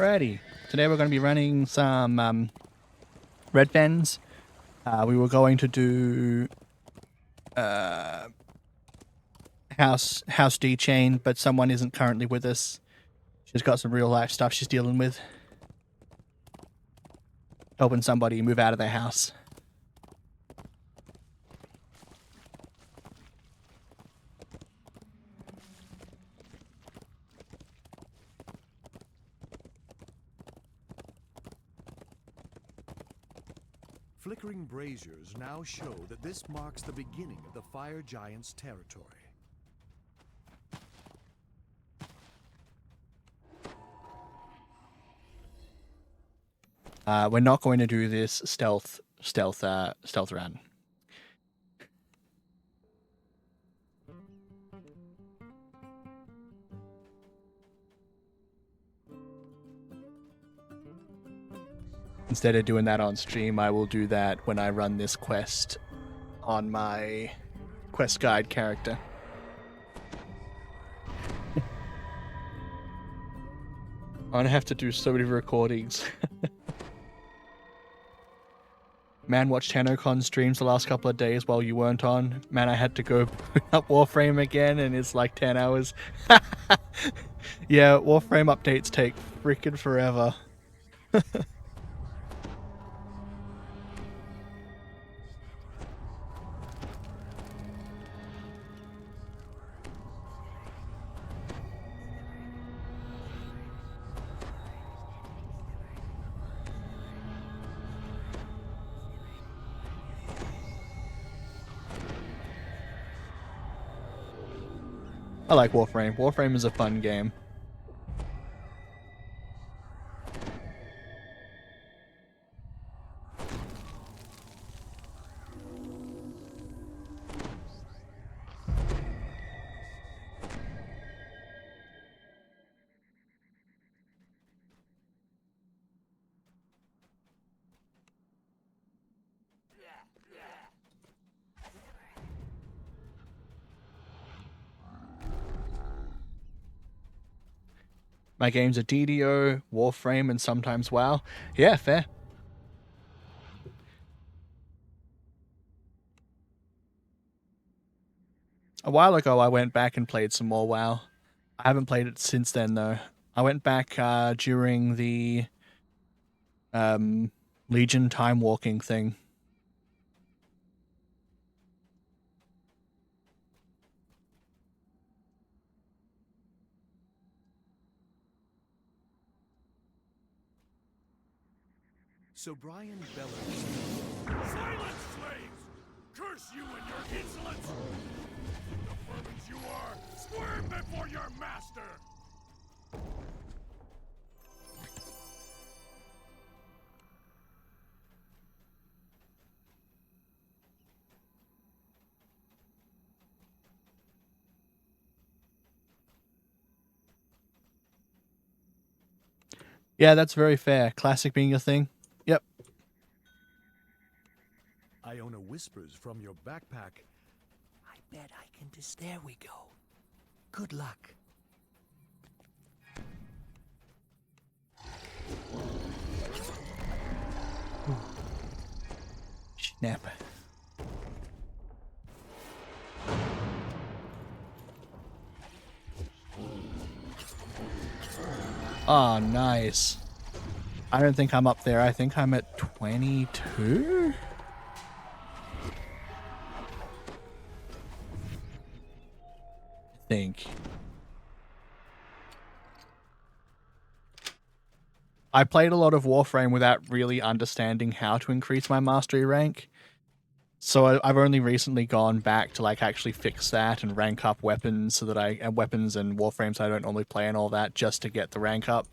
Alrighty, today we're going to be running some red bends. We were going to do house D chain, but someone isn't currently with us. She's got some real life stuff she's dealing with. Helping somebody move out of their house. Flickering braziers now show that this marks the beginning of the Fire Giant's territory. We're not going to do this stealth run. Instead of doing that on stream, I will do that when I run this quest on my quest guide character. I'm gonna have to do so many recordings. Man, watched TennoCon streams the last couple of days while you weren't on. Man, I had to go put up Warframe again, and it's like 10 hours. Yeah, Warframe updates take freaking forever. I like Warframe. Warframe is a fun game. My games are DDO, Warframe, and sometimes WoW. Yeah, fair. A while ago, I went back and played some more WoW. I haven't played it since then, though. I went back during the Legion time walking thing. So Brian bellows. Silence, slaves! Curse you and your insolence! The vermins you are, squirm before your master! Yeah, that's very fair. Classic being a thing. Yep. Iona whispers from your backpack. I bet I can just... There we go. Good luck. Snap. Oh, nice. I don't think I'm up there. I think I'm at 22? I think. I played a lot of Warframe without really understanding how to increase my mastery rank. So I've only recently gone back to like actually fix that and rank up weapons so that weapons and Warframes I don't normally play and all that just to get the rank up.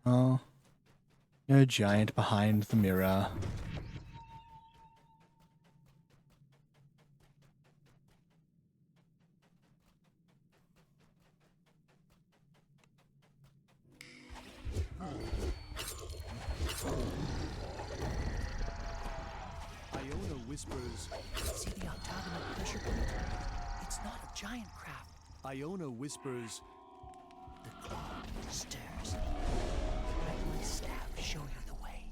Oh, no giant behind the mirror. whispers. See the octagonal pressure point? It's not a giant craft. Iona whispers. The claw stirs. Let my staff show you the way.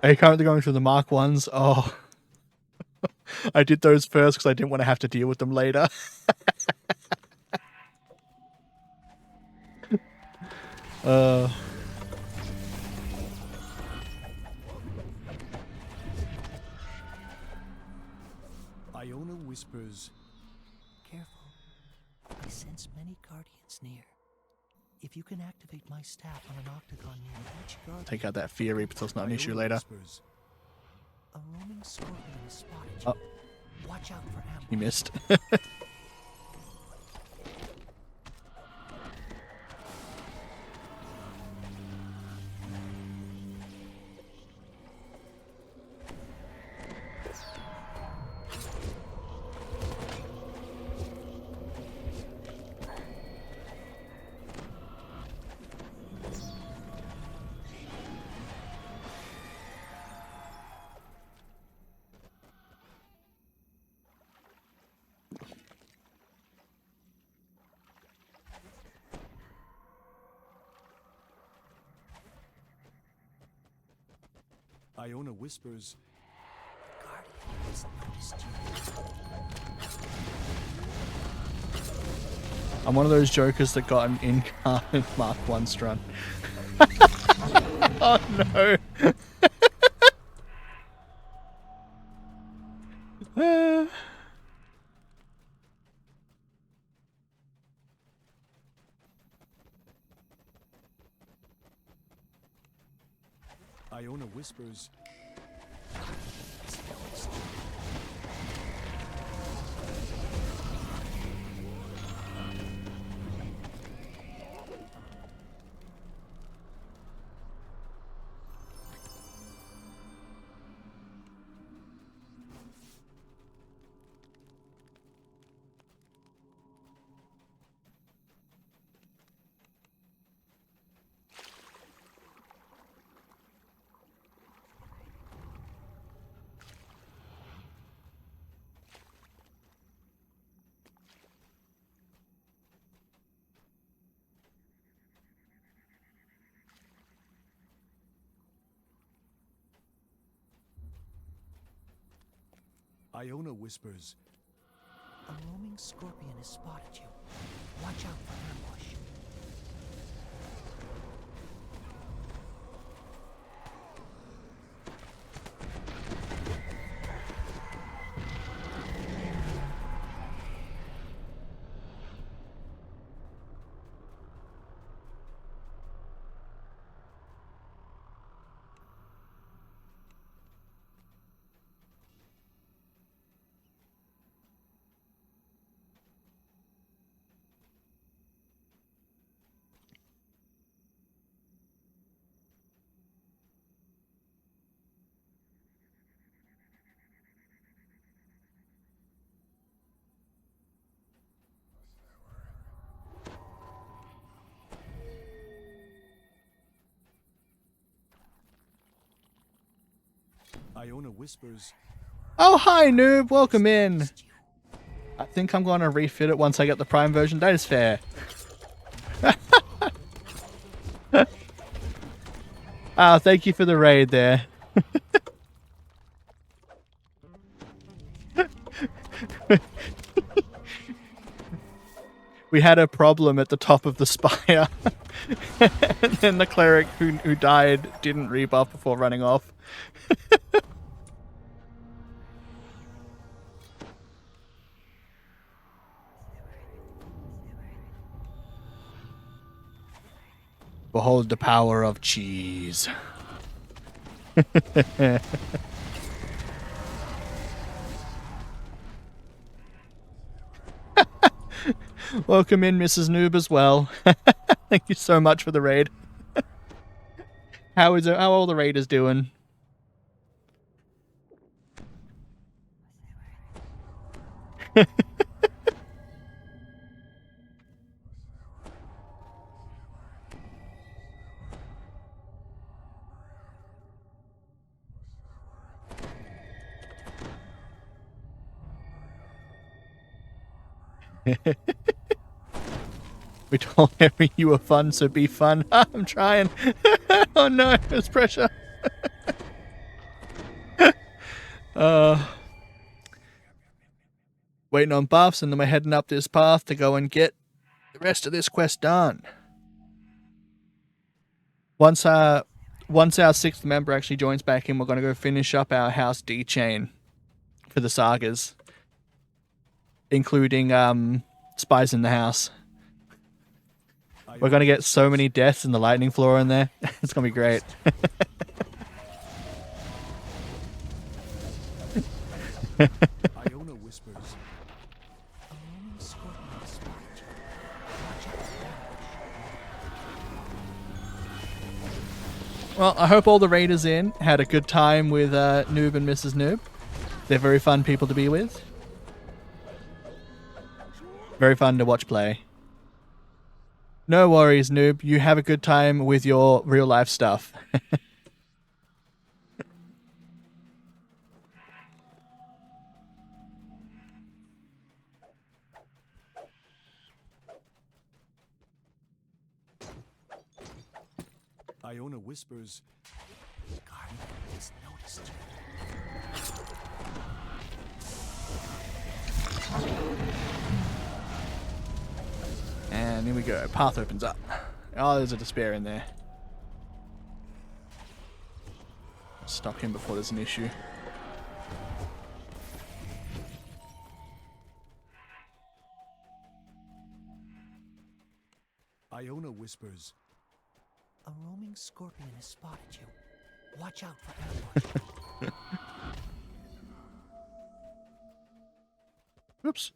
Are you currently going through the Mark 1s? Oh. I did those first because I didn't want to have to deal with them later. uh... Iona whispers. Careful. I sense many guardians near. If you can activate my staff on an octagon near each guardian, Take out that fear reap, so it's not an issue Iona later. whispers. a roaming scorpion is spotted you. Oh. Watch out for ambush. You missed. Iona whispers. Guardian has noticed you. I'm one of those jokers that got an incarnate Mark 1 strun. Oh no! Iona whispers. Iona whispers. A roaming scorpion has spotted you. Watch out for ambush. Iona whispers. Oh, hi, noob. Welcome in. I think I'm going to refit it once I get the Prime version. That is fair. Ah, thank you for the raid there. We had a problem at the top of the spire. And then the cleric who died didn't rebuff before running off. Behold the power of cheese. Welcome in, Mrs. Noob, as well. Thank you so much for the raid. How are all the raiders doing? We told Harry you were fun, so be fun. I'm trying. Oh no, there's pressure. Waiting on buffs, and then we're heading up this path to go and get the rest of this quest done. Once our 6th member actually joins back in, we're going to go finish up our House D chain for the sagas, including Spies in the House. We're going to get so many deaths in the lightning floor in there. It's going to be great. Iona whispers. Well, I hope all the raiders in had a good time with Noob and Mrs. Noob. They're very fun people to be with. Very fun to watch play. No worries, Noob. You have a good time with your real life stuff. Iona whispers. Guardian has noticed. And here we go. Path opens up. Oh, there's a despair in there. Stop him before there's an issue. Iona whispers. A roaming scorpion has spotted you. Watch out for ambush. Oops.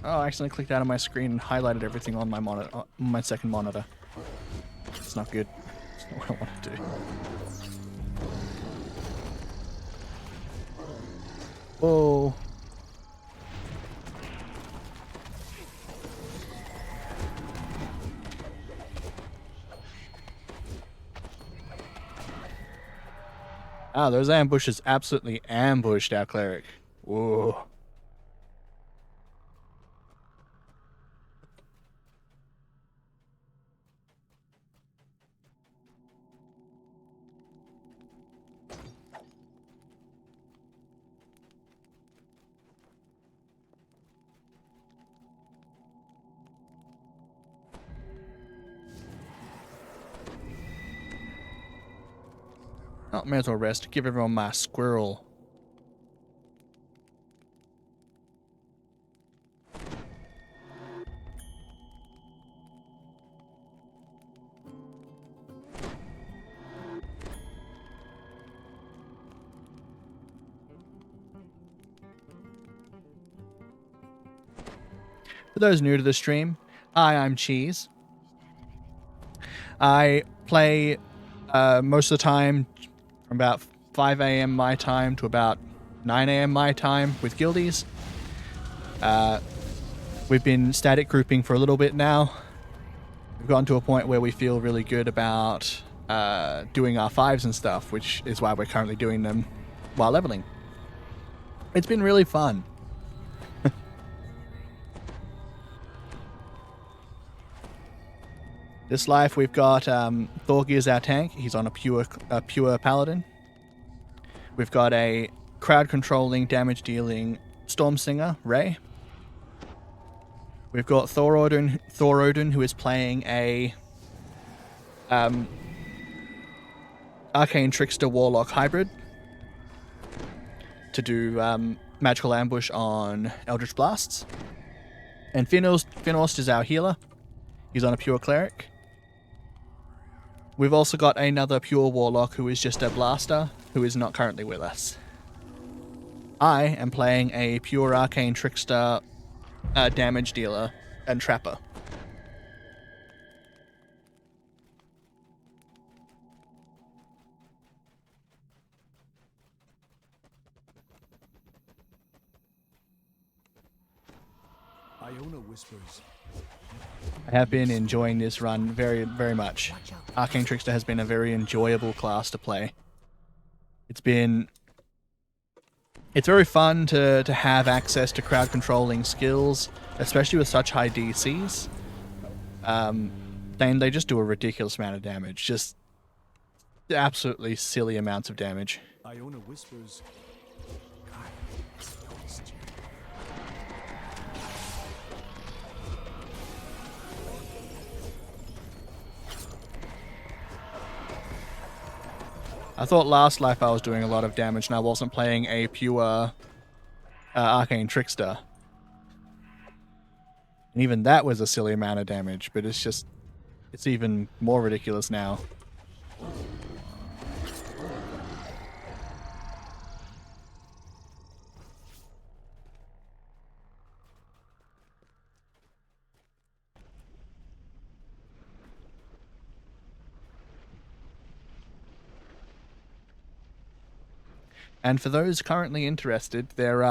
Oh, I accidentally clicked out of my screen and highlighted everything on my monitor, on my second monitor. It's not good. It's not what I want to do. Whoa. Ah, those ambushes absolutely ambushed our cleric. Whoa. Oh, may as well rest. Give everyone my squirrel. For those new to the stream, hi, I'm Cheese. I play most of the time from about 5 a.m. my time to about 9 a.m. my time with guildies. We've been static grouping for a little bit now. We've gotten to a point where we feel really good about doing our 5s and stuff, which is why we're currently doing them while leveling. It's been really fun. This life we've got Thorgy as our tank. He's on a pure paladin. We've got a crowd controlling, damage dealing Stormsinger, Ray. We've got Thorodin, who is playing a Arcane Trickster Warlock hybrid to do magical ambush on Eldritch Blasts. And Finost is our healer. He's on a pure cleric. We've also got another pure warlock who is just a blaster, who is not currently with us. I am playing a pure arcane trickster, damage dealer, and trapper. Iona whispers. I have been enjoying this run very, very much. Arcane Trickster has been a very enjoyable class to play. It's very fun to have access to crowd controlling skills, especially with such high DCs. And they just do a ridiculous amount of damage, just absolutely silly amounts of damage. Iona whispers. I thought last life I was doing a lot of damage and I wasn't playing a pure Arcane Trickster. And even that was a silly amount of damage, but it's even more ridiculous now. And for those currently interested, there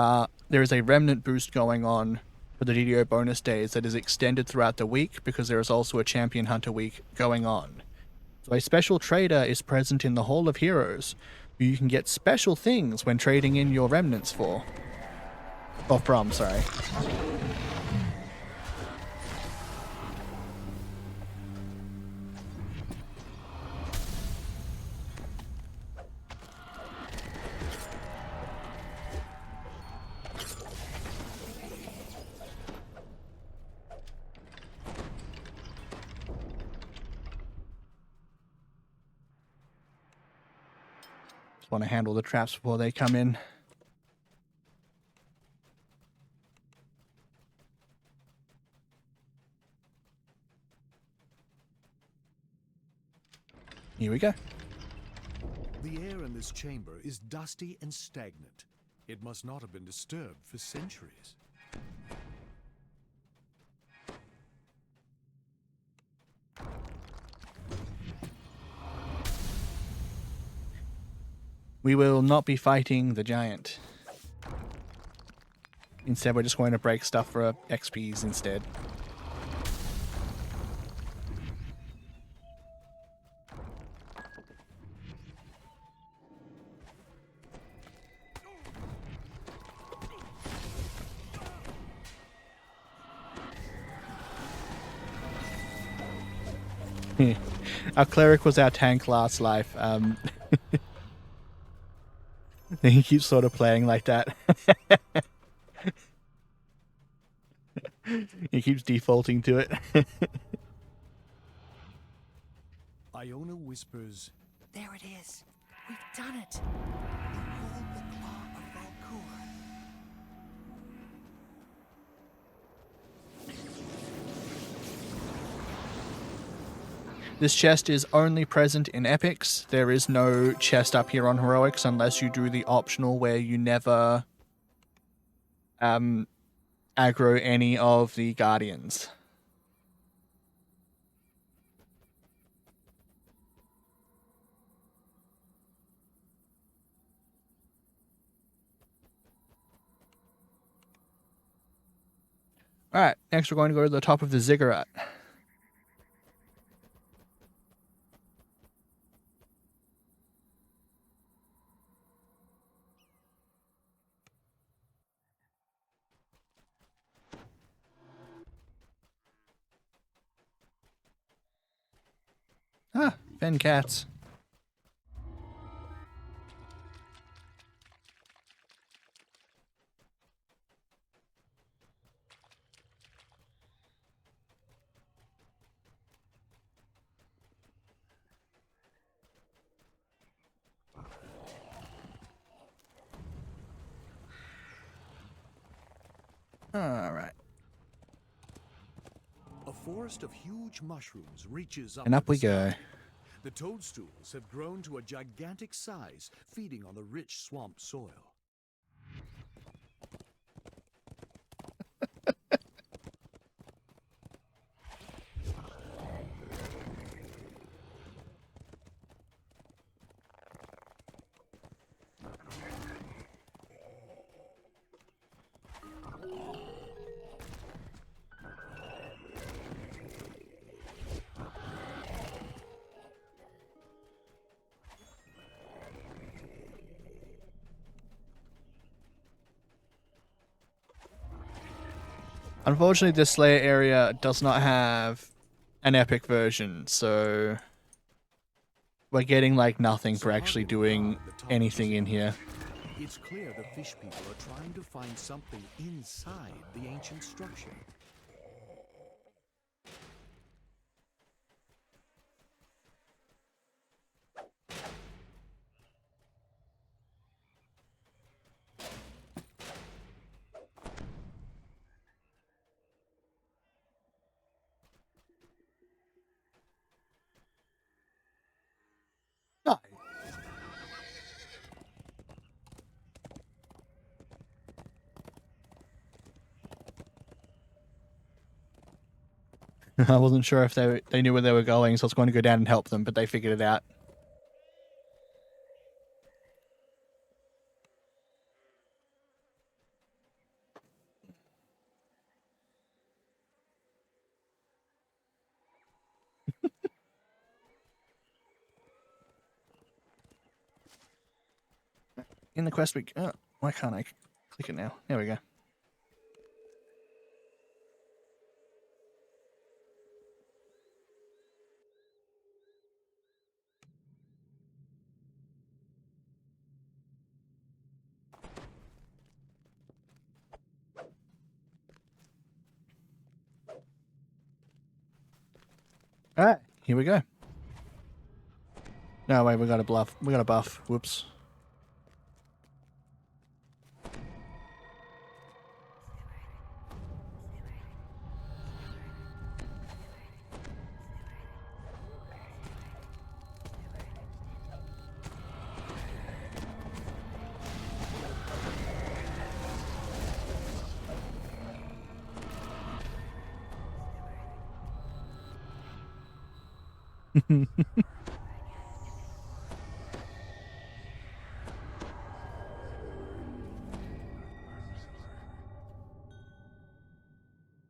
is a remnant boost going on for the DDO bonus days that is extended throughout the week because there is also a Champion Hunter week going on. So a special trader is present in the Hall of Heroes, who you can get special things when trading in your remnants for. Or from, sorry. Want to handle the traps before they come in. Here we go. The air in this chamber is dusty and stagnant. It must not have been disturbed for centuries. We will not be fighting the giant. Instead, we're just going to break stuff for XPs instead. Our cleric was our tank last life. He keeps sort of playing like that. He keeps defaulting to it. Iona whispers. There it is. We've done it. Behold the Claw of Vulkoor. This chest is only present in epics. There is no chest up here on heroics unless you do the optional where you never aggro any of the guardians. Alright, next we're going to go to the top of the ziggurat. Ah, fen cats. Alright. A forest of huge mushrooms reaches up. And up to we the go. sky. The toadstools have grown to a gigantic size, feeding on the rich swamp soil. Unfortunately, this Slayer area does not have an epic version, so we're getting like nothing for actually doing anything in here. It's clear the fish people are trying to find something inside the ancient structure. No. I wasn't sure if they knew where they were going, so I was going to go down and help them, but they figured it out. In the quest week. Oh, why can't I click it now? There we go. All right, here we go. No, wait, we got a bluff. We got a buff. Whoops. There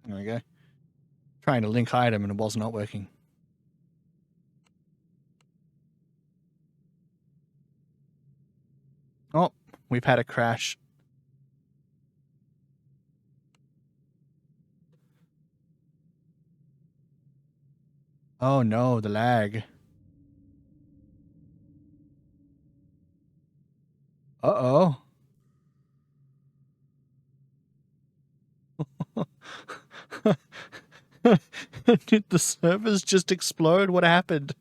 we go. Trying to link item and it was not working. Oh, we've had a crash. Oh no, the lag. Uh-oh. Did the servers just explode? What happened?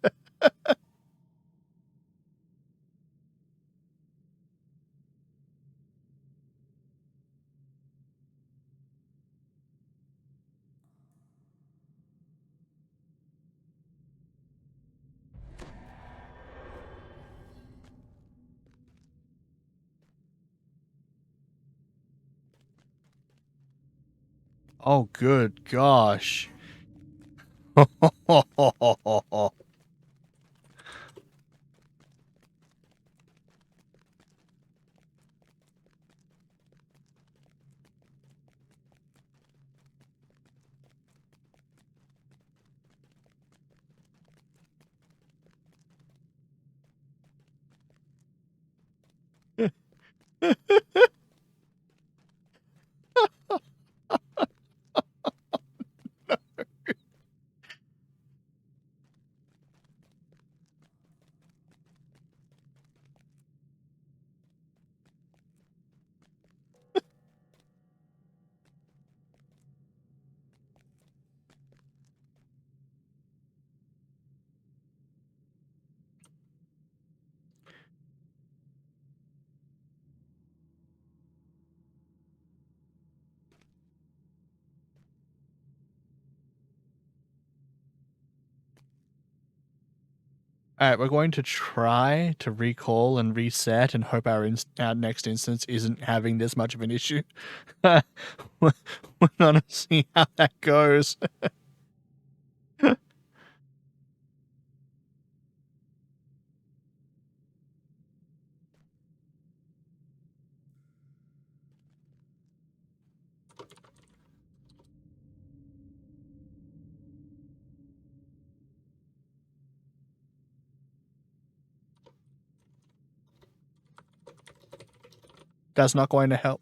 Oh, good gosh. Alright, we're going to try to recall and reset and hope our next instance isn't having this much of an issue. We're gonna see how that goes. That's not going to help.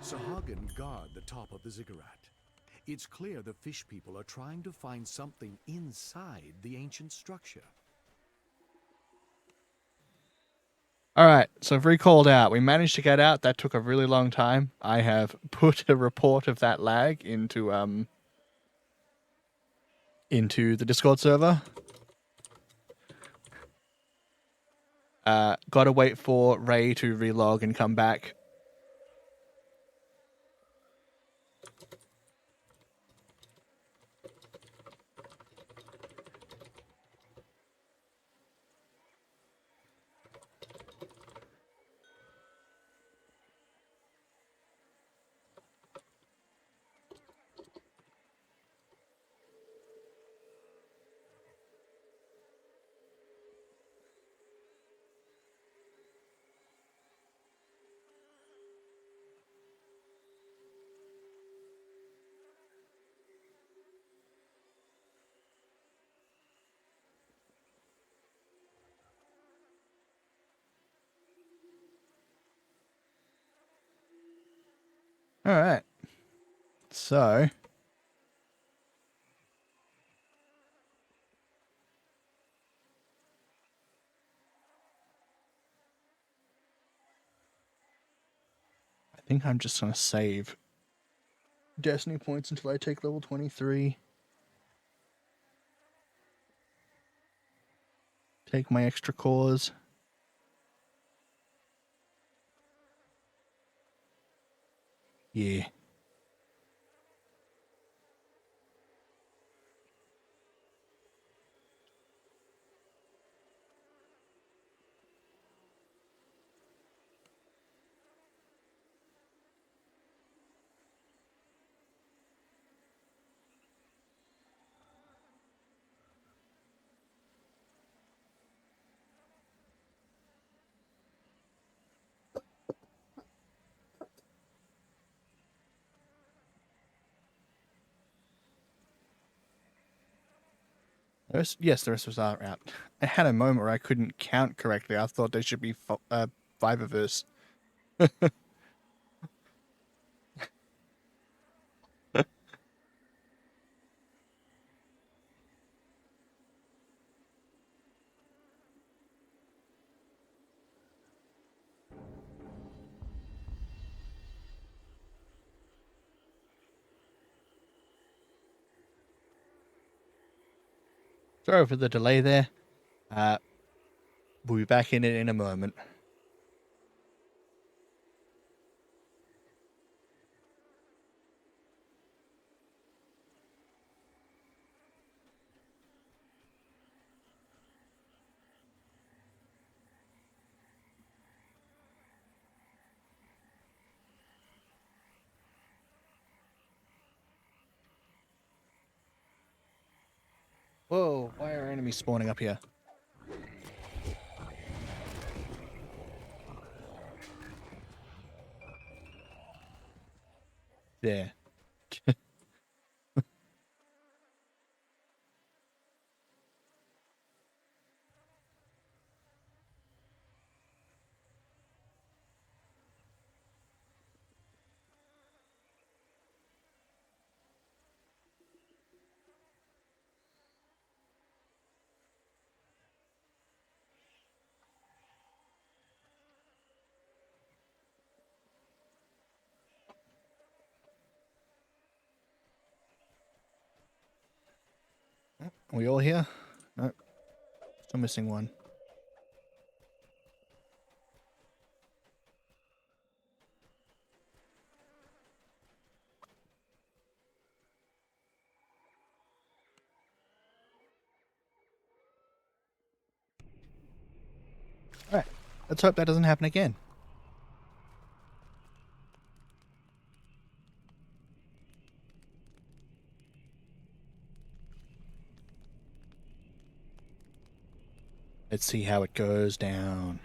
Sahagin guard the top of the ziggurat. It's clear the fish people are trying to find something inside the ancient structure. Alright, so I've recalled out. We managed to get out. That took a really long time. I have put a report of that lag into the Discord server. Gotta wait for Ray to relog and come back. Alright. So I think I'm just gonna save Destiny points until I take level 23. Take my extra cores. Yeah. Yes, the rest was out. I had a moment where I couldn't count correctly. I thought there should be 5 of us. Sorry for the delay there. We'll be back in it in a moment. Whoa, why are enemies spawning up here? There. Are we all here? No. Still missing one. Alright. Let's hope that doesn't happen again. Let's see how it goes down.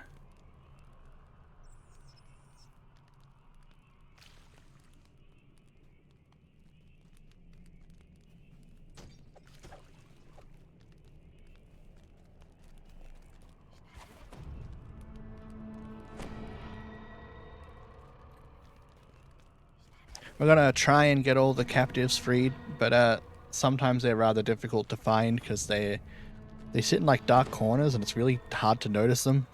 We're gonna try and get all the captives freed, but sometimes they're rather difficult to find because they sit in like dark corners and it's really hard to notice them.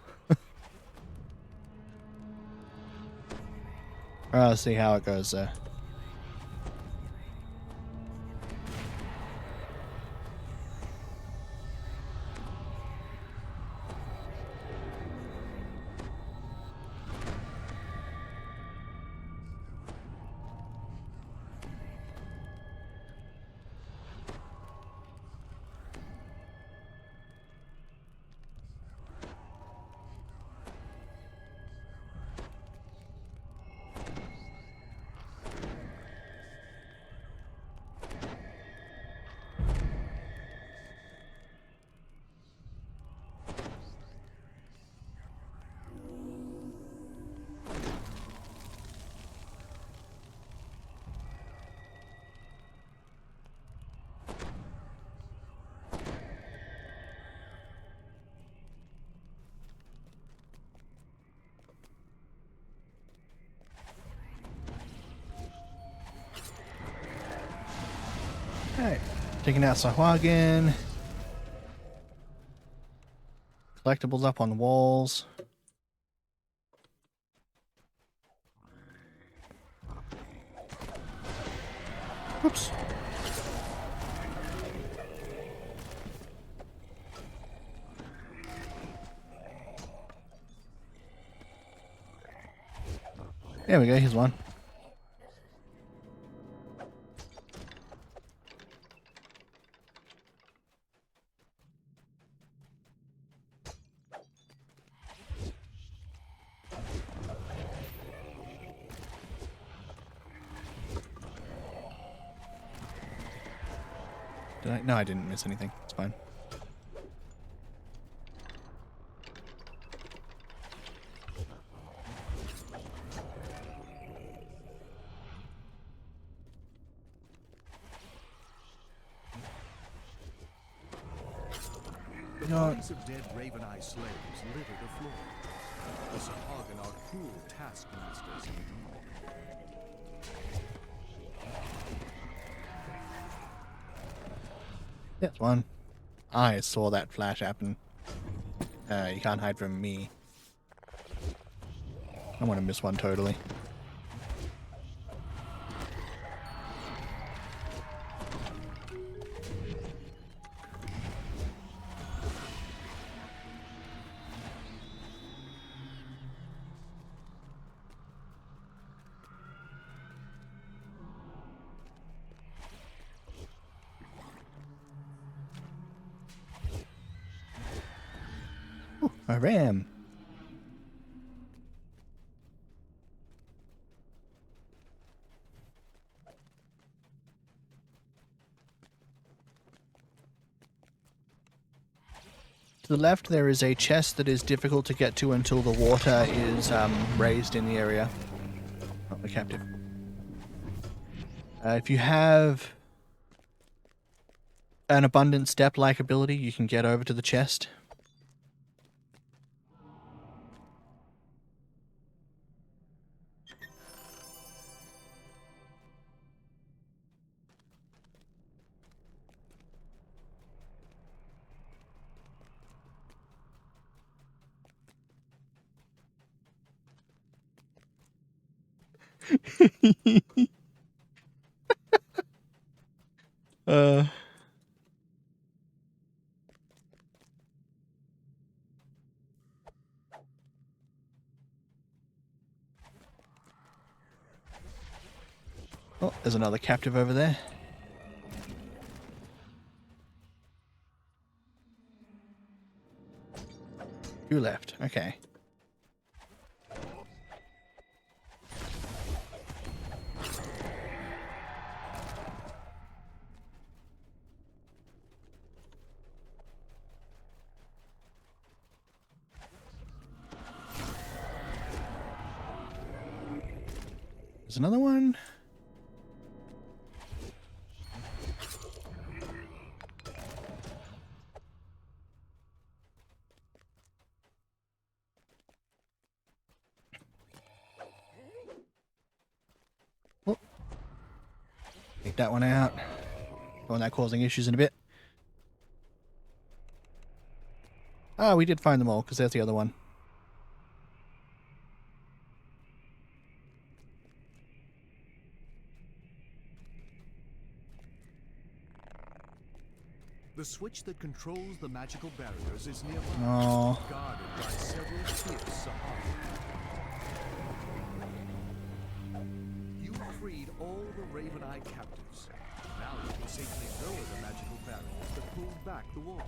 Let's see how it goes there. Alright, taking out Sahwagan. Collectibles up on the walls. Whoops. There we go, here's one. Did I? No, I didn't miss anything. It's fine. The bodies of dead Raven Eye slaves litter the floor. The Sahagin are cruel taskmasters. That's one. I saw that flash happen. You can't hide from me. I want to miss one totally. Ooh, a ram. To the left, there is a chest that is difficult to get to until the water is raised in the area. Not the captive. If you have an abundant step-like ability, you can get over to the chest. uh... Oh, there's another captive over there. Two left. Okay. There's another one. Oh. Take that one out. Oh, that causing issues in a bit. Ah, we did find them all, because there's the other one. The switch that controls the magical barriers is nearby, Oh. guarded by several fierce Sahara. You freed all the Raven Eye captives. Now you can safely lower the magical barriers that pulled back the wall.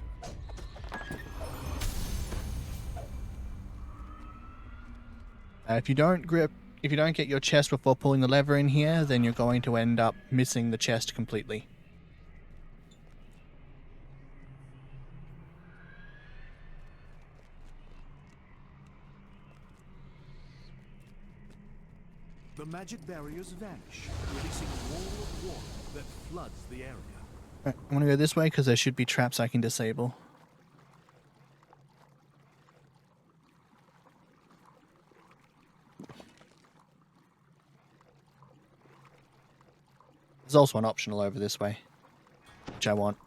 If you don't get your chest before pulling the lever in here, then you're going to end up missing the chest completely. The magic barriers vanish, releasing a wall of water that floods the area. Right, I'm going to go this way because there should be traps I can disable. There's also an optional over this way, which I want.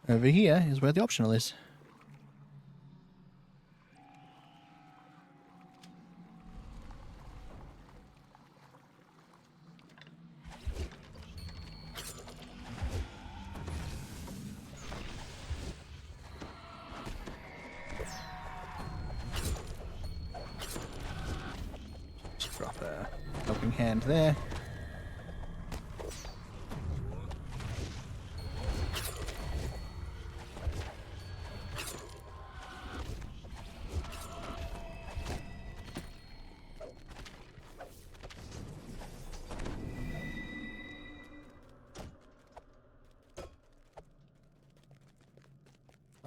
Over here is where the optional is. Just drop a helping hand there.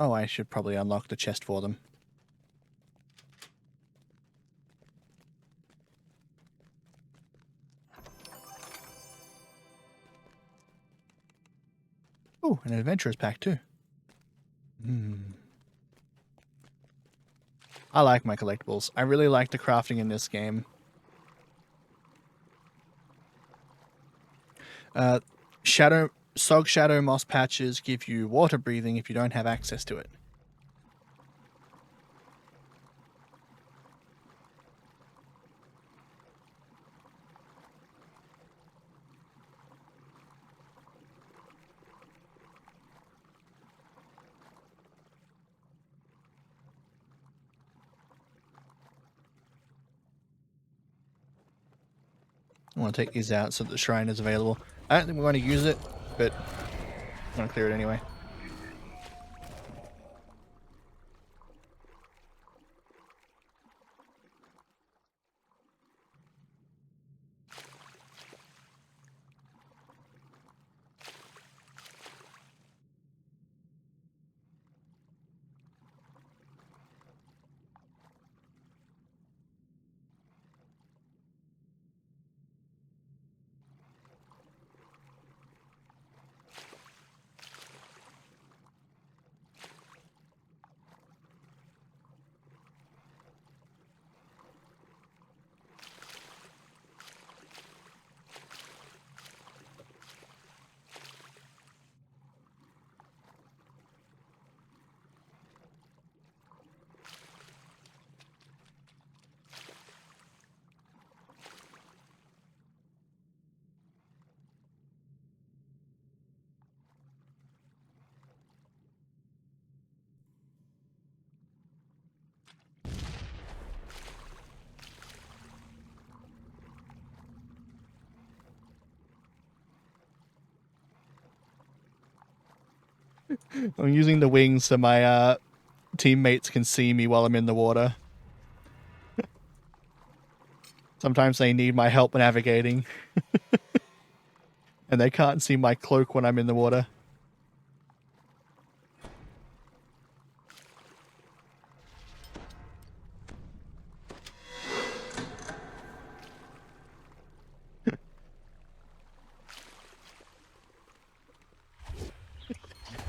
Oh, I should probably unlock the chest for them. Oh, an adventurer's pack too. I like my collectibles. I really like the crafting in this game. Sog Shadow moss patches give you water breathing if you don't have access to it. I want to take these out so that the shrine is available. I don't think we're going to use it, but I'm going to clear it anyway. I'm using the wings so my teammates can see me while I'm in the water. Sometimes they need my help navigating. And they can't see my cloak when I'm in the water.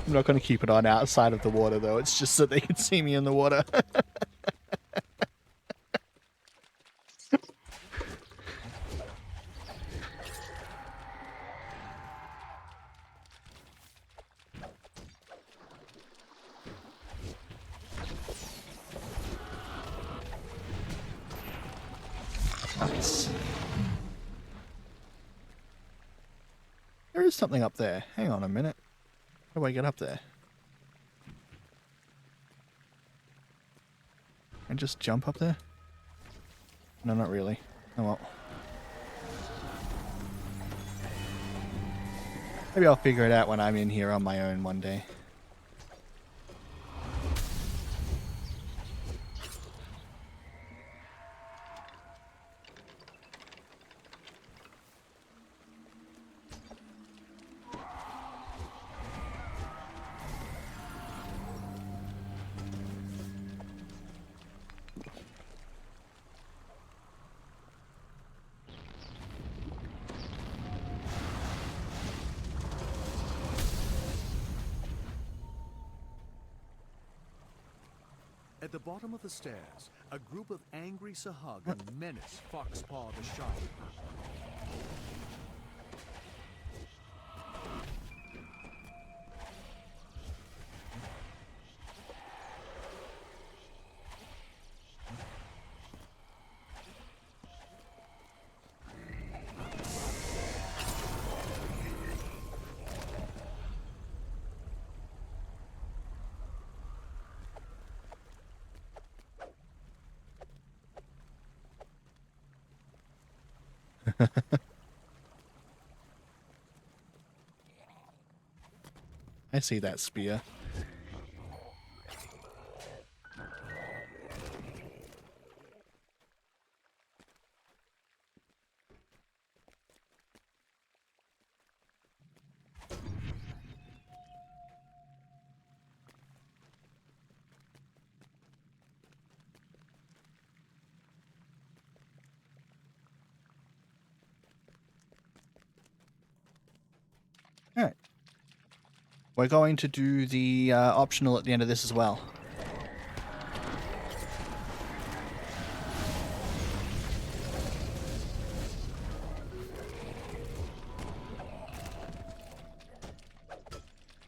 I'm not going to keep it on outside of the water, though. It's just so they can see me in the water. Nice. There is something up there. Hang on a minute. How do I get up there? And just jump up there? No, not really. Oh well. Maybe I'll figure it out when I'm in here on my own one day. At the bottom of the stairs, a group of angry Sahagin menace Foxpaw the Sharp. I see that spear. Alright. We're going to do the optional at the end of this as well.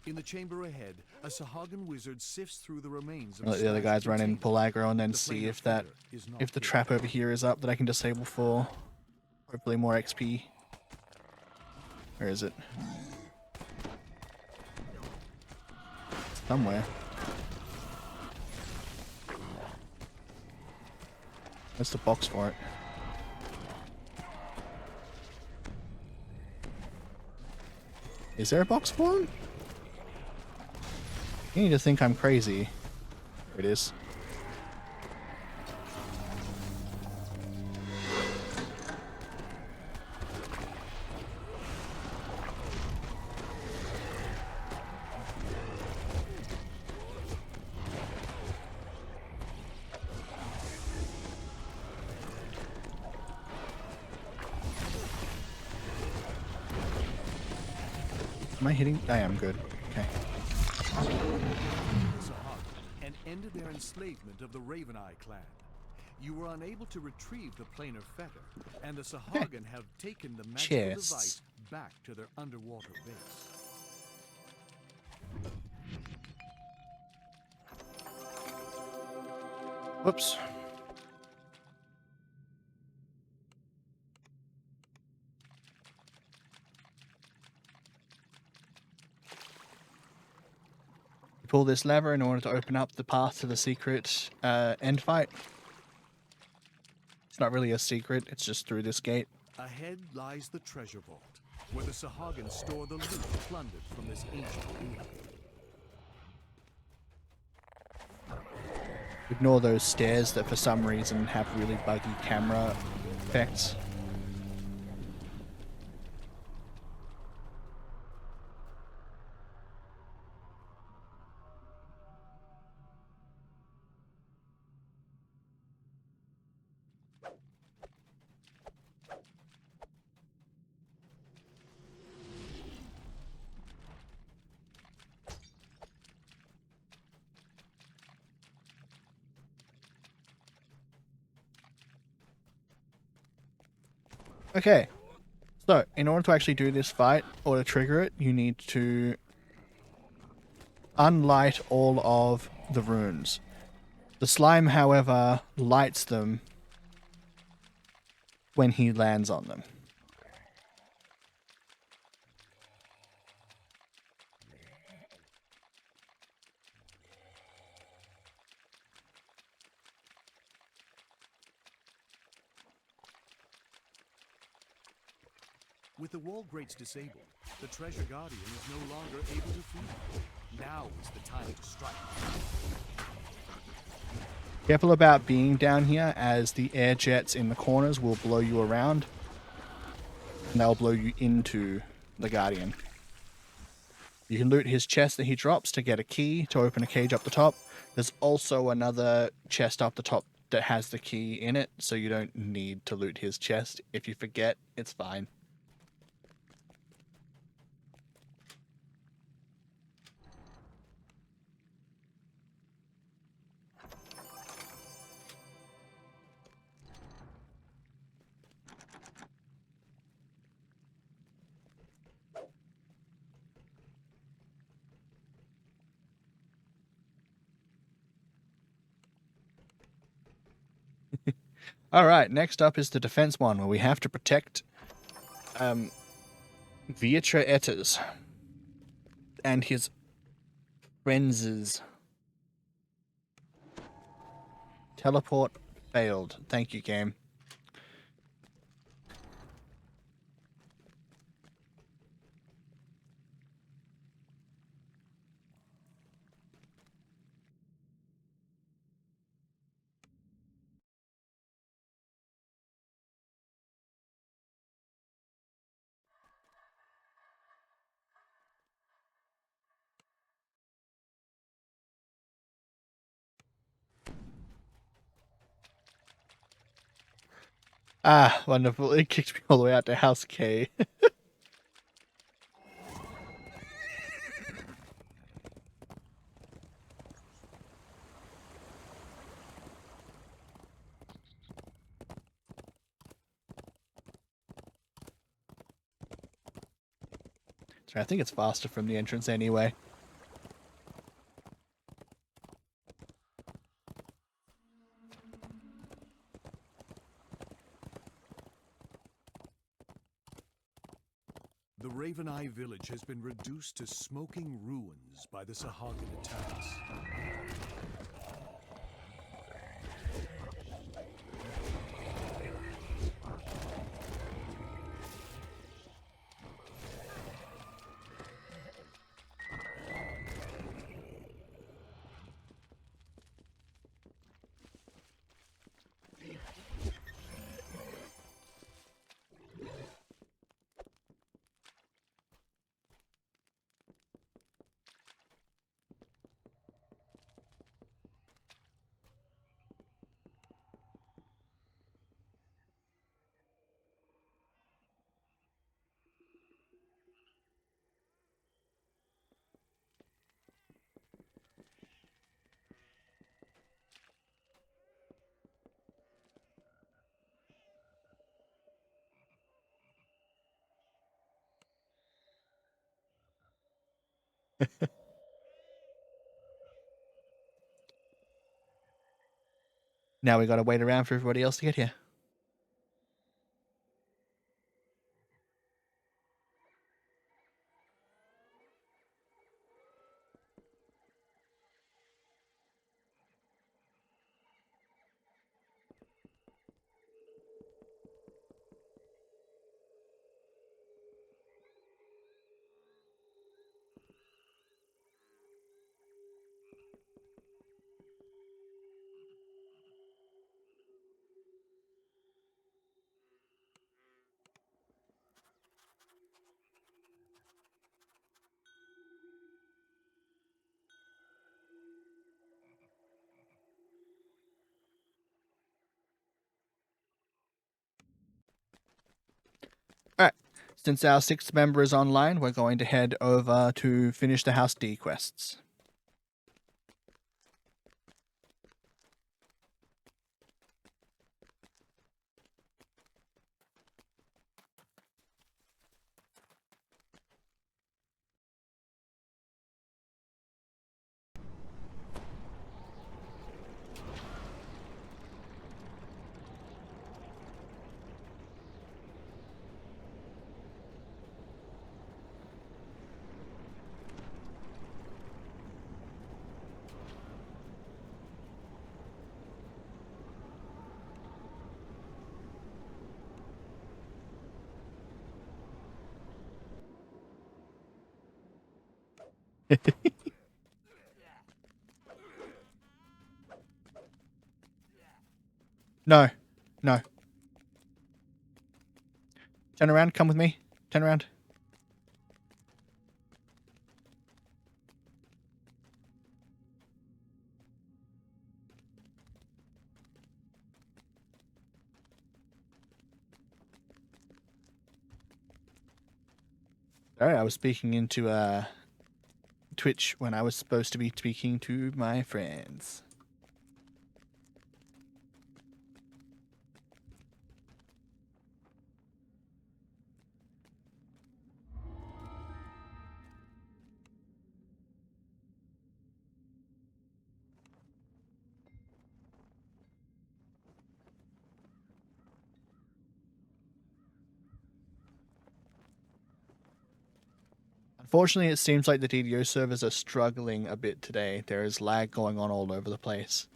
In the chamber ahead, a Sahagin wizard sifts through the remains of I'll let the other guys run in and pull aggro and then The see planar if that feather is not if the here. trap over here is up that I can disable for hopefully more XP. Where is it? Somewhere. Where's the box for it? Is there a box for it? You need to think I'm crazy. There it is. Am I hitting? I am good. Okay. Sahagin and ended their enslavement of the Raven Eye clan. You were unable to retrieve the planar feather, and the Sahagin have taken the magical Cheers. device back to their underwater base. Whoops. Pull this lever in order to open up the path to the secret end fight. It's not really a secret, it's just through this gate. Ahead lies the treasure vault, where the Sahagin store the loot plundered from this ancient ruin. Ignore those stairs that for some reason have really buggy camera effects. Okay, so in order to actually do this fight or to trigger it, you need to unlight all of the runes. The slime, however, lights them when he lands on them. With the wall grates disabled, the Treasure Guardian is no longer able to feed. Now is the time to strike. Careful about being down here, as the air jets in the corners will blow you around, and they'll blow you into the Guardian. You can loot his chest that he drops to get a key to open a cage up the top. There's also another chest up the top that has the key in it, so you don't need to loot his chest. If you forget, it's fine. All right, next up is the defense one, where we have to protect Vietra Etas and his friends. Teleport failed. Thank you, game. Ah, wonderful. It kicked me all the way out to House K. Sorry, I think it's faster from the entrance anyway. The Raven Eye village has been reduced to smoking ruins by the Sahagin attacks. Now we gotta wait around for everybody else to get here. Since our 6th member is online, we're going to head over to finish the House D quests. No. No. Turn around, come with me. Turn around. Sorry, I was speaking into Twitch when I was supposed to be speaking to my friends. Unfortunately, it seems like the DDO servers are struggling a bit today. There is lag going on all over the place.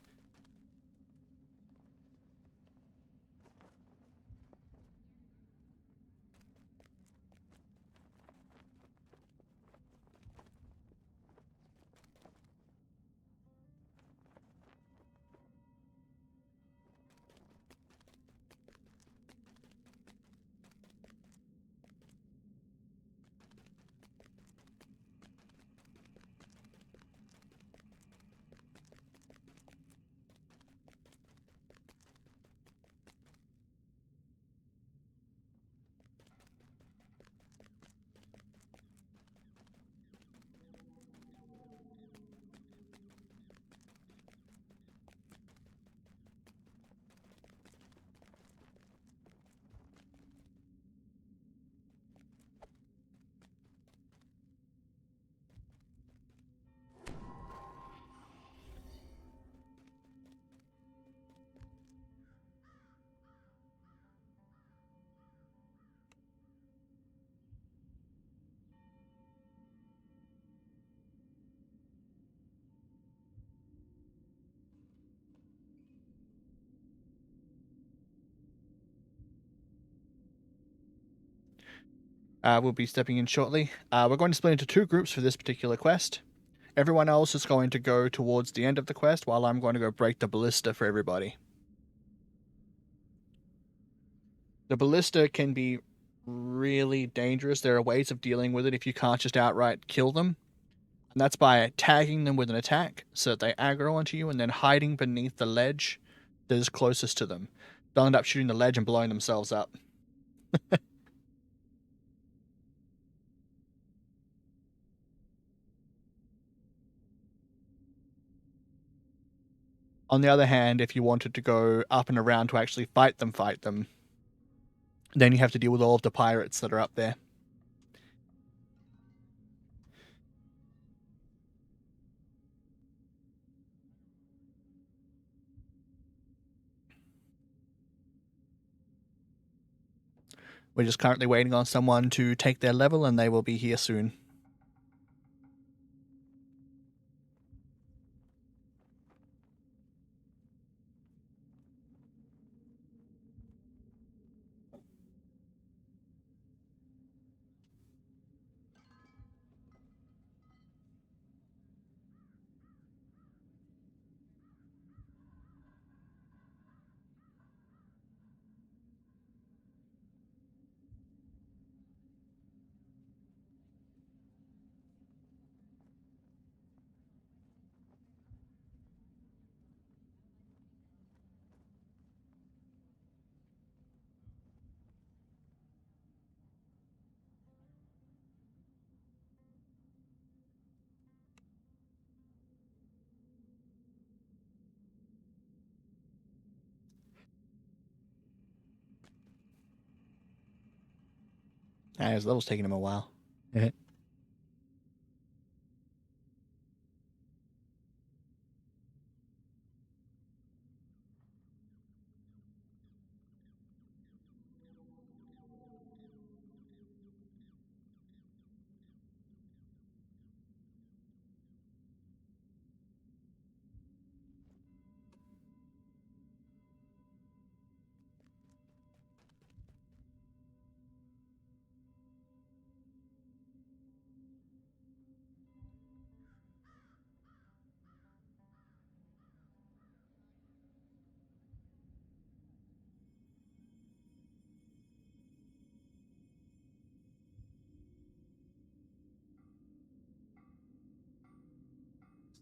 We'll be stepping in shortly. We're going to split into 2 groups for this particular quest. Everyone else is going to go towards the end of the quest, while I'm going to go break the ballista for everybody. The ballista can be really dangerous. There are ways of dealing with it if you can't just outright kill them. And that's by tagging them with an attack so that they aggro onto you and then hiding beneath the ledge that is closest to them. They'll end up shooting the ledge and blowing themselves up. On the other hand, if you wanted to go up and around to actually fight them, then you have to deal with all of the pirates that are up there. We're just currently waiting on someone to take their level, and they will be here soon. His level's taking him a while.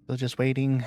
Still just waiting.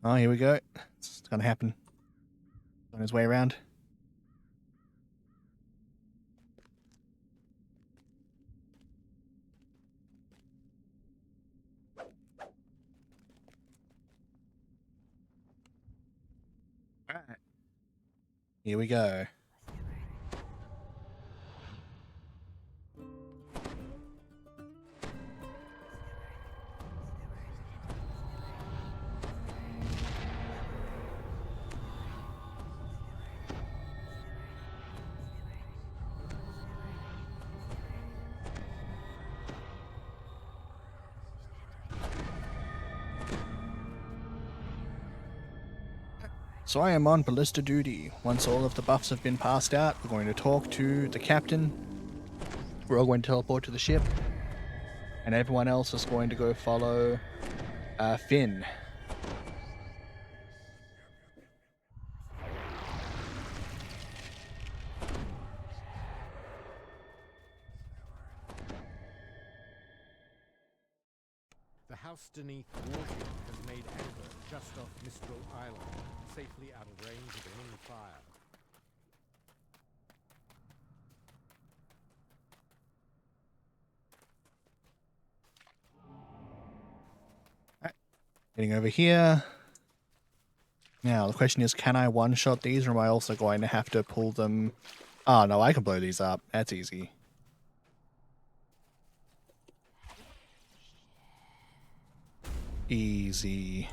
Oh, here we go. It's gonna happen. On his way around. Alright. Here we go. So I am on ballista duty. Once all of the buffs have been passed out, we're going to talk to the captain. We're all going to teleport to the ship. And everyone else is going to go follow Finn. The Houstoneath warship has made anchor just off Mistral Island, safely out of range of enemy fire. Alright. Getting over here. Now, the question is, can I one-shot these, or am I also going to have to pull them? Oh, no, I can blow these up. That's easy. Easy.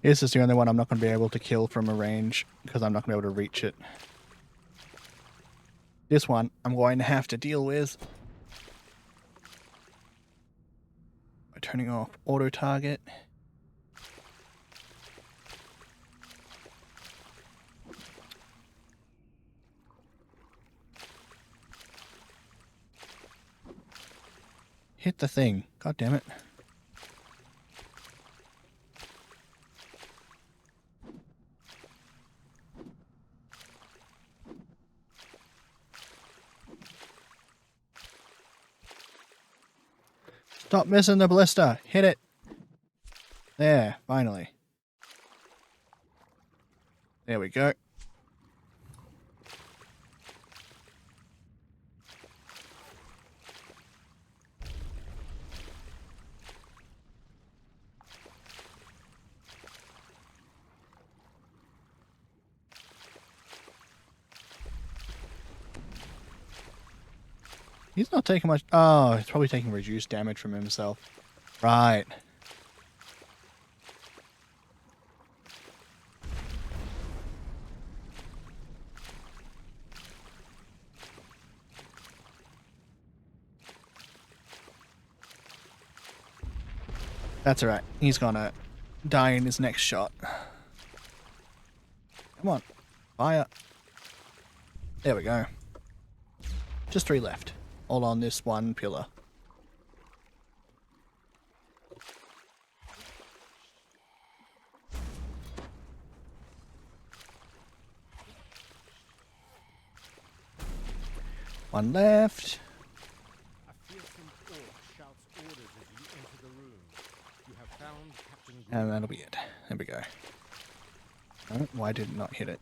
This is the only one I'm not going to be able to kill from a range, because I'm not going to be able to reach it. This one I'm going to have to deal with by turning off auto target. Hit the thing. God damn it. Stop missing the ballista. Hit it. There, finally. There we go. He's not taking much. Oh, he's probably taking reduced damage from himself. Right. That's alright. He's gonna die in his next shot. Come on. Fire. There we go. Just 3 left. All on this one pillar. One left. A fearsome orc shouts orders as you enter the room. You have found Captain Grimm. And that'll be it. There we go. Oh, why did it not hit it?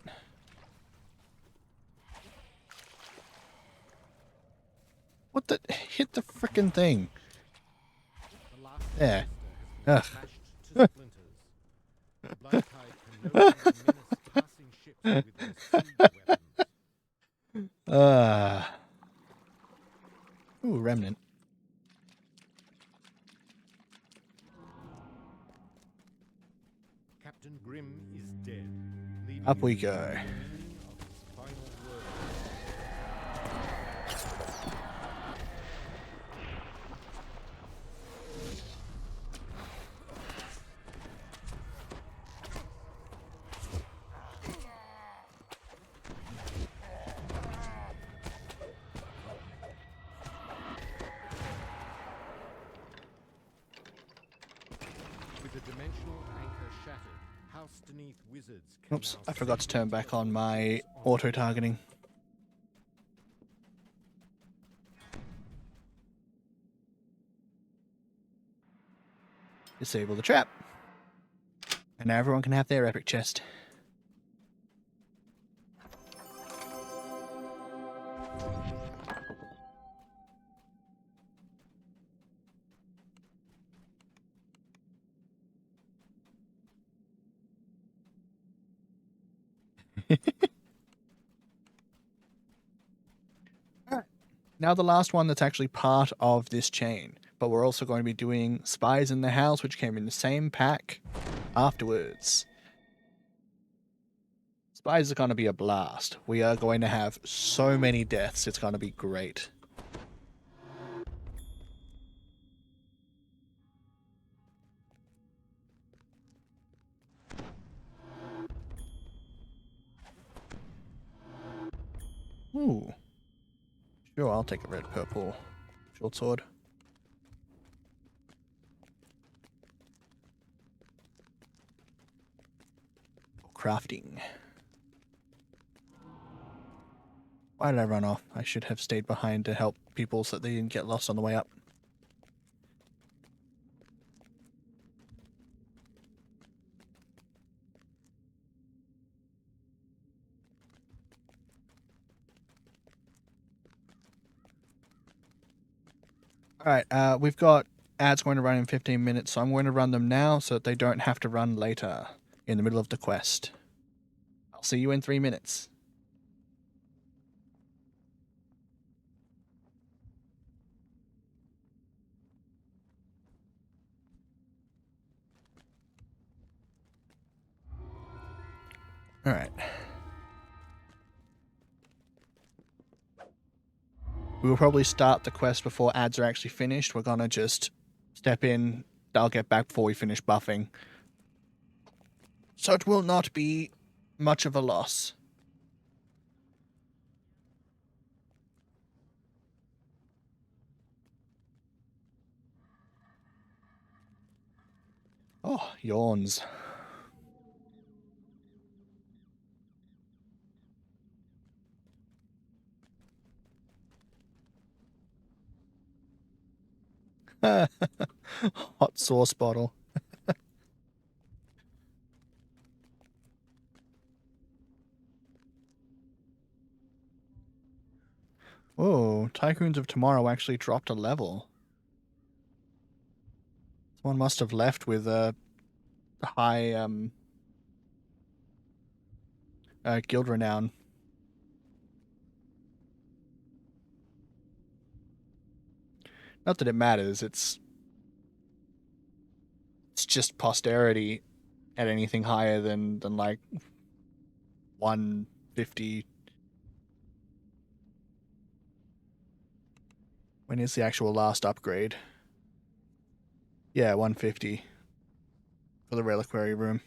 What the? Hit the frickin' thing. The last There. ballista Ugh. has been smashed to splinters. Bloodtide can no longer menace passing ships with their siege weapons. Ooh, remnant. Captain Grimm is dead. Leaving Up we you go. of his final words. With the dimensional anchor shattered, House Beneath Wizards can Oops, now I forgot to safely turn back on my focus on auto-targeting. Disable the trap. And now everyone can have their epic chest. Alright. Now the last one that's actually part of this chain. But we're also going to be doing Spies in the House, which came in the same pack afterwards. Spies is going to be a blast. We are going to have so many deaths. It's going to be great. Ooh. Sure, I'll take a red purple short sword. Crafting. Why did I run off? I should have stayed behind to help people so that they didn't get lost on the way up. Alright, we've got ads going to run in 15 minutes, so I'm going to run them now so that they don't have to run later in the middle of the quest. I'll see you in 3 minutes. Alright. We will probably start the quest before ads are actually finished. We're gonna just step in. I'll get back before we finish buffing. So it will not be much of a loss. Oh, yawns. Hot sauce bottle. Oh, Tycoons of Tomorrow actually dropped a level. Someone must have left with a high guild renown. Not that it matters, it's just posterity at anything higher than like 150. When is the actual last upgrade? Yeah, 150 for the reliquary room.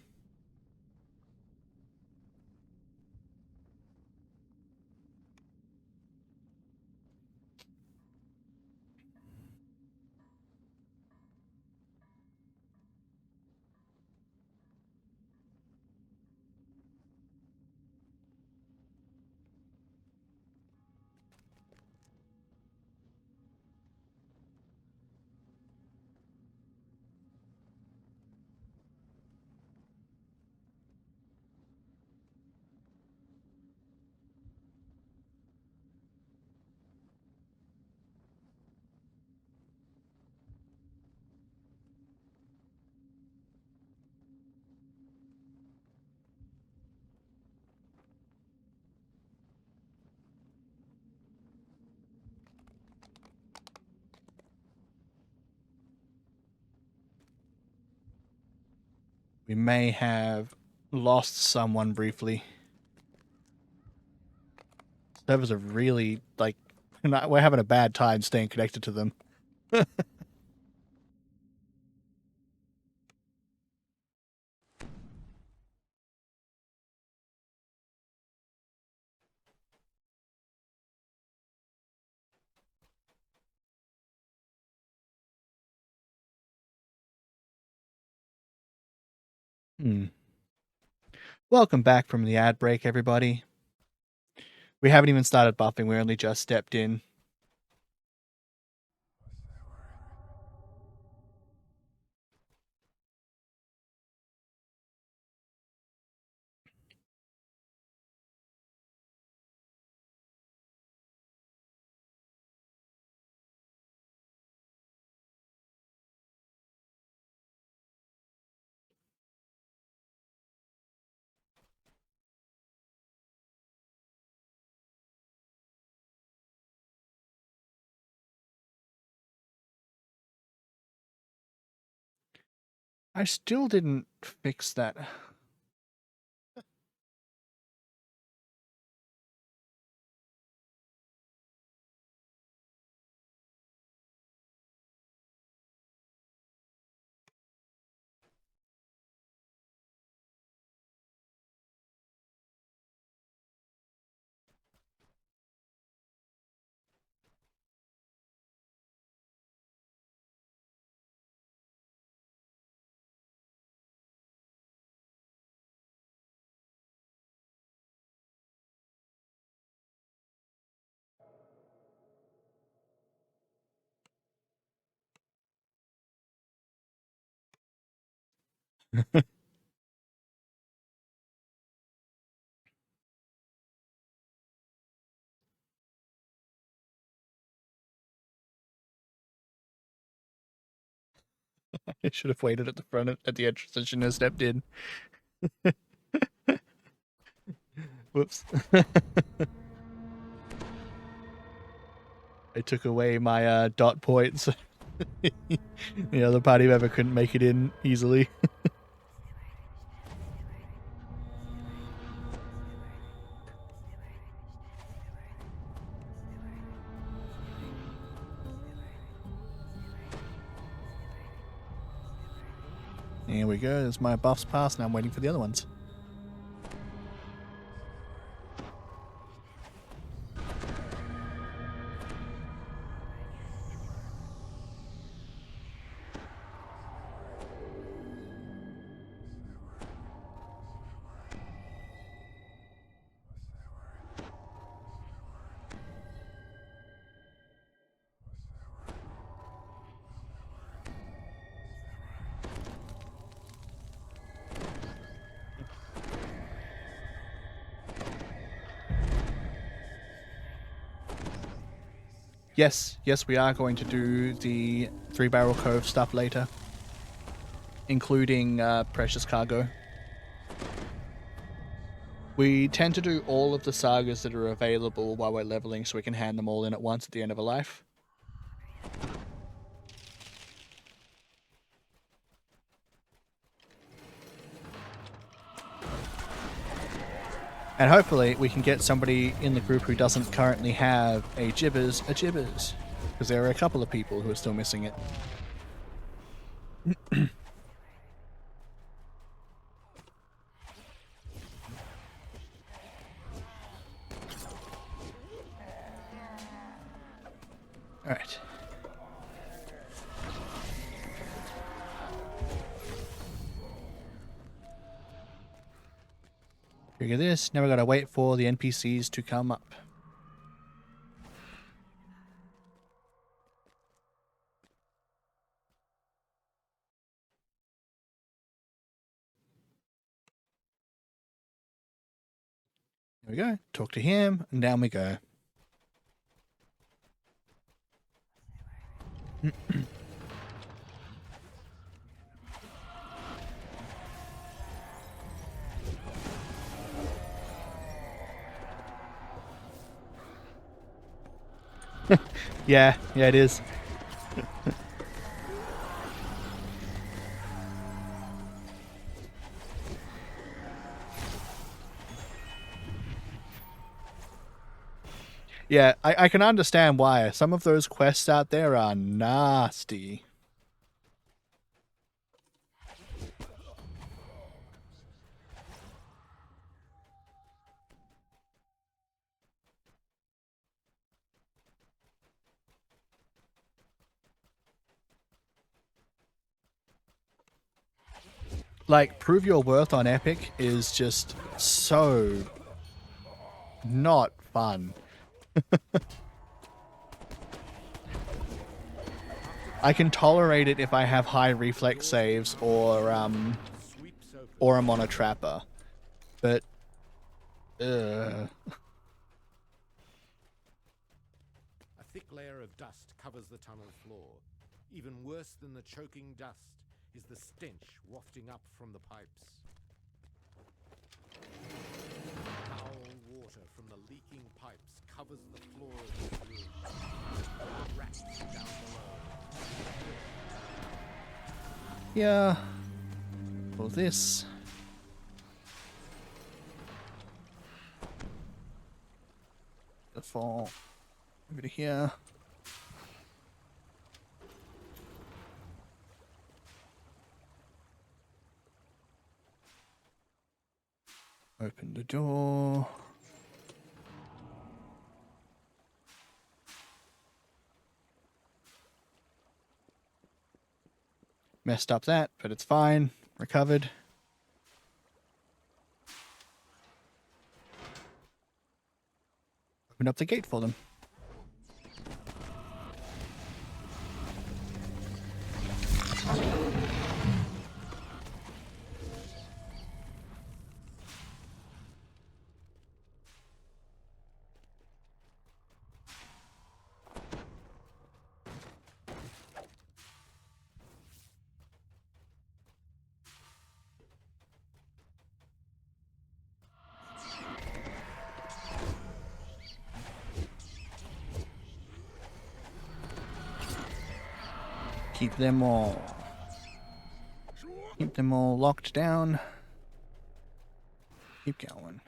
We may have lost someone briefly. Servers are really, like, we're having a bad time staying connected to them. Welcome back from the ad break, everybody. We haven't even started buffing, we only just stepped in. I still didn't fix that. I should have waited at the front at the entrance and shouldn't have stepped in. Whoops. I took away my dot points. The other party member couldn't make it in easily. Here we go. There's my buffs passed, and I'm waiting for the other ones. Yes, we are going to do the Three Barrel Cove stuff later, including precious cargo. We tend to do all of the sagas that are available while we're leveling so we can hand them all in at once at the end of a life. And hopefully we can get somebody in the group who doesn't currently have a Jibbers, because there are a couple of people who are still missing it. Alright. Figure this. Now we gotta wait for the NPCs to come up. There we go. Talk to him, and down we go. Yeah, it is. Yeah, I can understand why. Some of those quests out there are nasty. Like, prove your worth on Epic is just so not fun. I can tolerate it if I have high reflex saves or I'm on a trapper. But A thick layer of dust covers the tunnel floor. Even worse than the choking dust is the stench wafting up from the pipes. Foul water from the leaking pipes covers the floor of this room. Rats down below. yeah. For this. The fall over to here. Open the door. Messed up that, but it's fine. Recovered. Open up the gate for them. Keep them all locked down. Keep going.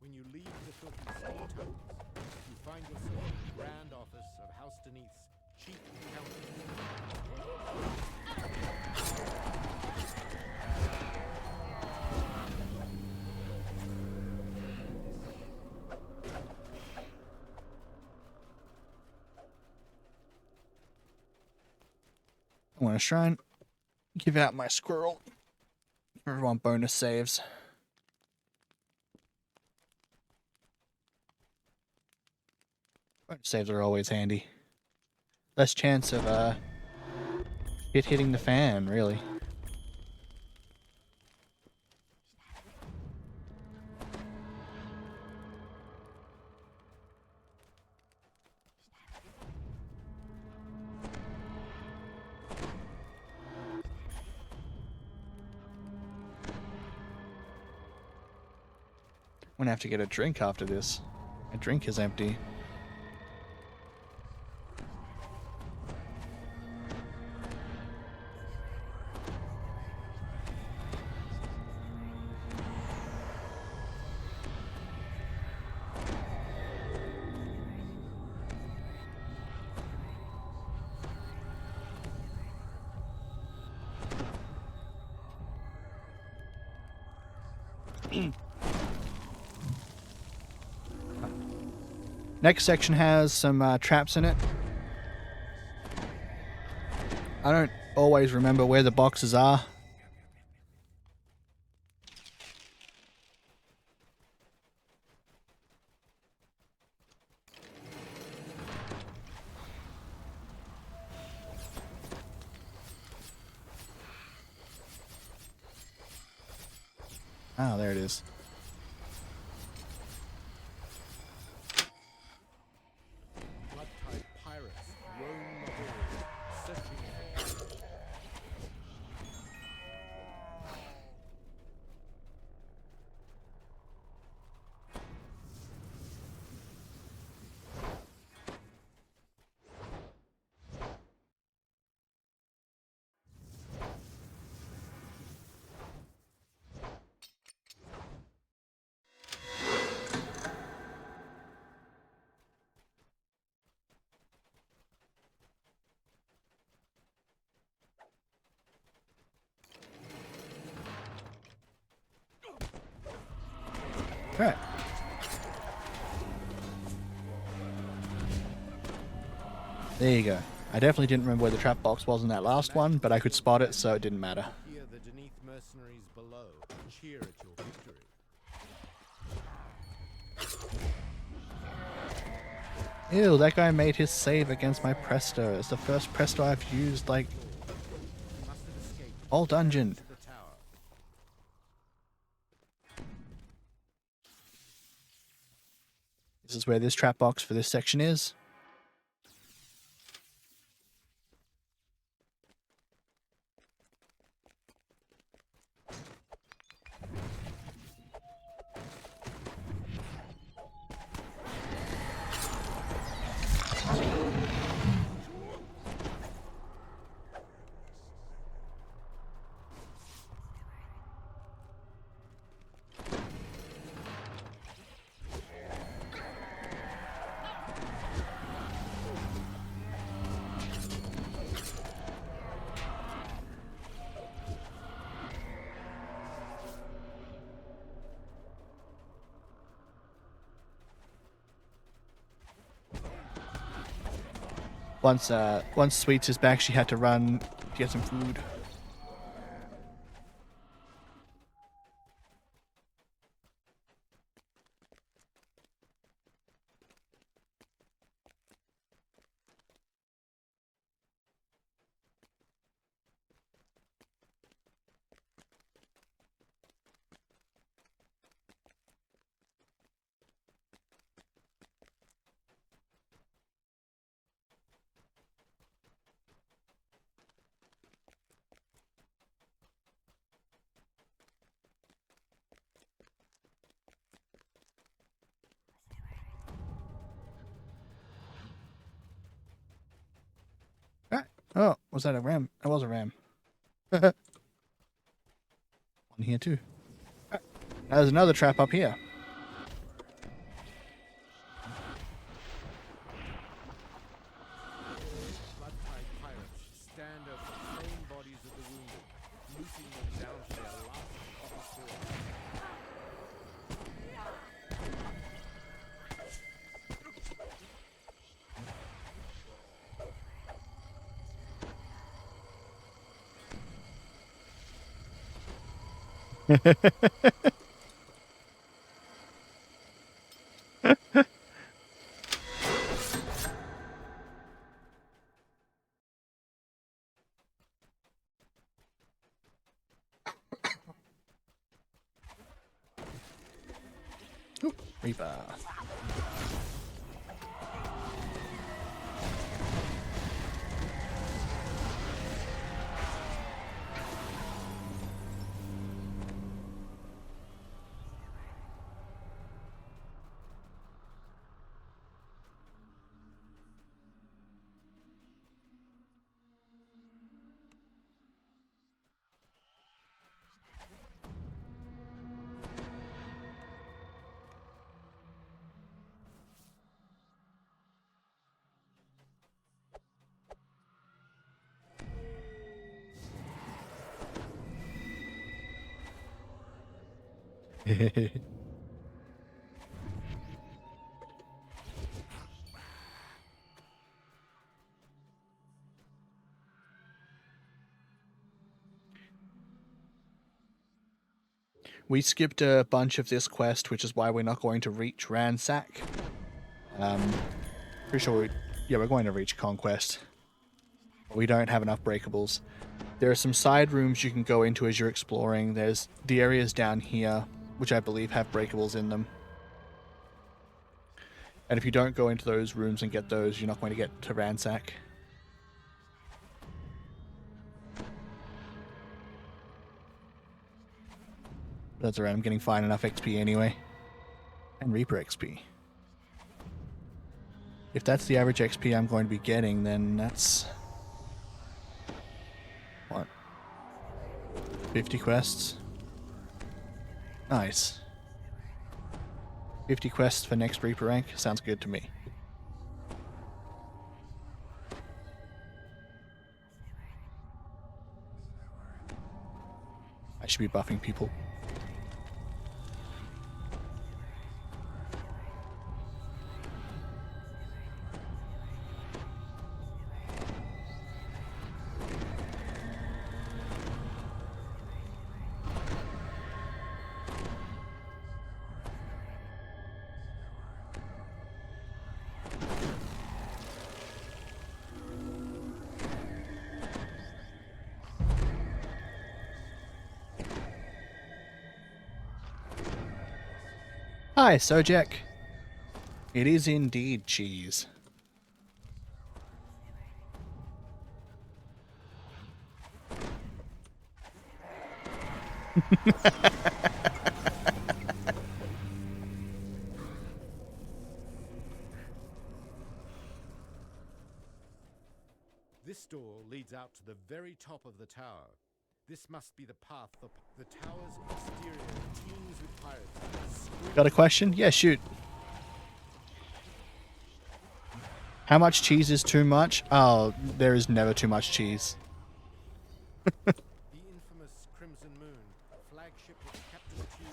When you leave the filthy steam tunnels, you find yourself in the grand office of House Deneth's chief accountant. I want to try and give out my squirrel. Everyone bonus saves. Bonus saves are always handy. Less chance of it hitting the fan, really. I'm gonna have to get a drink after this. My drink is empty. Next section has some traps in it. I don't always remember where the boxes are. Oh, there it is. Blood-tide pirates roam the halls, searching for Alright. There you go. I definitely didn't remember where the trap box was in that last one, but I could spot it, so it didn't matter. hear the Deneath mercenaries below cheer at your victory. Ew, that guy made his save against my Presto. It's the first Presto I've used, like, You must have escaped all dungeon. to the tower. This is where this trap box for this section is. Once Sweets is back, she had to run to get some food. Alright. Oh, was that a ram? That was a ram. One here too. Alright. Now there's another trap up here. Blood-tide pirates stand over the slain bodies of the wounded, loosing them down to their last copper sword. Ooh, Reaper. We skipped a bunch of this quest, which is why we're not going to reach Ransack. Pretty sure we're going to reach Conquest. We don't have enough breakables. There are some side rooms you can go into as you're exploring. There's the areas down here, which I believe have breakables in them. And if you don't go into those rooms and get those, you're not going to get to Ransack. That's alright, I'm getting fine enough XP anyway. And Reaper XP. If that's the average XP I'm going to be getting, then that's... what? 50 quests? Nice. 50 quests for next Reaper rank? Sounds good to me. I should be buffing people. Hi, Sojek. It is indeed cheese. This door leads out to the very top of the tower. This must be the path. The tower's exterior teems with pirates. Got a question? Yeah, shoot. How much cheese is too much? Oh, there is never too much cheese. The infamous Crimson Moon, flagship of Captain Tew's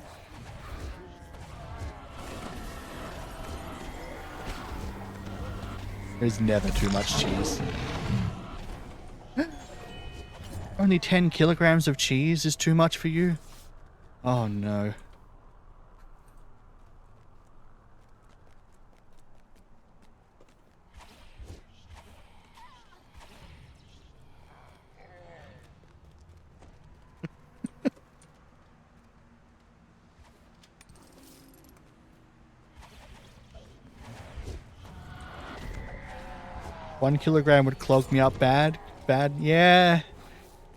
There's never too much cheese. Only 10 kilograms of cheese is too much for you? Oh no. One kilogram would clog me up bad? Bad? Yeah.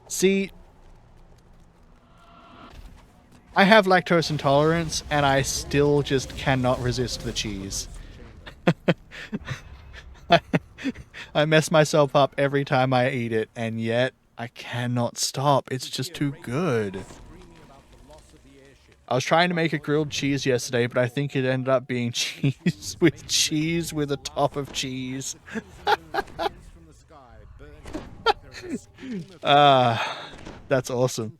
See, I have lactose intolerance, and I still just cannot resist the cheese. I mess myself up every time I eat it, and yet I cannot stop. It's just too good. I was trying to make a grilled cheese yesterday, but I think it ended up being cheese with a top of cheese. That's awesome.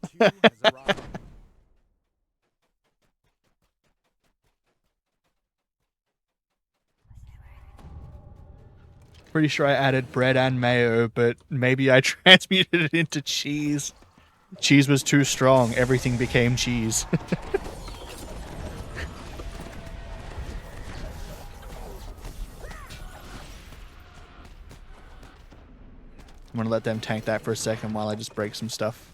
Pretty sure I added bread and mayo, but maybe I transmuted it into cheese. Cheese was too strong. Everything became cheese. I'm gonna let them tank that for a second while I just break some stuff.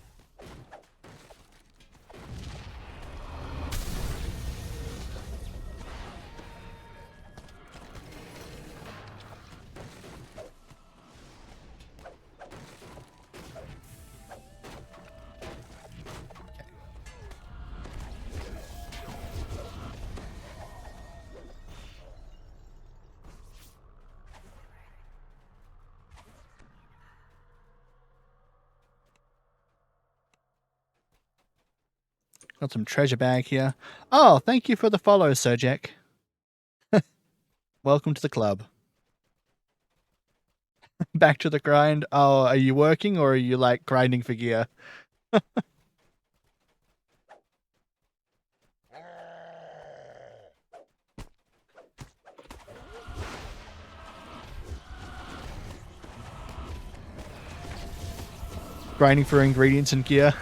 Got some treasure bag here. Oh, thank you for the follow, Sir Jack. Welcome to the club. Back to the grind. Oh, are you working or are you like grinding for gear? Grinding for ingredients and gear.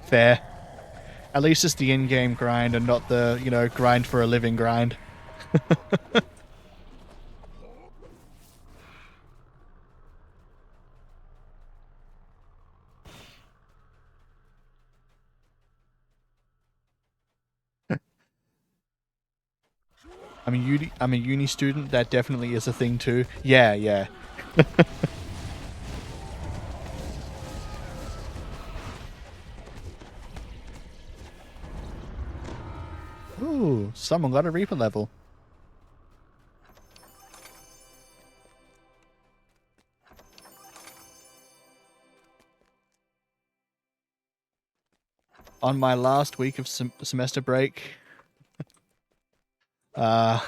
Fair. At least it's the in-game grind and not the, you know, grind for a living grind. I'm a uni student. That definitely is a thing too. Yeah, yeah. Ooh, someone got a Reaper level. On my last week of semester break. Well,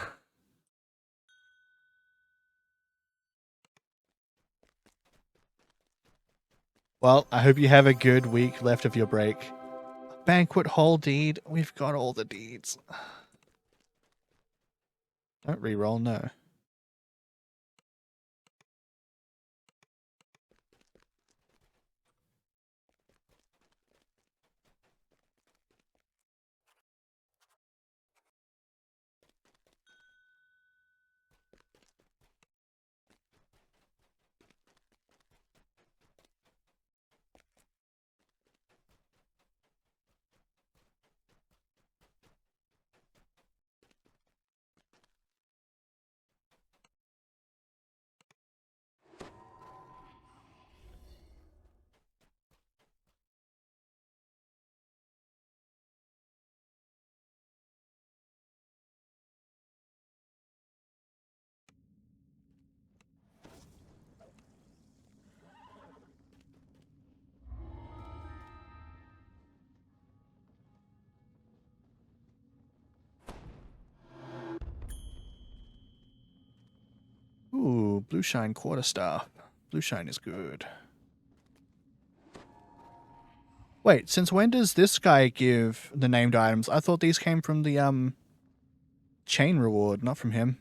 I hope you have a good week left of your break. Banquet hall deed. We've got all the deeds. Don't reroll, no. Ooh, blue shine quarterstaff. Blue shine is good. Wait, since when does this guy give the named items? I thought these came from the chain reward, not from him.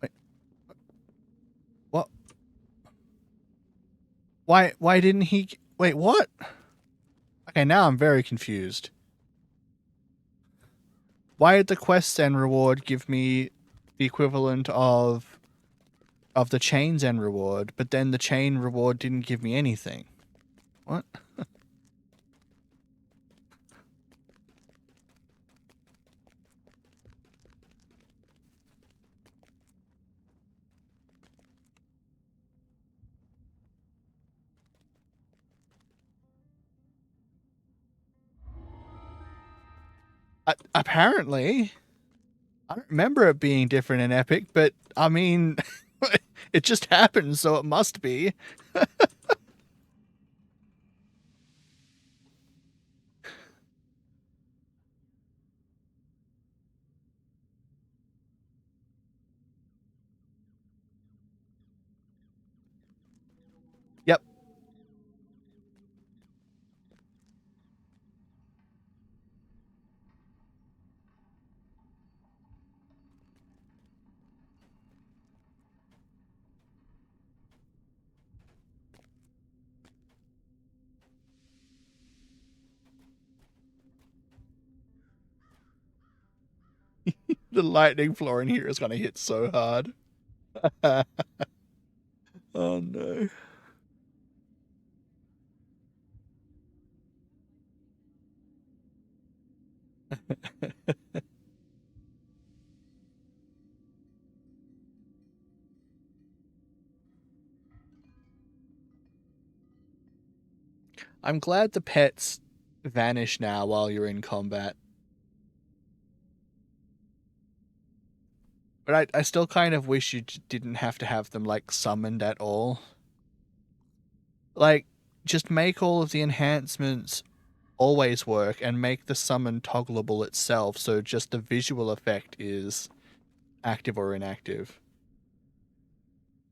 Wait. What? Why didn't he wait, what? Okay, now I'm very confused. Why did the quest end reward give me the equivalent of the chain's end reward, but then the chain reward didn't give me anything? What? Apparently, I don't remember it being different in Epic, but I mean, it just happened, so it must be. Yep. The lightning floor in here is gonna hit so hard. Oh no. I'm glad the pets vanish now while you're in combat. But I still kind of wish you didn't have to have them, like, summoned at all. Like, just make all of the enhancements always work and make the summon toggleable itself, so just the visual effect is active or inactive.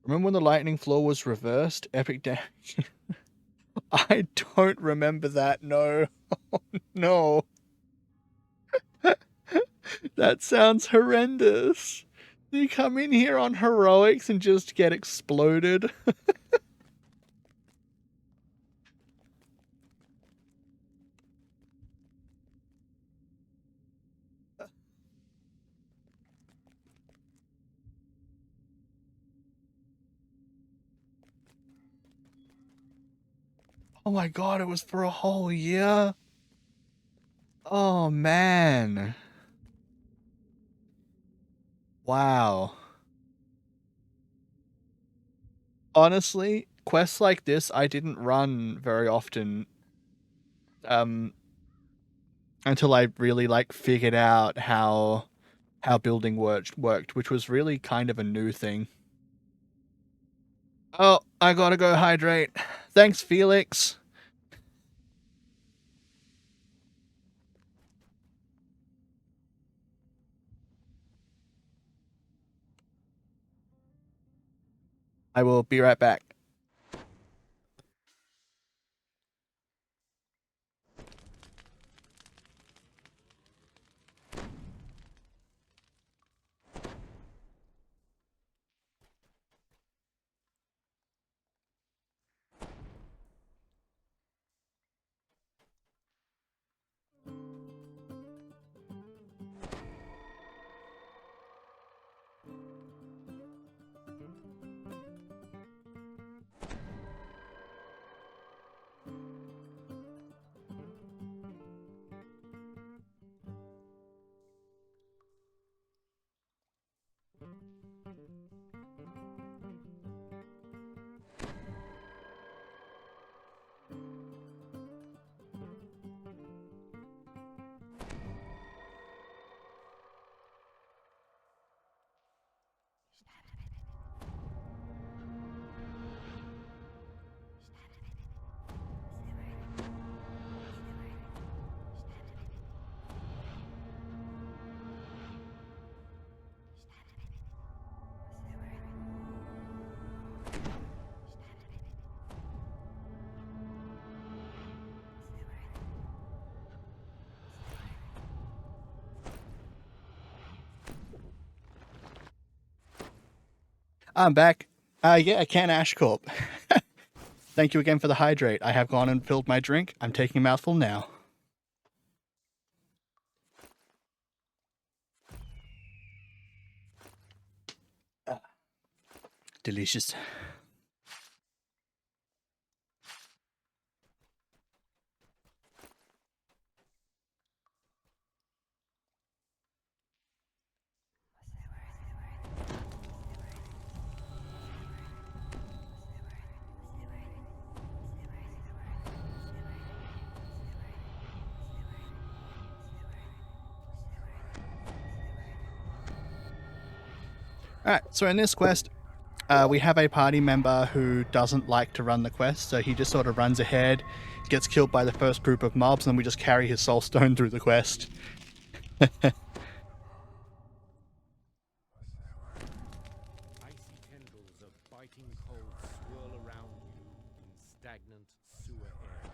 Remember when the lightning floor was reversed? Epic damage. I don't remember that, no. Oh, no. That sounds horrendous. You come in here on heroics and just get exploded. Oh my god, it was for a whole year? Oh man. Wow. Honestly, quests like this I didn't run very often until I really like figured out how building worked, which was really kind of a new thing. Oh, I gotta go hydrate. Thanks, Felix. I will be right back. I'm back. Yeah, I can Ash Corp. Thank you again for the hydrate. I have gone and filled my drink. I'm taking a mouthful now. Delicious. Alright, so in this quest, we have a party member who doesn't like to run the quest, so he just sort of runs ahead, gets killed by the first group of mobs, and we just carry his soul stone through the quest. Icy tendrils of biting cold swirl around you in stagnant sewer air.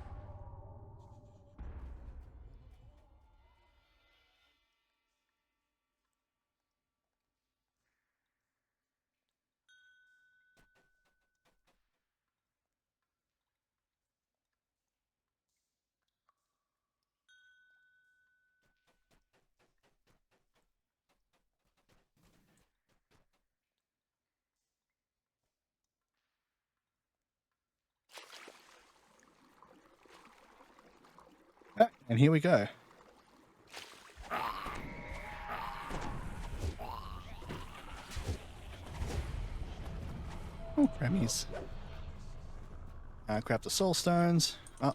And here we go. Oh, Grammys. Grab the soul stones. Oh.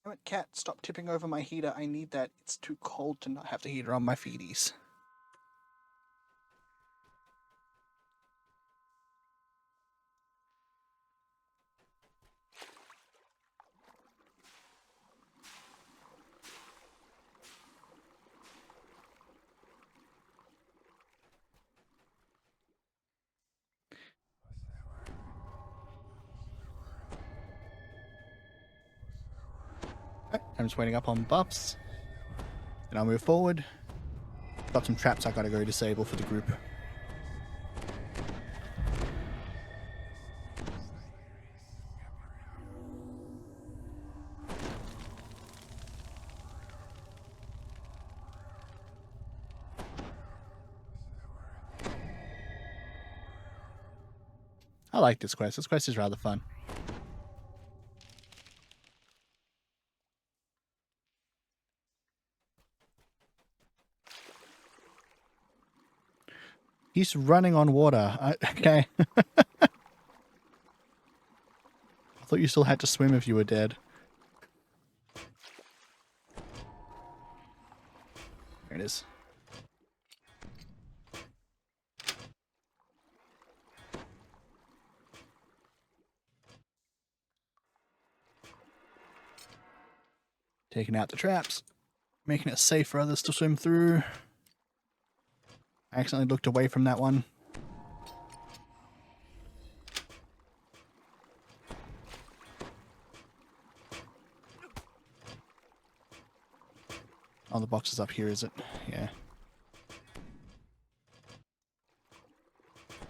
Damn it, cat, stop tipping over my heater. I need that. It's too cold to not have the heater on my feeties. Okay, I'm just waiting up on buffs. And I'll move forward. Got some traps I gotta go disable for the group. I like this quest. This quest is rather fun. He's running on water. Okay. I thought you still had to swim if you were dead. There it is. Taking out the traps. Making it safe for others to swim through. I accidentally looked away from that one. Oh, the box is up here, is it? Yeah.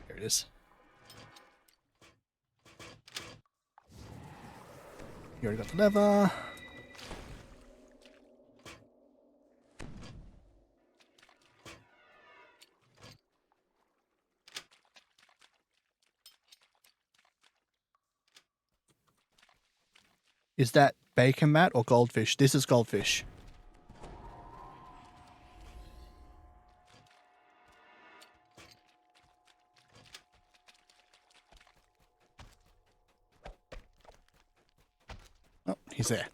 There it is. You already got the lever. Is that bacon mat or goldfish? This is goldfish. Oh, he's there.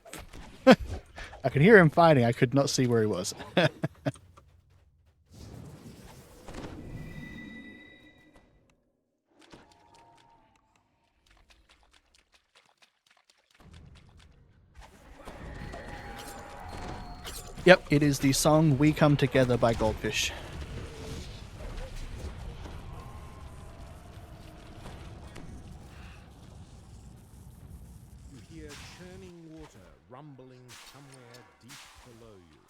I could hear him fighting. I could not see where he was. Yep, it is the song We Come Together by Goldfish. You hear churning water rumbling somewhere deep below you.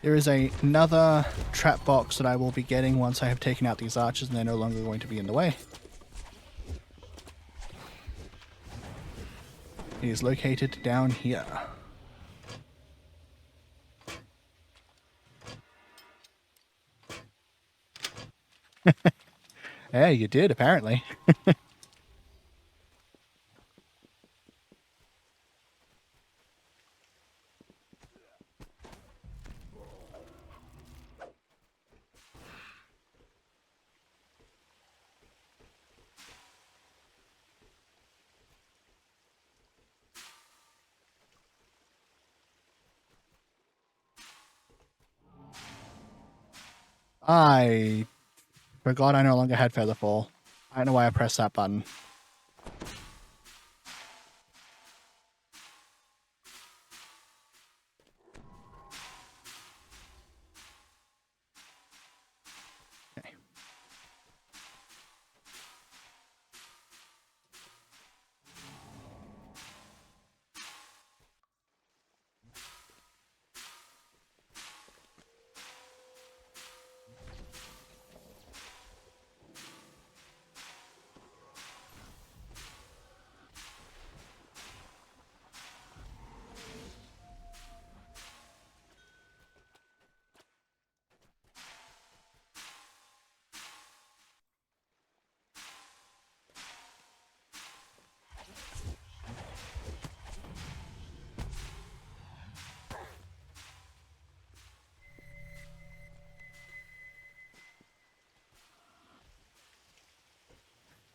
There is another trap box that I will be getting once I have taken out these archers and they're no longer going to be in the way. It is located down here. Yeah, you did, apparently. I forgot I no longer had Featherfall. I don't know why I pressed that button. Okay.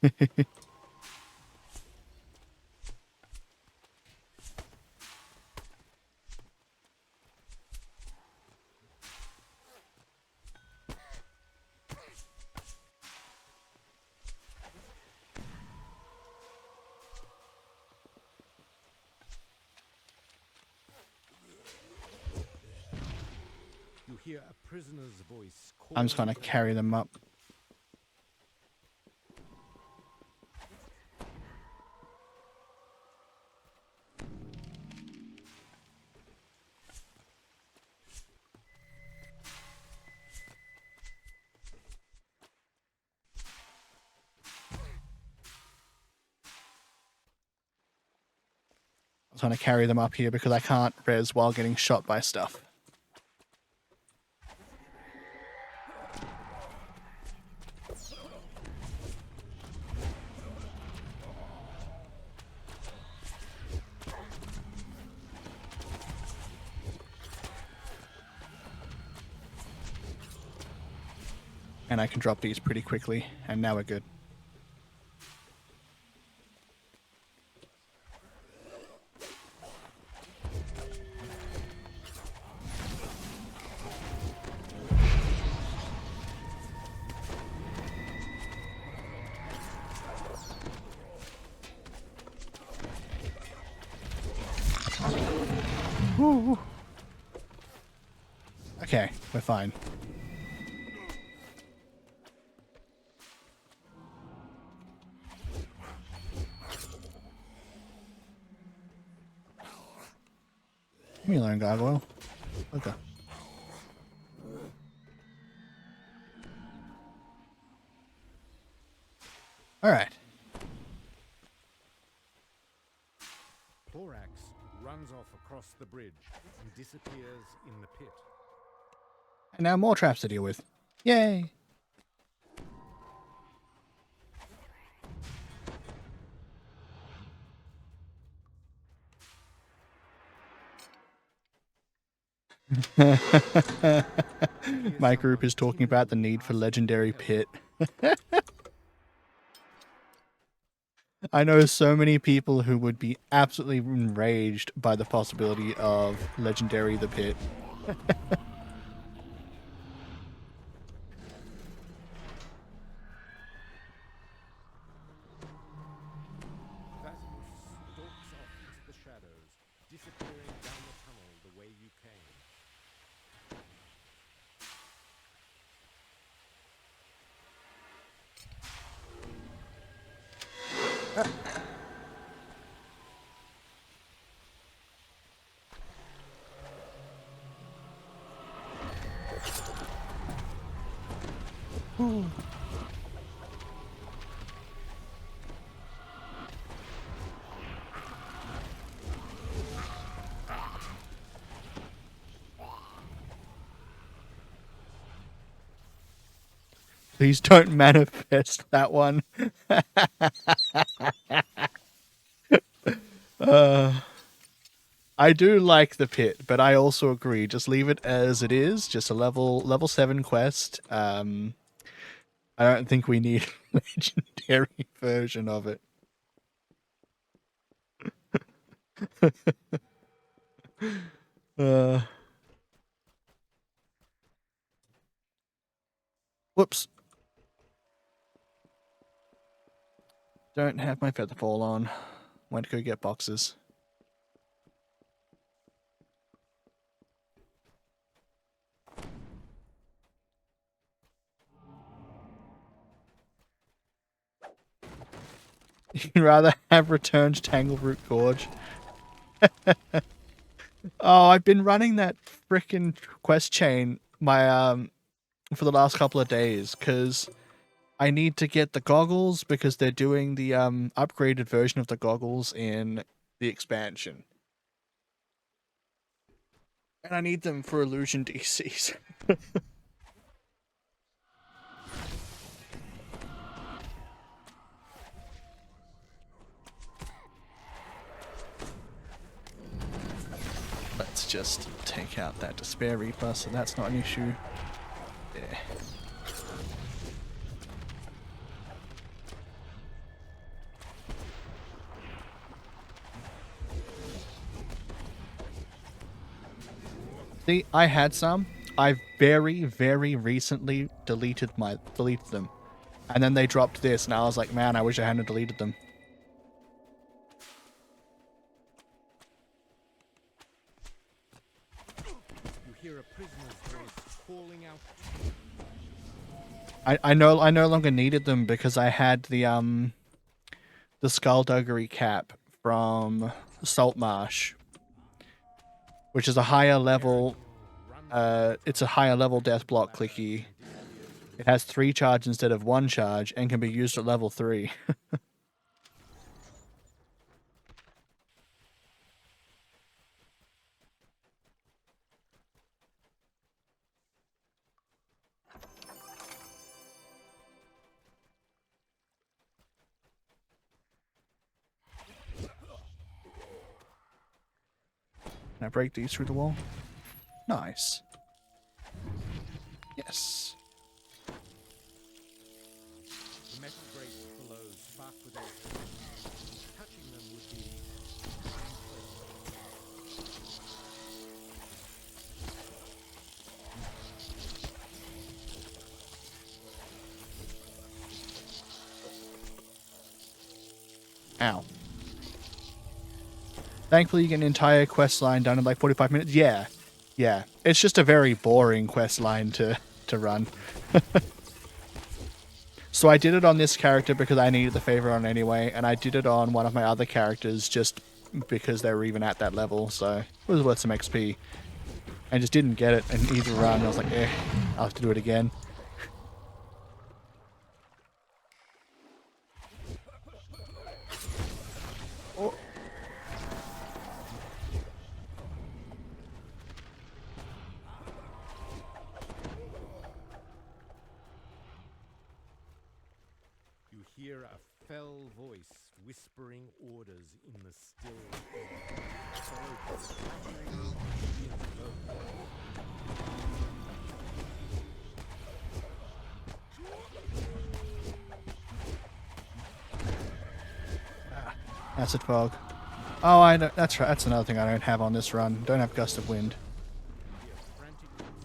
You hear a prisoner's voice calling. I'm just gonna carry them up. I'm trying to carry them up here because I can't res while getting shot by stuff. And I can drop these pretty quickly, and now we're good. Woo. Okay, we're fine. Leave me alone, gargoyle. Okay. Alright. Thorax runs off across the bridge and disappears in the pit. And now more traps to deal with. Yay! My group is talking about the need for legendary pit. I know so many people who would be absolutely enraged by the possibility of legendary the pit. Fathom stalks off into the shadows, disappearing down the tunnel the way you came. Please don't manifest that one. I do like the pit, but I also agree. Just leave it as it is. Just a level 7 quest. I don't think we need a legendary version of it. Whoops. Don't have my feather fall on. Went to go get boxes. You'd rather have returned Tangleroot Gorge. Oh, I've been running that frickin' quest chain for the last couple of days because I need to get the goggles because they're doing the upgraded version of the goggles in the expansion. And I need them for illusion DCs. Let's just take out that Despair Reaper, so that's not an issue. Yeah. See, I had some. I very, very recently deleted them. And then they dropped this, and I was like, man, I wish I hadn't deleted them. You hear a prisoner's voice calling out. I no longer needed them because I had the skullduggery cap from Saltmarsh, which is a higher level. It's a higher level death block clicky. It has 3 charge instead of 1 charge and can be used at level 3. Can I break these through the wall? Nice. Yes. The metal grates below spark with air. Touching them would be Ow. Thankfully, you get an entire quest line done in like 45 minutes. Yeah. Yeah. It's just a very boring quest line to run. So I did it on this character because I needed the favor on anyway, and I did it on one of my other characters just because they were even at that level, so it was worth some XP. I just didn't get it in either run. I was like, I'll have to do it again. Oh. You hear a fell voice whispering orders in the still air, followed by splattering of bone. Acid fog. Oh, I know. That's right. That's another thing I don't have on this run. Don't have gust of wind. You hear frantic movement,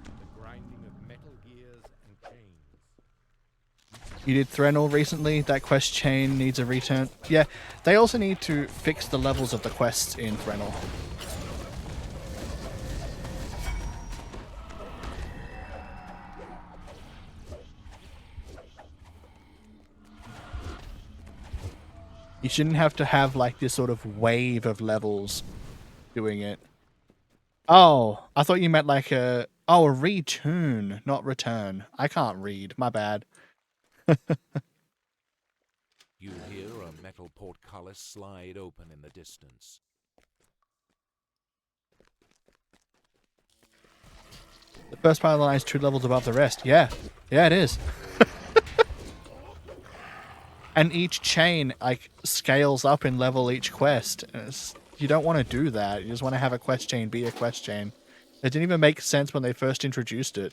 the grinding of metal gears and chains. You did Threnel recently. That quest chain needs a return. Yeah, they also need to fix the levels of the quests in Threnel. You shouldn't have to have like this sort of wave of levels doing it. Oh, I thought you meant like a retune, not return. I can't read. My bad. You hear a metal portcullis slide open in the distance. The first part of the line is 2 levels above the rest. Yeah. Yeah, it is. And each chain like scales up in level each quest. You don't want to do that. You just want to have a quest chain be a quest chain. It didn't even make sense when they first introduced it.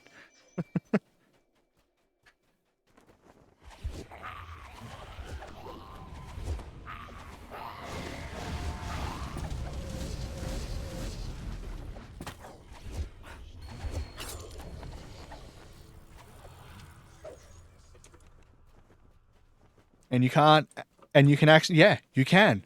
And you can't, and you can actually, yeah, you can.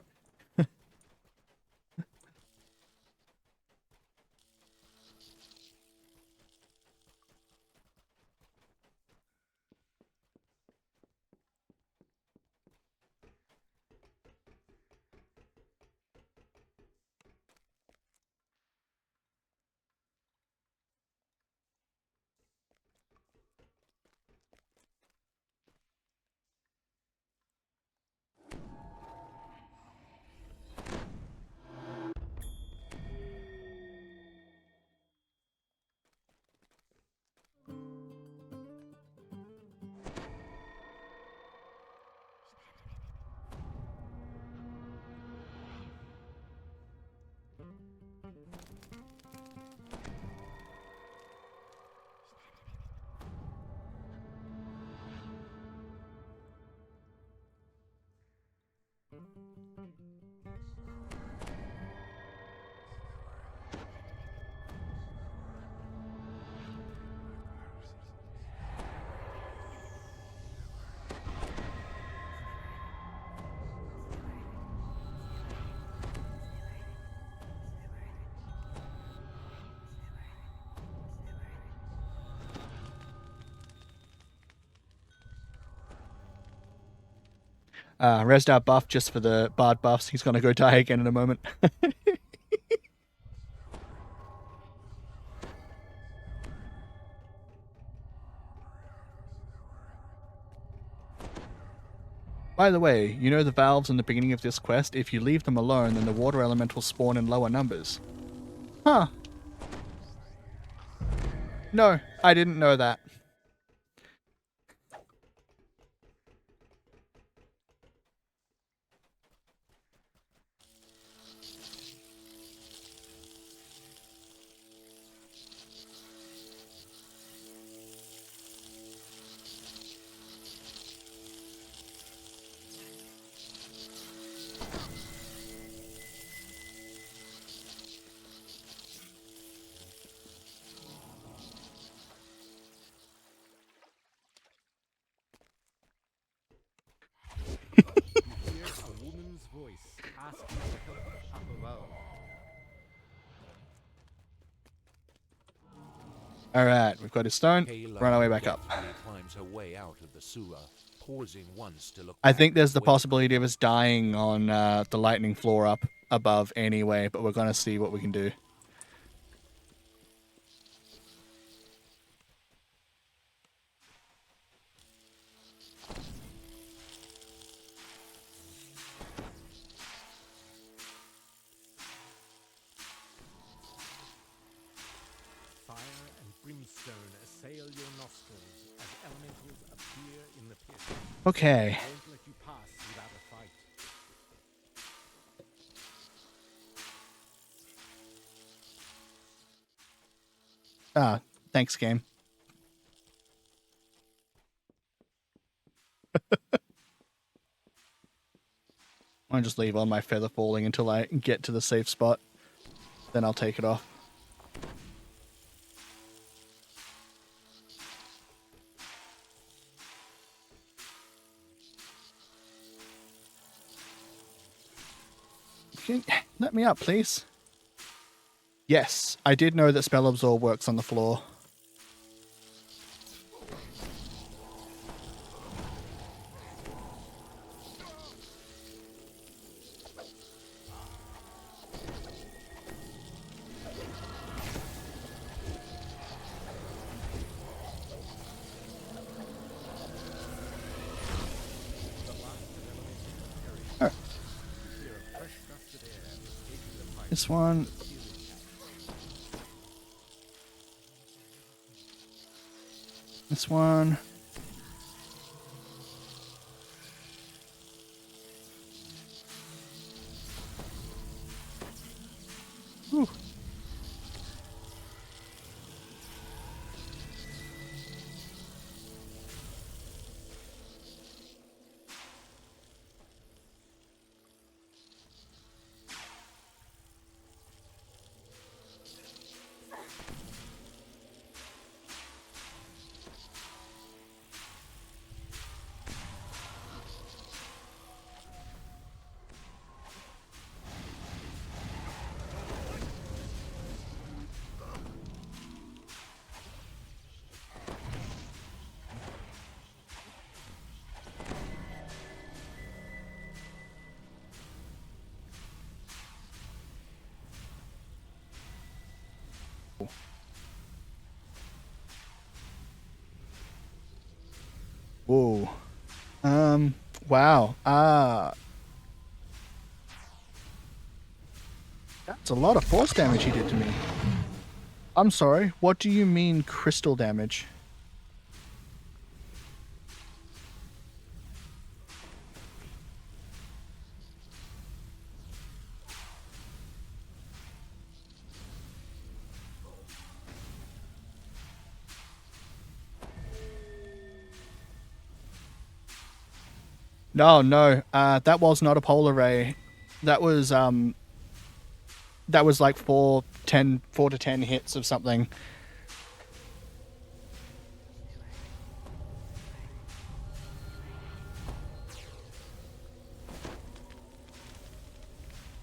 Resed out buff just for the bard buffs. He's gonna go die again in a moment. By the way, you know the valves in the beginning of this quest? If you leave them alone, then the water elementals spawn in lower numbers. Huh. No, I didn't know that. Hear a woman's voice asking for help up above. Alright, we've got his stone. Kayla Run our way back up. deftly climbs her way out of the sewer, pausing once to look I back think there's the and wait. possibility of us dying on the lightning floor up above anyway, but we're gonna see what we can do. Fire and brimstone assail your nostrils as elementals appear in the pit. Okay. Won't let you pass without a fight. Thanks, game. I'll just leave on my feather falling until I get to the safe spot. Then I'll take it off. Okay, let me up, please. Yes, I did know that Spell Absorb works on the floor. This one. This one. Whew. Whoa. Wow. That's a lot of force damage he did to me. I'm sorry, what do you mean crystal damage? No, that was not a polar ray. That was like 4 to 10 hits of something.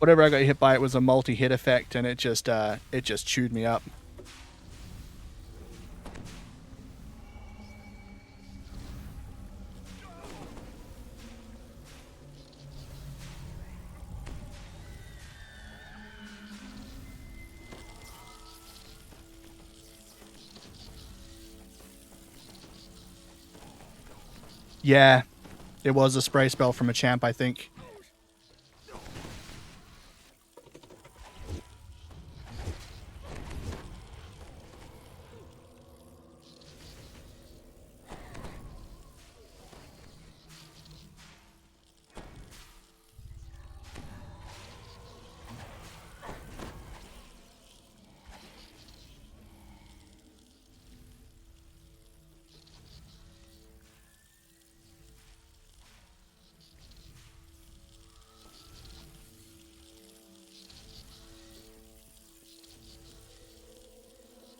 Whatever I got hit by, it was a multi-hit effect, and it just chewed me up. Yeah, it was a spray spell from a champ, I think.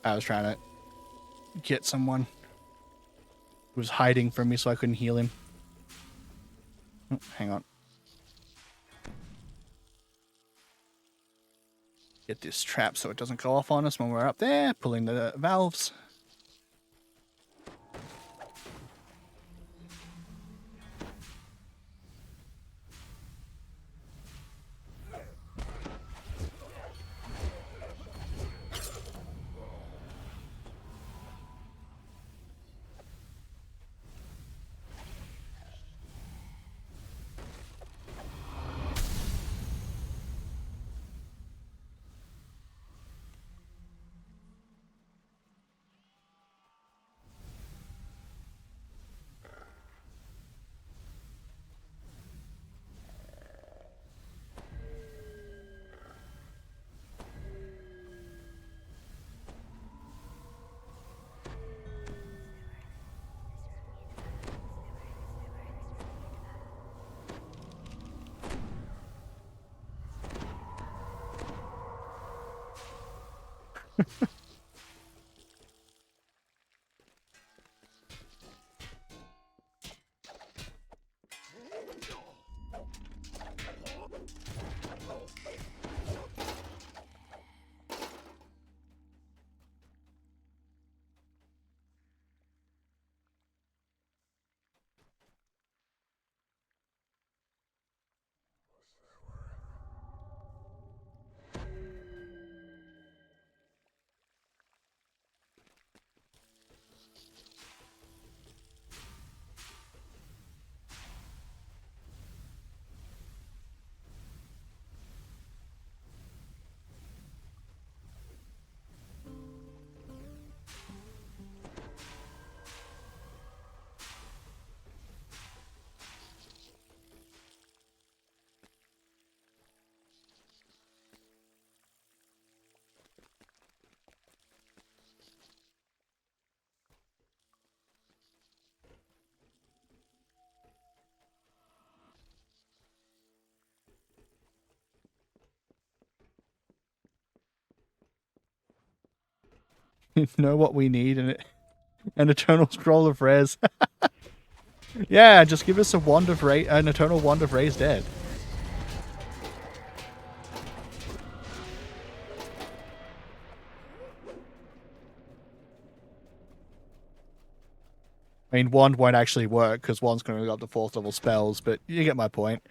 I was trying to get someone who was hiding from me so I couldn't heal him. Oh, hang on. Get this trap so it doesn't go off on us when we're up there, pulling the valves. Know what we need, and an eternal scroll of res. Yeah, just give us a wand of an eternal wand of raised dead. I mean, wand won't actually work because wand's going to go up to 4th level spells, but you get my point.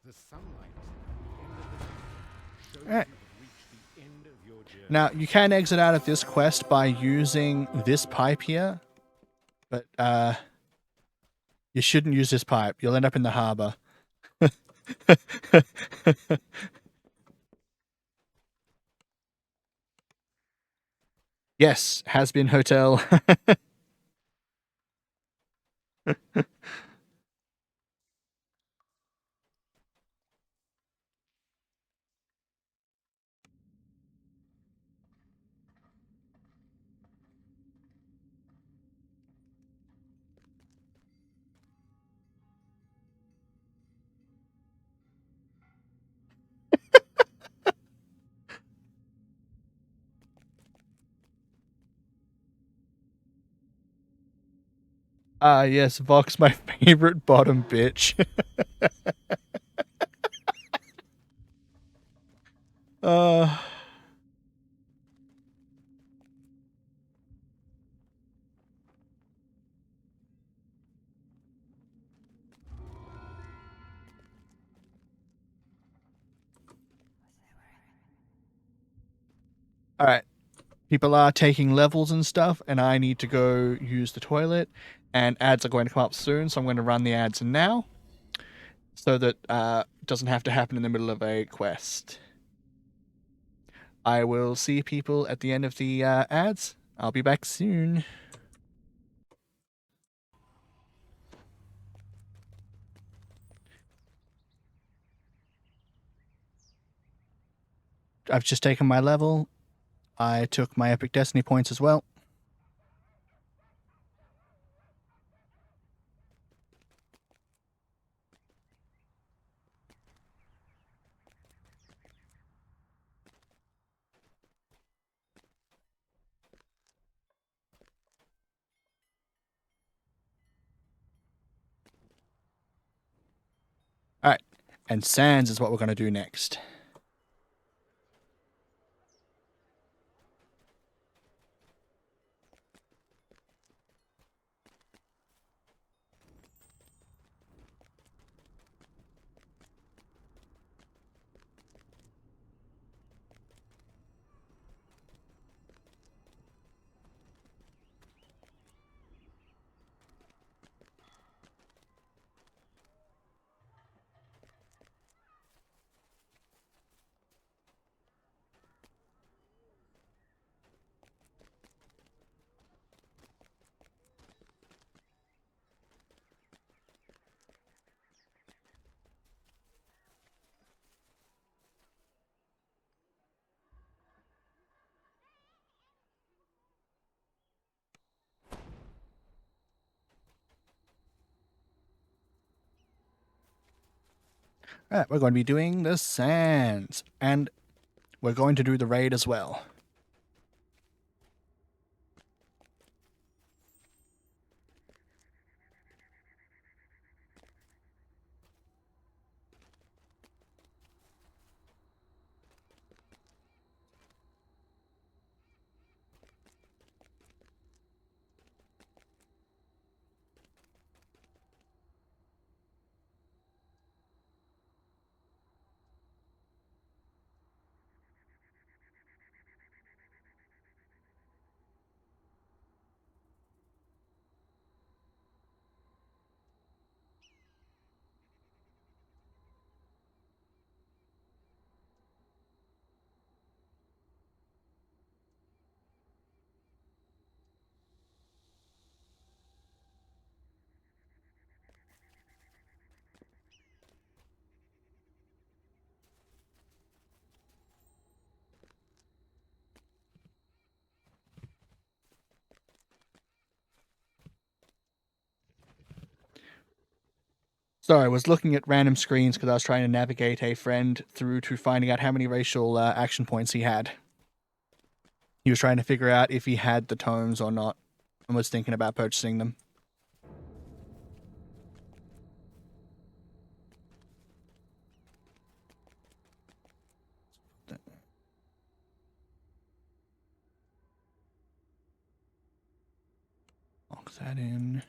The sunlight shows Alright. you've reached the end of your journey. Now, you can exit out of this quest by using this pipe here, but you shouldn't use this pipe. You'll end up in the harbor. Yes, has been hotel. Ah, yes, Vox, my favorite bottom bitch. uh... Alright. People are taking levels and stuff, and I need to go use the toilet, and ads are going to come up soon, so I'm going to run the ads now, so that it doesn't have to happen in the middle of a quest. I will see people at the end of the ads. I'll be back soon. I've just taken my level. I took my Epic Destiny points as well. Alright, and Sands is what we're going to do next. Alright, we're going to be doing the Sands, and we're going to do the raid as well. Sorry, I was looking at random screens because I was trying to navigate a friend through to finding out how many racial action points he had. He was trying to figure out if he had the tomes or not, and was thinking about purchasing them. Lock that in.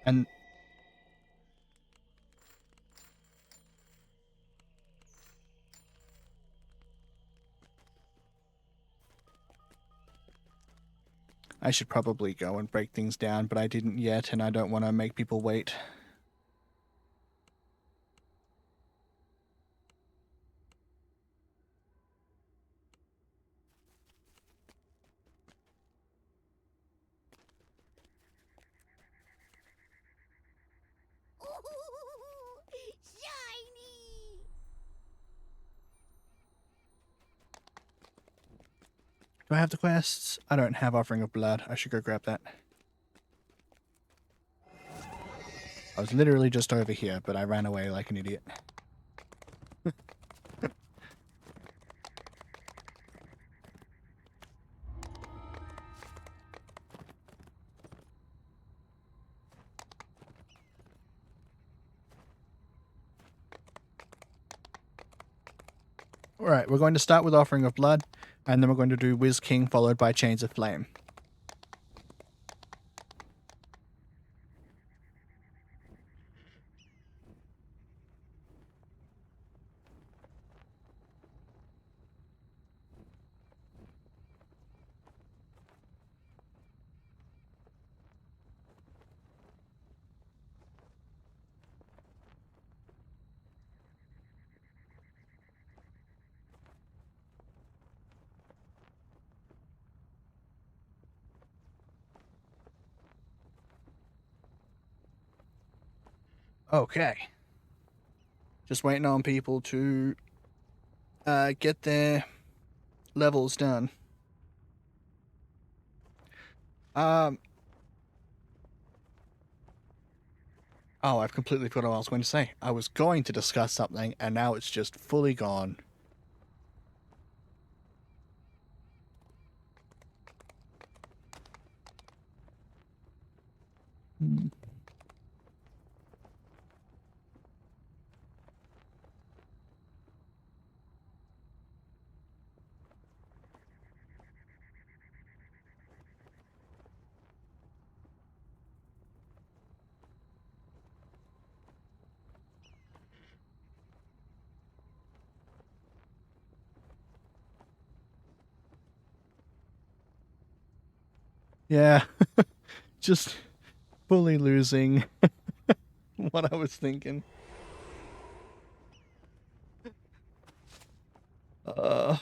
And I should probably go and break things down, but I didn't yet, and I don't want to make people wait. Do I have the quests? I don't have Offering of Blood. I should go grab that. I was literally just over here, but I ran away like an idiot. Alright, we're going to start with Offering of Blood, and then we're going to do Wiz King followed by Chains of Flame. Okay. Just waiting on people to get their levels done. Oh, I've completely forgot what I was going to say. I was going to discuss something, and now it's just fully gone. Yeah, just fully losing what I was thinking. Uh...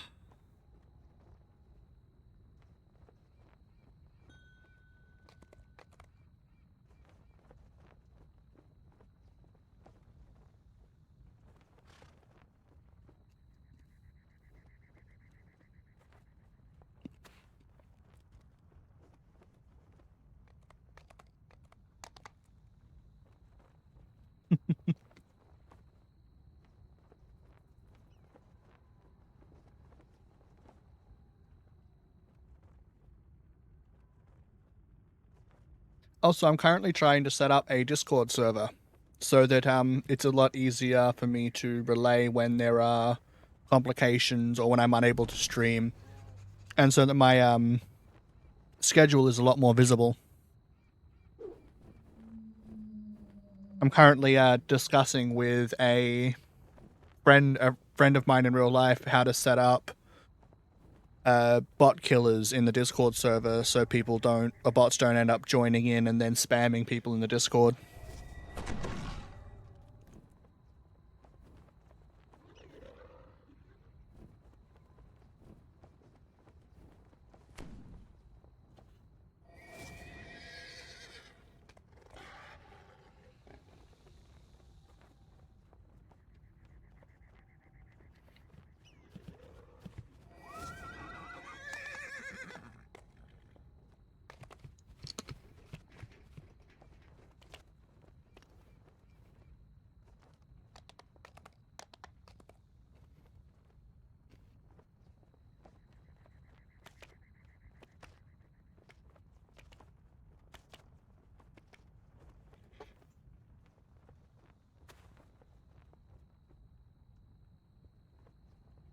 Also, I'm currently trying to set up a Discord server so that it's a lot easier for me to relay when there are complications or when I'm unable to stream, and so that my schedule is a lot more visible. I'm currently discussing with a friend of mine in real life how to set up bot killers in the Discord server so bots don't end up joining in and then spamming people in the Discord.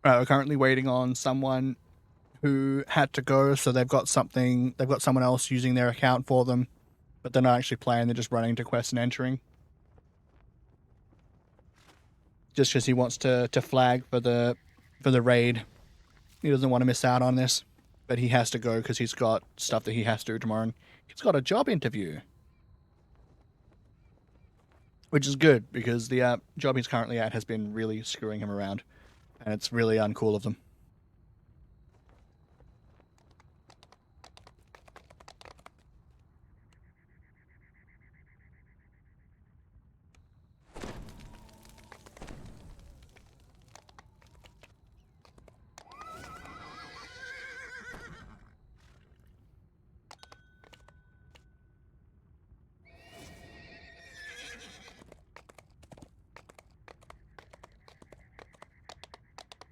We're currently waiting on someone who had to go, so they've got someone else using their account for them, but they're not actually playing, they're just running to quests and entering. Just because he wants to flag for the raid. He doesn't want to miss out on this, but he has to go because he's got stuff that he has to do tomorrow. He's got a job interview, which is good because the job he's currently at has been really screwing him around, and it's really uncool of them.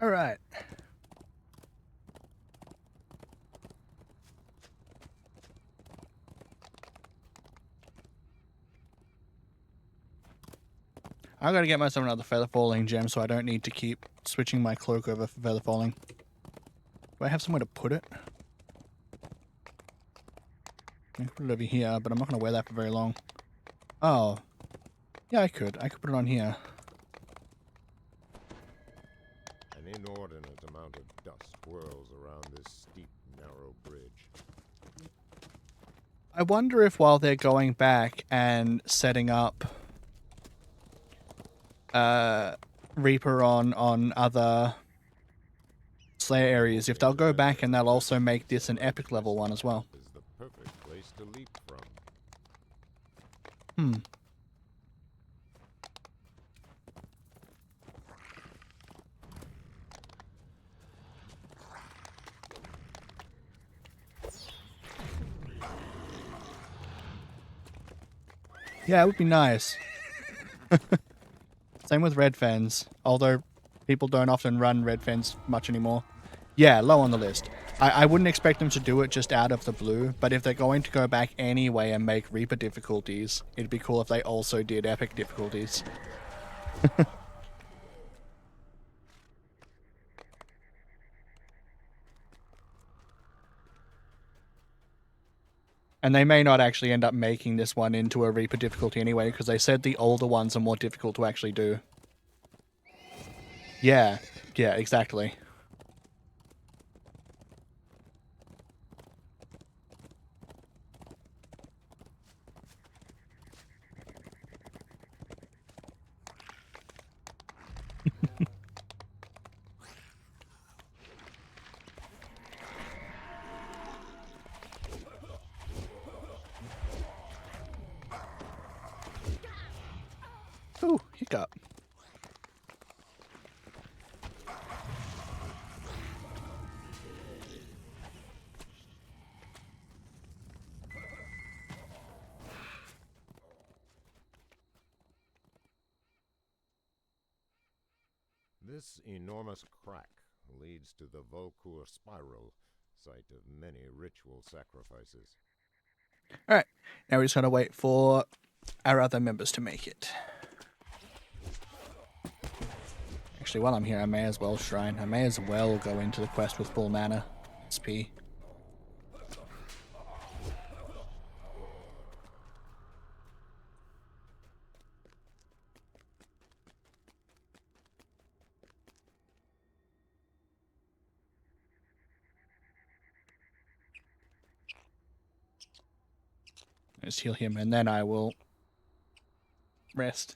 All right. I gotta get myself another feather falling gem so I don't need to keep switching my cloak over for feather falling. Do I have somewhere to put it? I can put it over here, but I'm not gonna wear that for very long. Oh. Yeah, I could. I could put it on here. An inordinate amount of dust whirls around this steep, narrow bridge. I wonder if while they're going back and setting up Reaper on other Slayer areas, if they'll go back and they'll also make this an epic level one as well. Is the perfect place to leap from. Hmm. Yeah, it would be nice. Same with red fens, although people don't often run red fens much anymore. Yeah, low on the list. I wouldn't expect them to do it just out of the blue, but if they're going to go back anyway and make Reaper difficulties, it'd be cool if they also did epic difficulties. And they may not actually end up making this one into a Reaper difficulty anyway, because they said the older ones are more difficult to actually do. Yeah, exactly. Ooh, hiccup. This enormous crack leads to the Vulkoor spiral, site of many ritual sacrifices. Alright, now we just gotta wait for our other members to make it. Actually, while I'm here, I may as well shrine. I may as well go into the quest with full mana. SP. Just heal him, and then I will rest.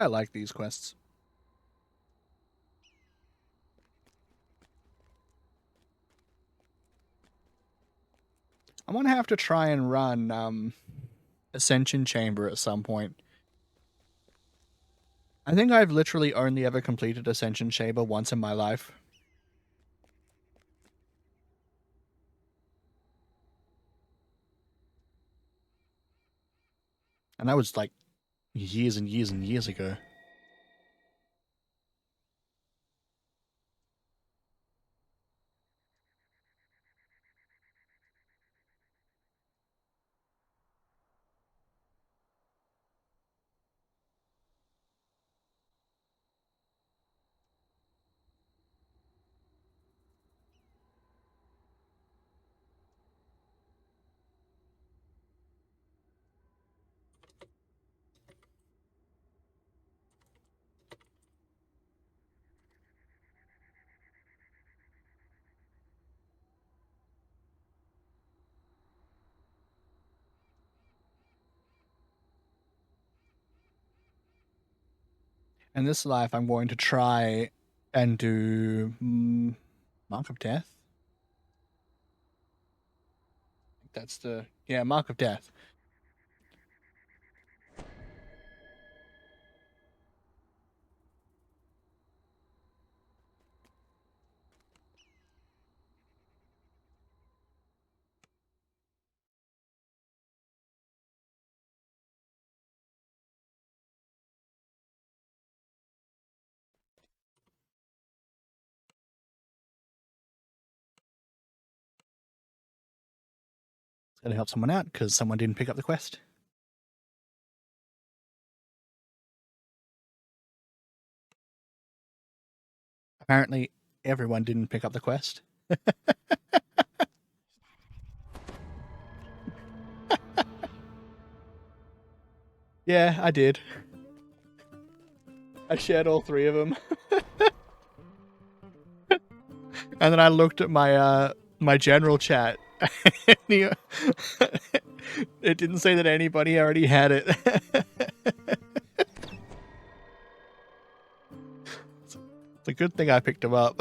I like these quests. I'm gonna have to try and run Ascension Chamber at some point. I think I've literally only ever completed Ascension Chamber once in my life. And that was like years and years and years ago. In this life, I'm going to try and do Mark of Death. That's the Mark of Death. Gonna help someone out because someone didn't pick up the quest. Apparently, everyone didn't pick up the quest. Yeah, I did. I shared all 3 of them. And then I looked at my my general chat. And it didn't say that anybody already had it. It's a good thing I picked him up.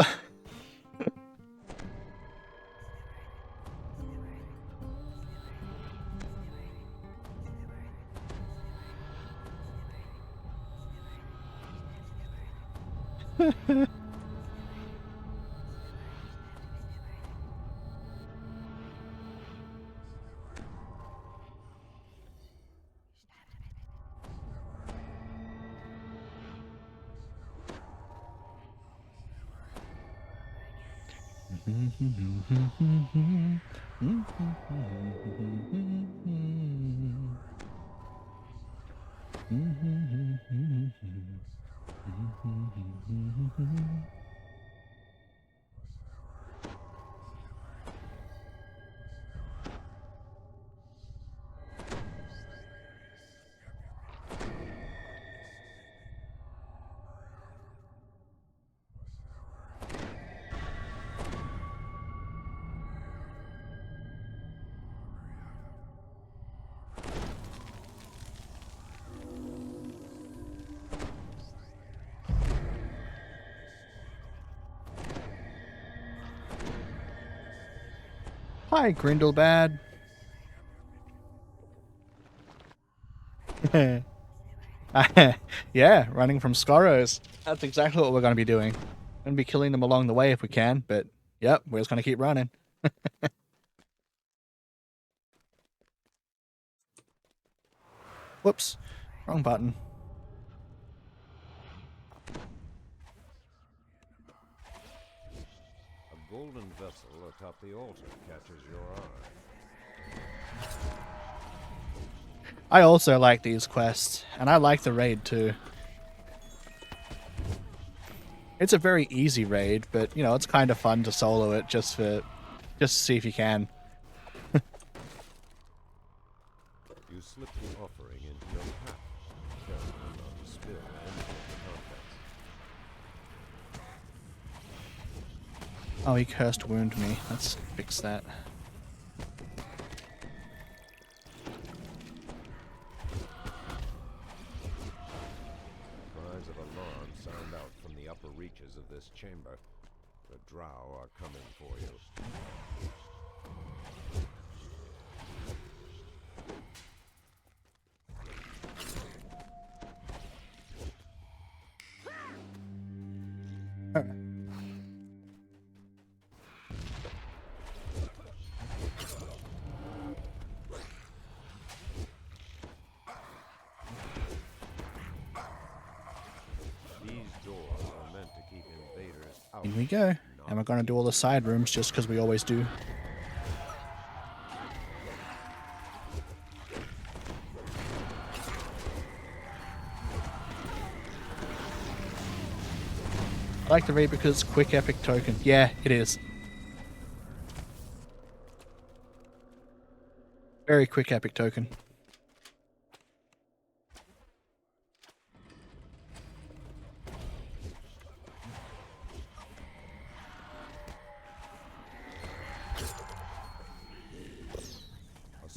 Hi, Grindelbad. Yeah, running from Scorros. That's exactly what we're going to be doing. We're going to be killing them along the way if we can, but yep, we're just going to keep running. Whoops, wrong button. A golden vessel atop the altar catches your eye. I also like these quests, and I like the raid too. It's a very easy raid, but you know, it's kind of fun to solo it just to see if you can. You slip the offering into your pack, careful not to spill any of the contents. Oh, he cursed wound me. Let's fix that. Cries of alarm sound out from the upper reaches of this chamber. The drow are coming for you. Alright. These doors are meant to keep invaders out. In we go. And we're going to do all the side rooms just because we always do. I like the raid because it's quick epic token. Yeah, it is. Very quick epic token.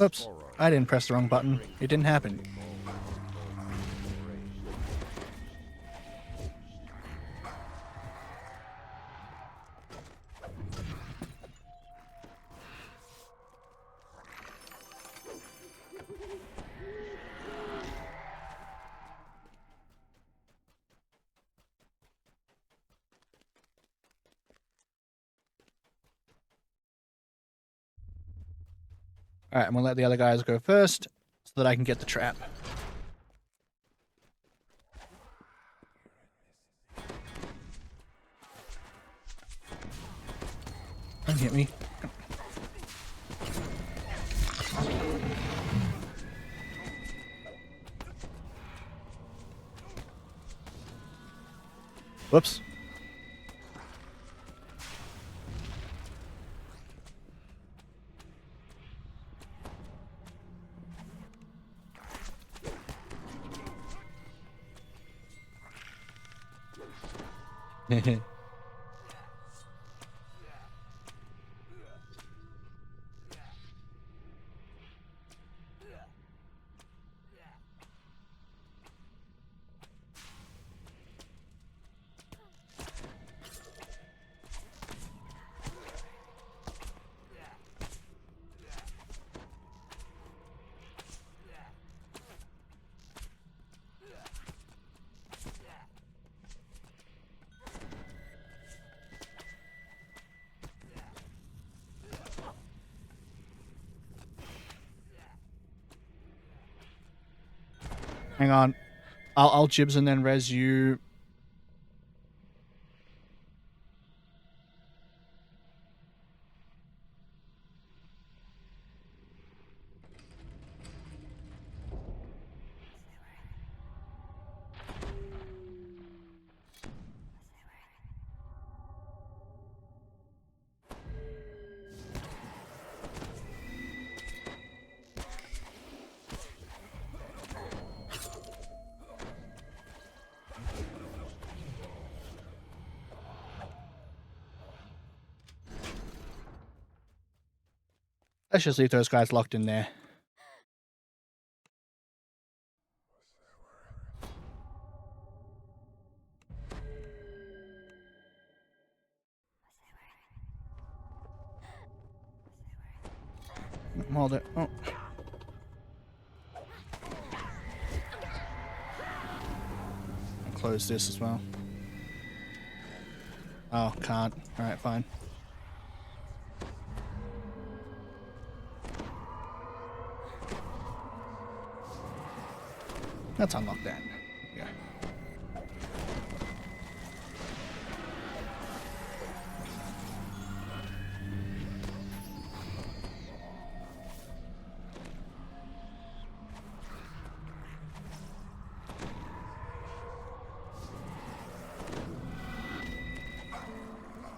Oops, I didn't press the wrong button. It didn't happen. Alright, I'm gonna let the other guys go first so that I can get the trap. Don't hit me. Whoops. Hang on. I'll jibs and then res you. Let's just leave those guys locked in there. Hold it. Oh. I'll close this as well. Oh, can't. Alright, fine. Let's unlock that. Yeah.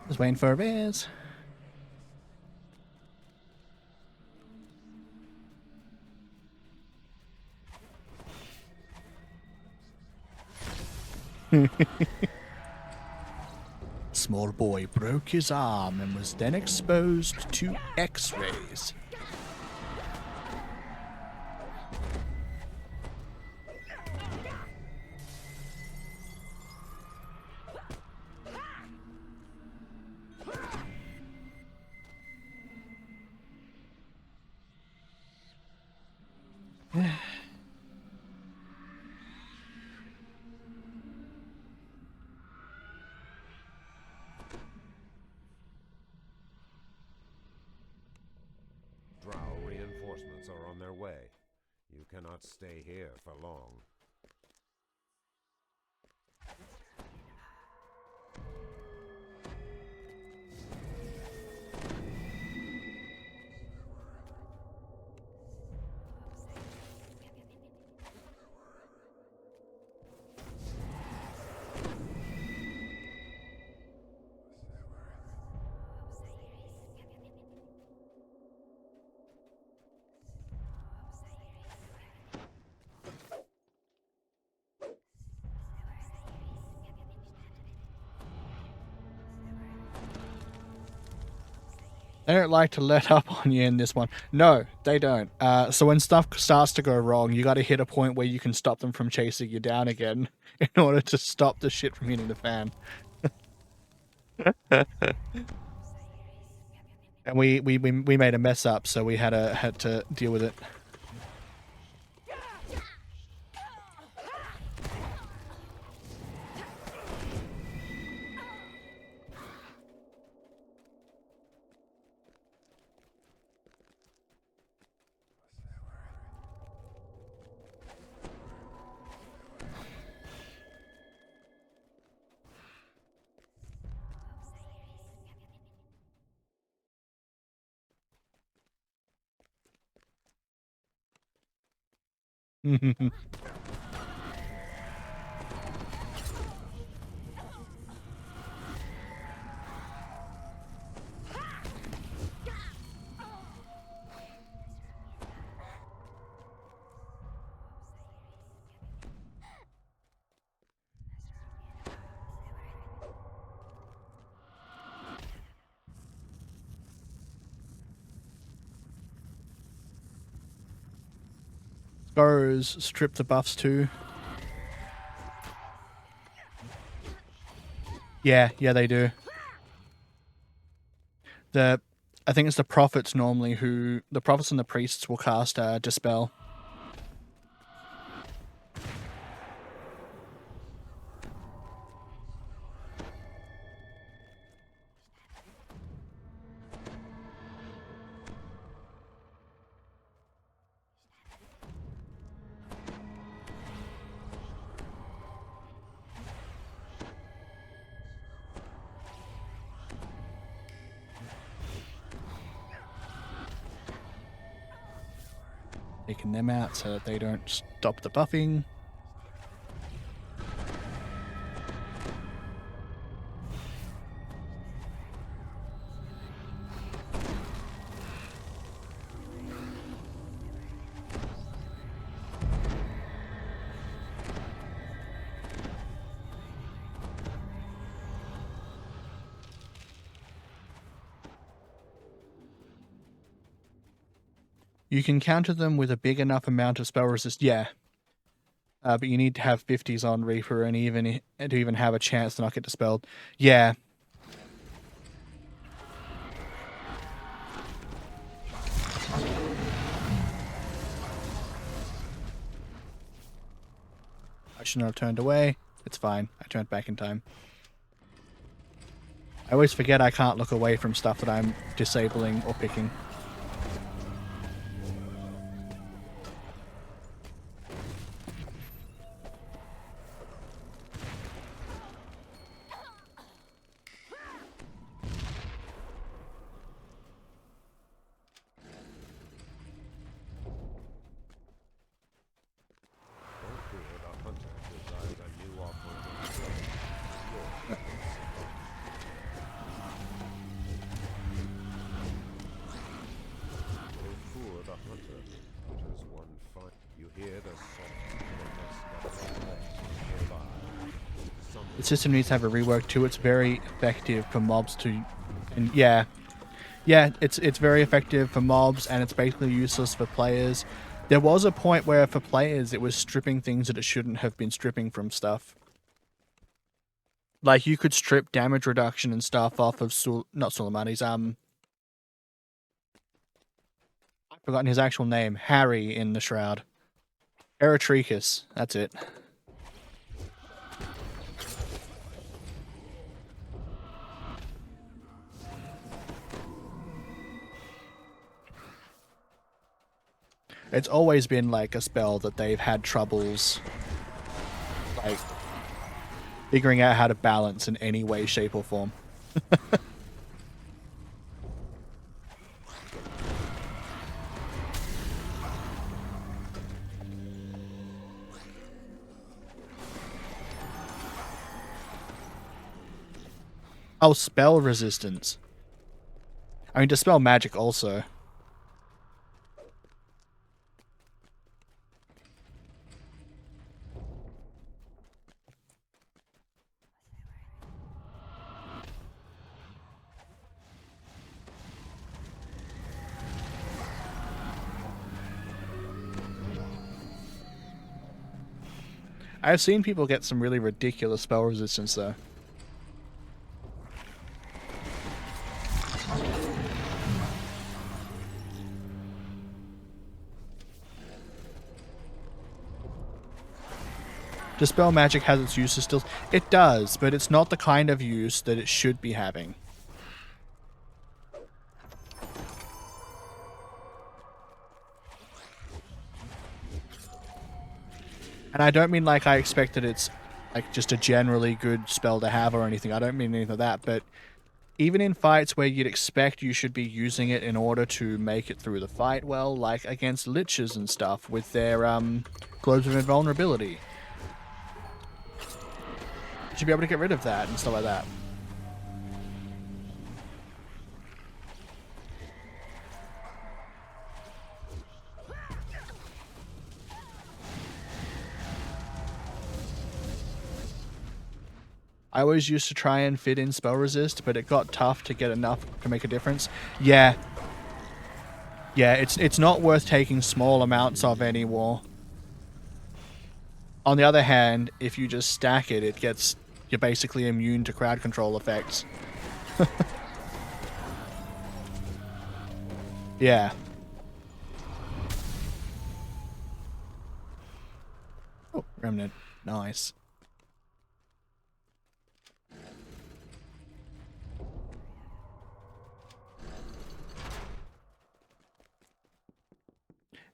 Just waiting for a biz. Small boy broke his arm and was then exposed to X-rays. Drow reinforcements are on their way. You cannot stay here for long. They don't like to let up on you in this one. No, they don't. So when stuff starts to go wrong, you got to hit a point where you can stop them from chasing you down again in order to stop the shit from hitting the fan. And we made a mess up, so we had to deal with it. Boros strip the buffs too. Yeah, they do. I think it's the prophets normally the prophets and the priests will cast Dispel. Taking them out so that they don't stop the buffing. You can counter them with a big enough amount of spell resist. Yeah. But you need to have 50s on Reaper and to even have a chance to not get dispelled. Yeah. I should not have turned away. It's fine. I turned back in time. I always forget I can't look away from stuff that I'm disabling or picking. The system needs to have a rework too. It's very effective for mobs to, and yeah, it's very effective for mobs, and it's basically useless for players. There was a point where for players it was stripping things that it shouldn't have been stripping from stuff. Like you could strip damage reduction and stuff off of not Suleimani's I've forgotten his actual name. Harry in the Shroud. Eretricus, that's it. It's always been like a spell that they've had troubles like figuring out how to balance in any way, shape, or form. Oh, spell resistance. I mean, dispel magic also. I've seen people get some really ridiculous spell resistance though. Dispel magic has its uses still. It does, but it's not the kind of use that it should be having. And I don't mean like I expect that it's like just a generally good spell to have or anything. I don't mean anything like that, but even in fights where you'd expect you should be using it in order to make it through the fight well, like against liches and stuff with their globes of invulnerability. You should be able to get rid of that and stuff like that. I always used to try and fit in spell resist, but it got tough to get enough to make a difference. Yeah. Yeah, it's not worth taking small amounts of anymore. On the other hand, if you just stack it, you're basically immune to crowd control effects. Yeah. Oh, remnant. Nice.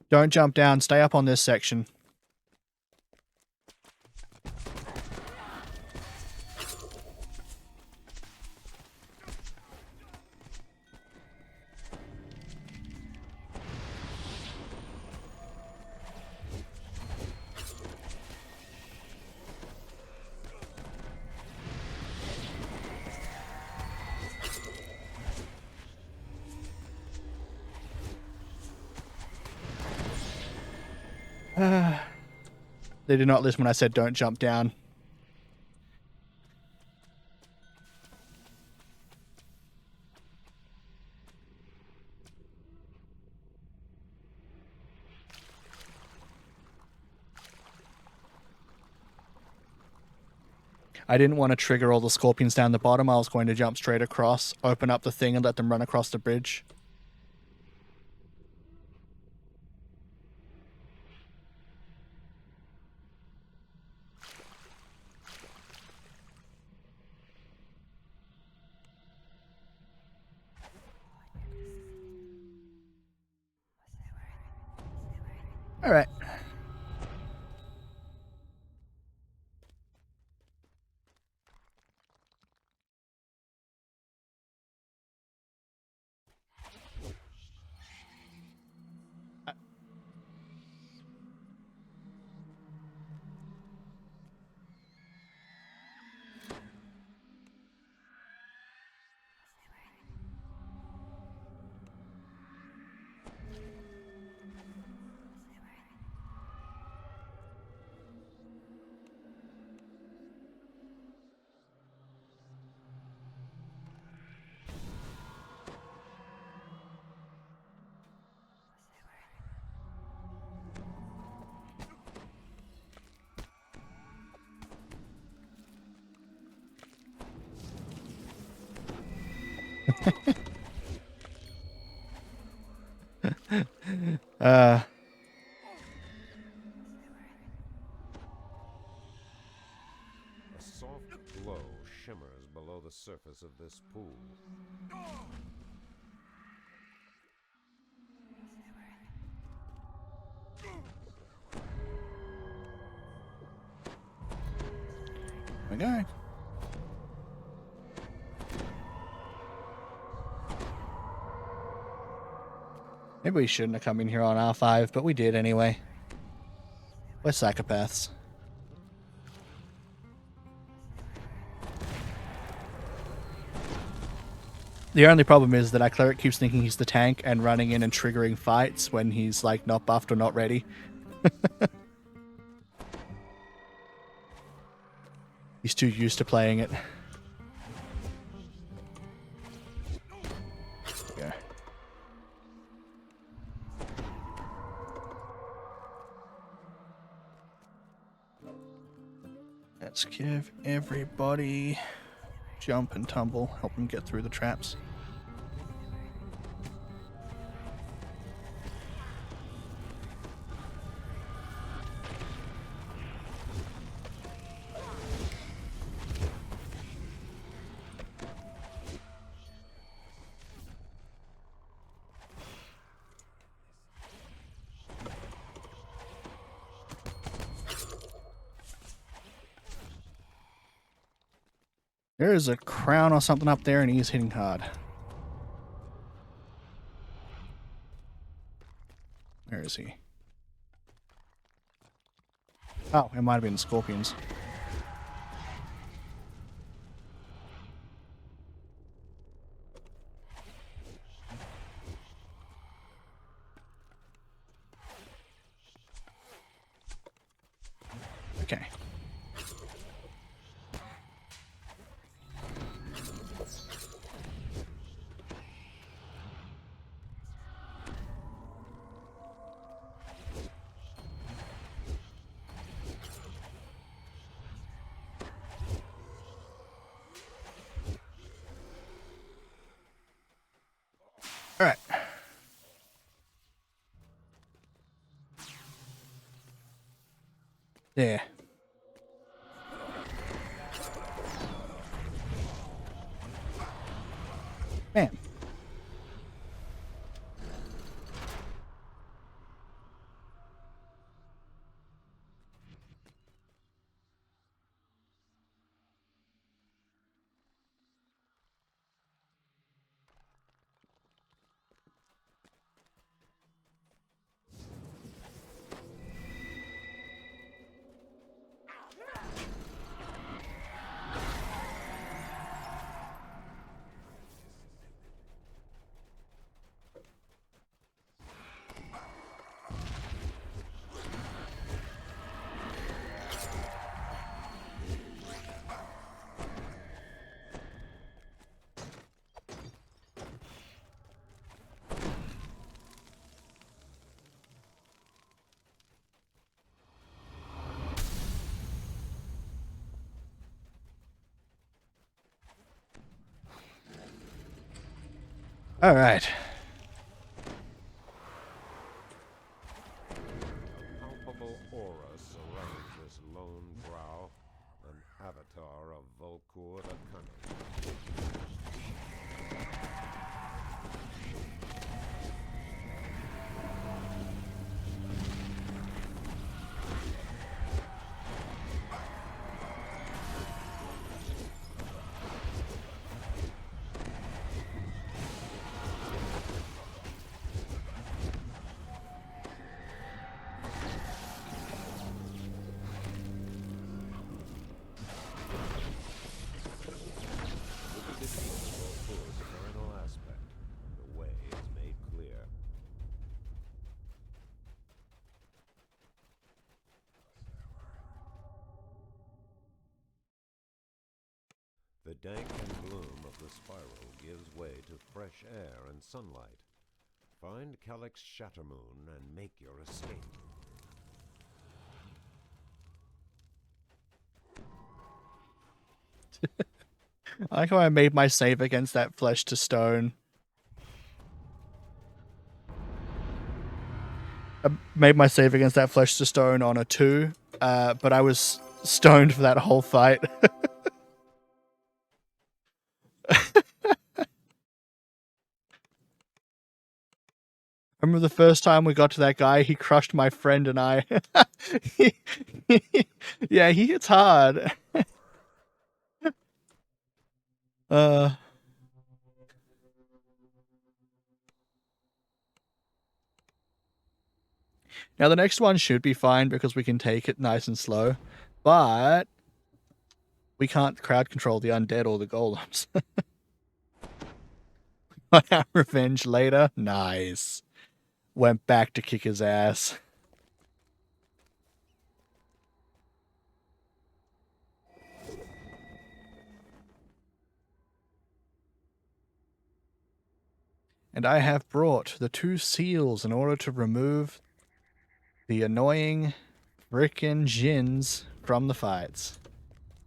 Don't jump down. Stay up on this section. They did not listen when I said don't jump down. I didn't want to trigger all the scorpions down the bottom. I was going to jump straight across, open up the thing, and let them run across the bridge. All right. A soft glow shimmers below the surface of this pool. we go. Maybe we shouldn't have come in here on R5, but we did anyway. We're psychopaths. The only problem is that our cleric keeps thinking he's the tank and running in and triggering fights when he's like not buffed or not ready. He's too used to playing it. Yeah. Let's give everybody jump and tumble, help them get through the traps. There is a crown or something up there, and he's hitting hard. Where is he? Oh, it might have been the scorpions. Okay. There. Man. All right. A palpable aura surrounds this lone drow, an avatar of Vulkoor the Cunning. With the defeat of Vulkoor's eternal aspect, the way is made clear. The dank and gloom of the spiral gives way to fresh air and sunlight. Find Calyx Shattermoon and make your escape. I like how I made my save against that flesh to stone. I made my save against that flesh to stone on a 2, but I was stoned for that whole fight. I remember the first time we got to that guy, he crushed my friend and I. Yeah, he hits hard. Now the next one should be fine because we can take it nice and slow, but we can't crowd control the undead or the golems. Got our revenge later. Nice. Went back to kick his ass. And I have brought the 2 seals in order to remove the annoying frickin' Djinns from the fights.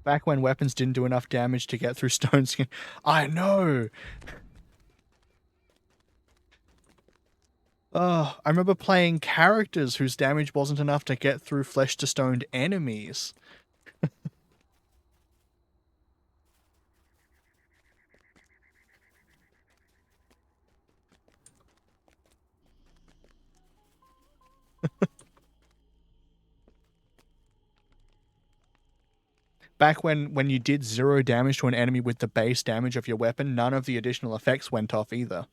Back when weapons didn't do enough damage to get through stone skin. I know! I remember playing characters whose damage wasn't enough to get through flesh to stoned enemies. Back when you did 0 damage to an enemy with the base damage of your weapon, none of the additional effects went off either.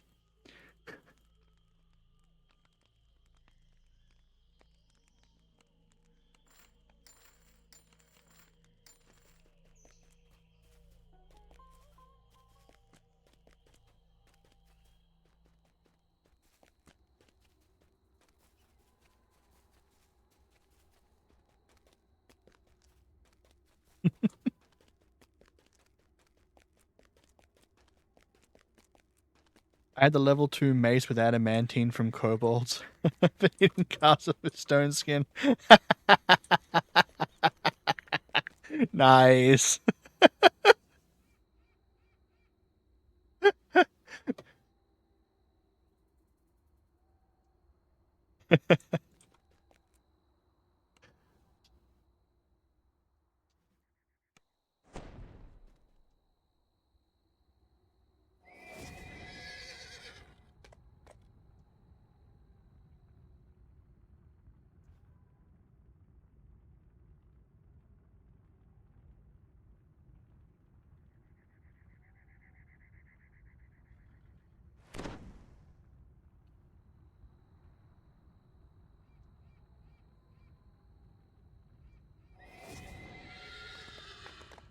I had the level 2 mace with adamantine from kobolds. The hidden castle with stone skin. Nice.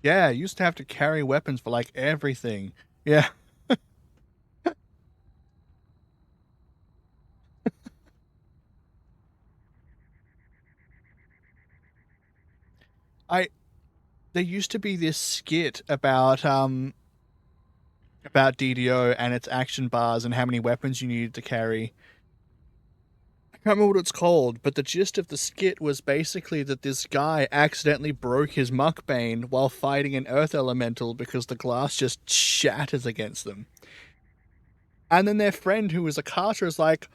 Yeah, I used to have to carry weapons for like everything. Yeah. I there used to be this skit about DDO and its action bars and how many weapons you needed to carry. I can't remember what it's called, but the gist of the skit was basically that this guy accidentally broke his muckbane while fighting an earth elemental because the glass just shatters against them. And then their friend, who was a caster, is like,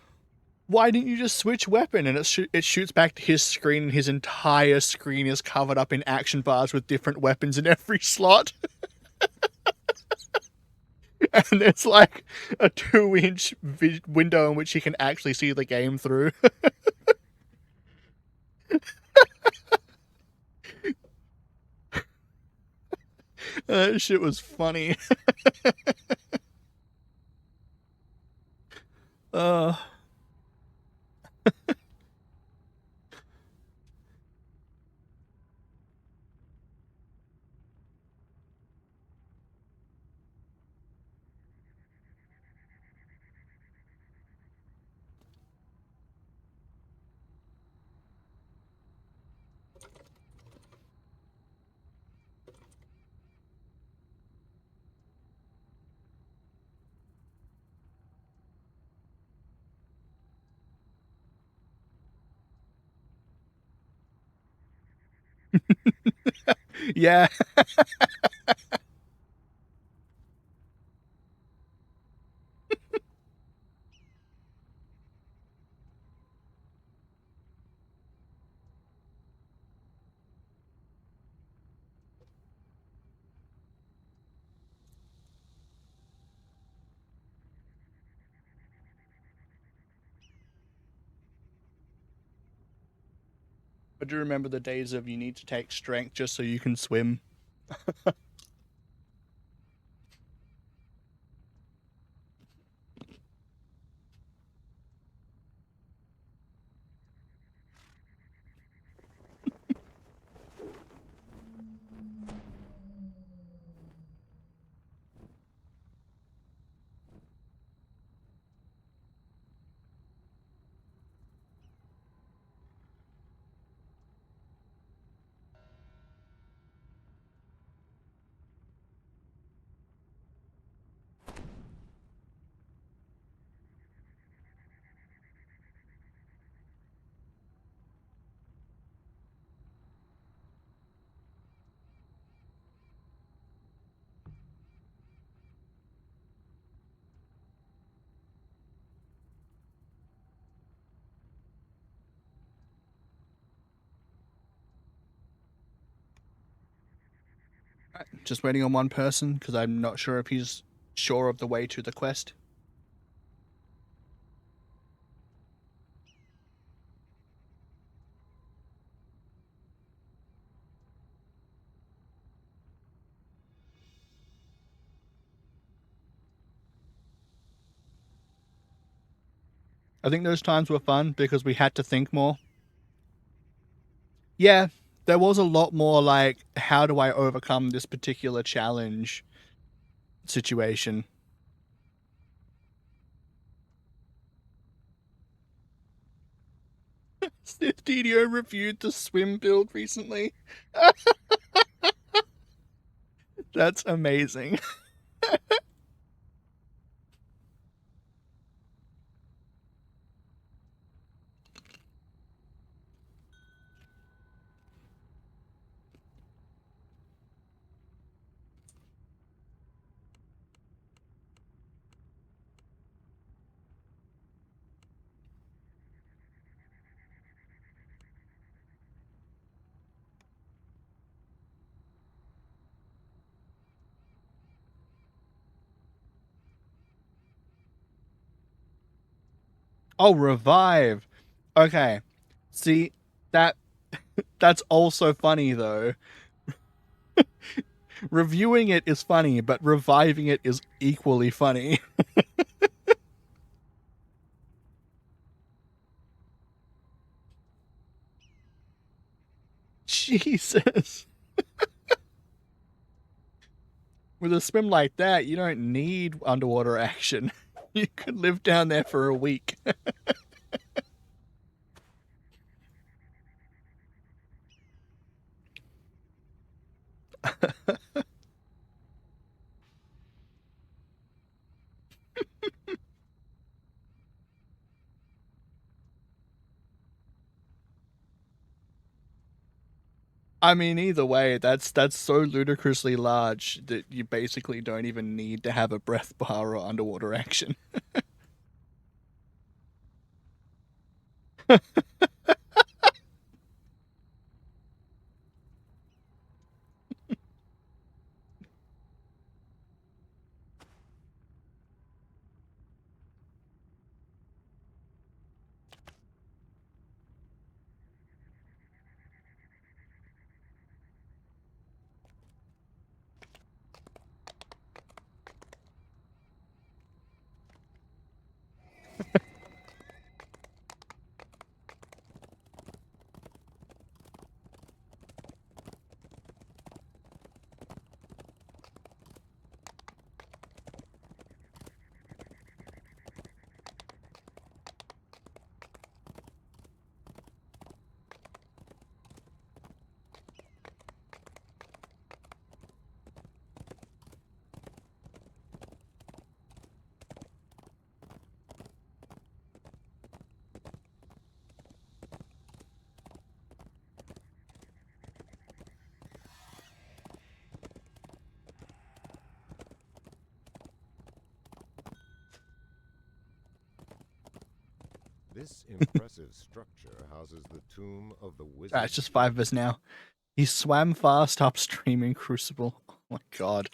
why didn't you just switch weapon? And it shoots back to his screen, and his entire screen is covered up in action bars with different weapons in every slot. And it's like a 2-inch window in which you can actually see the game through. That shit was funny. uh yeah. I do remember the days of you need to take strength just so you can swim. Just waiting on one person because I'm not sure if he's sure of the way to the quest. I think those times were fun because we had to think more. Yeah, there was a lot more like, how do I overcome this particular challenge situation? Sith DDO reviewed the swim build recently. That's amazing. Oh, revive. Okay. See, that's also funny though. Reviewing it is funny, but reviving it is equally funny. Jesus. With a swim like that, you don't need underwater action. You could live down there for a week. I mean, either way, that's so ludicrously large that you basically don't even need to have a breath bar or underwater action. This impressive structure houses the tomb of the wizard. It's just 5 of us now. He swam fast upstream in Crucible. Oh my god.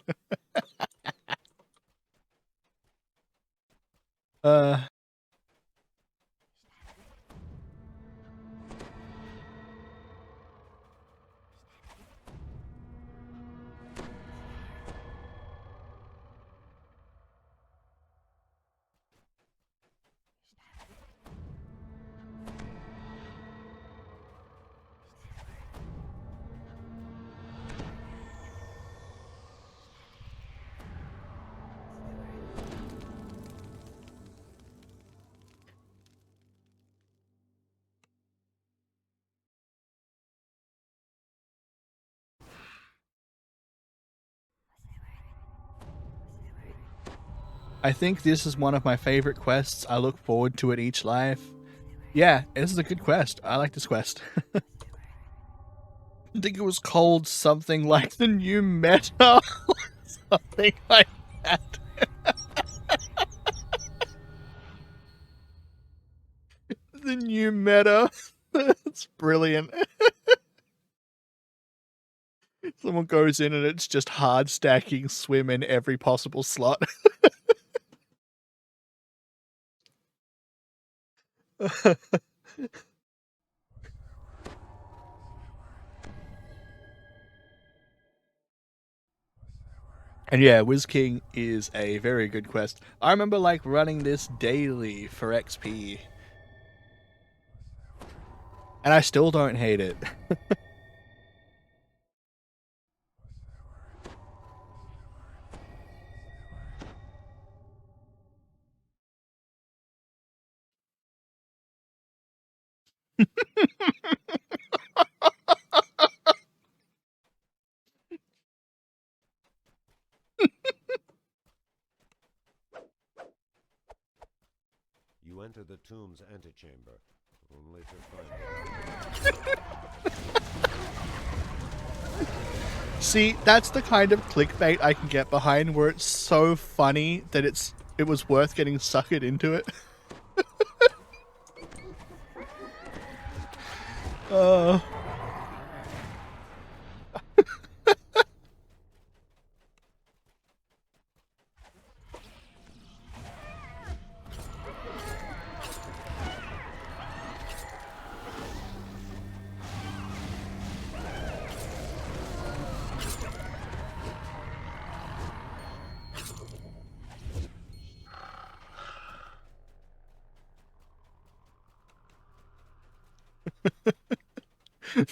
I think this is one of my favorite quests. I look forward to it each life. Yeah, this is a good quest. I like this quest. I think it was called something like the new meta. Something like that. The new meta. It's brilliant. Someone goes in and it's just hard stacking swim in every possible slot. And yeah, Wiz King is a very good quest. I remember like running this daily for XP. And I still don't hate it. You enter the tomb's antechamber, only to find See, that's the kind of clickbait I can get behind, where it's so funny that it was worth getting suckered into it.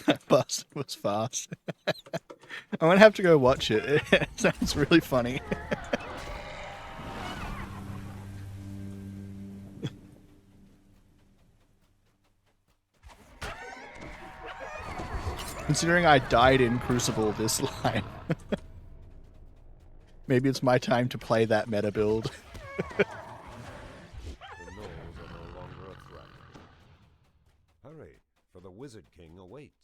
That bastard was fast. I'm gonna have to go watch it. It sounds really funny. Considering I died in Crucible this line. Maybe it's my time to play that meta build. The gnolls are no longer a threat. Hurry, for the Wizard King awaits.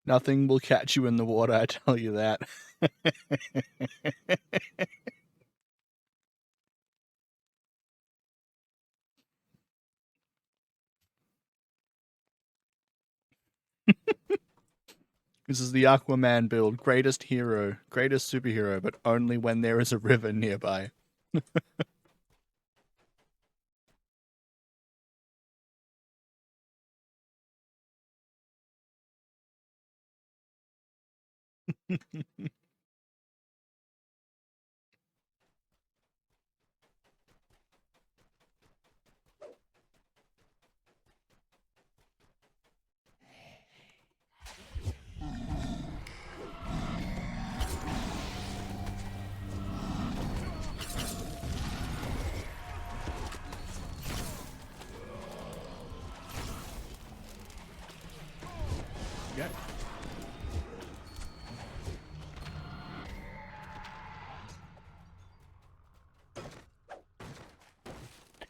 Nothing will catch you in the water, I tell you that. This is the Aquaman build. Greatest hero, greatest superhero, but only when there is a river nearby. Yeah.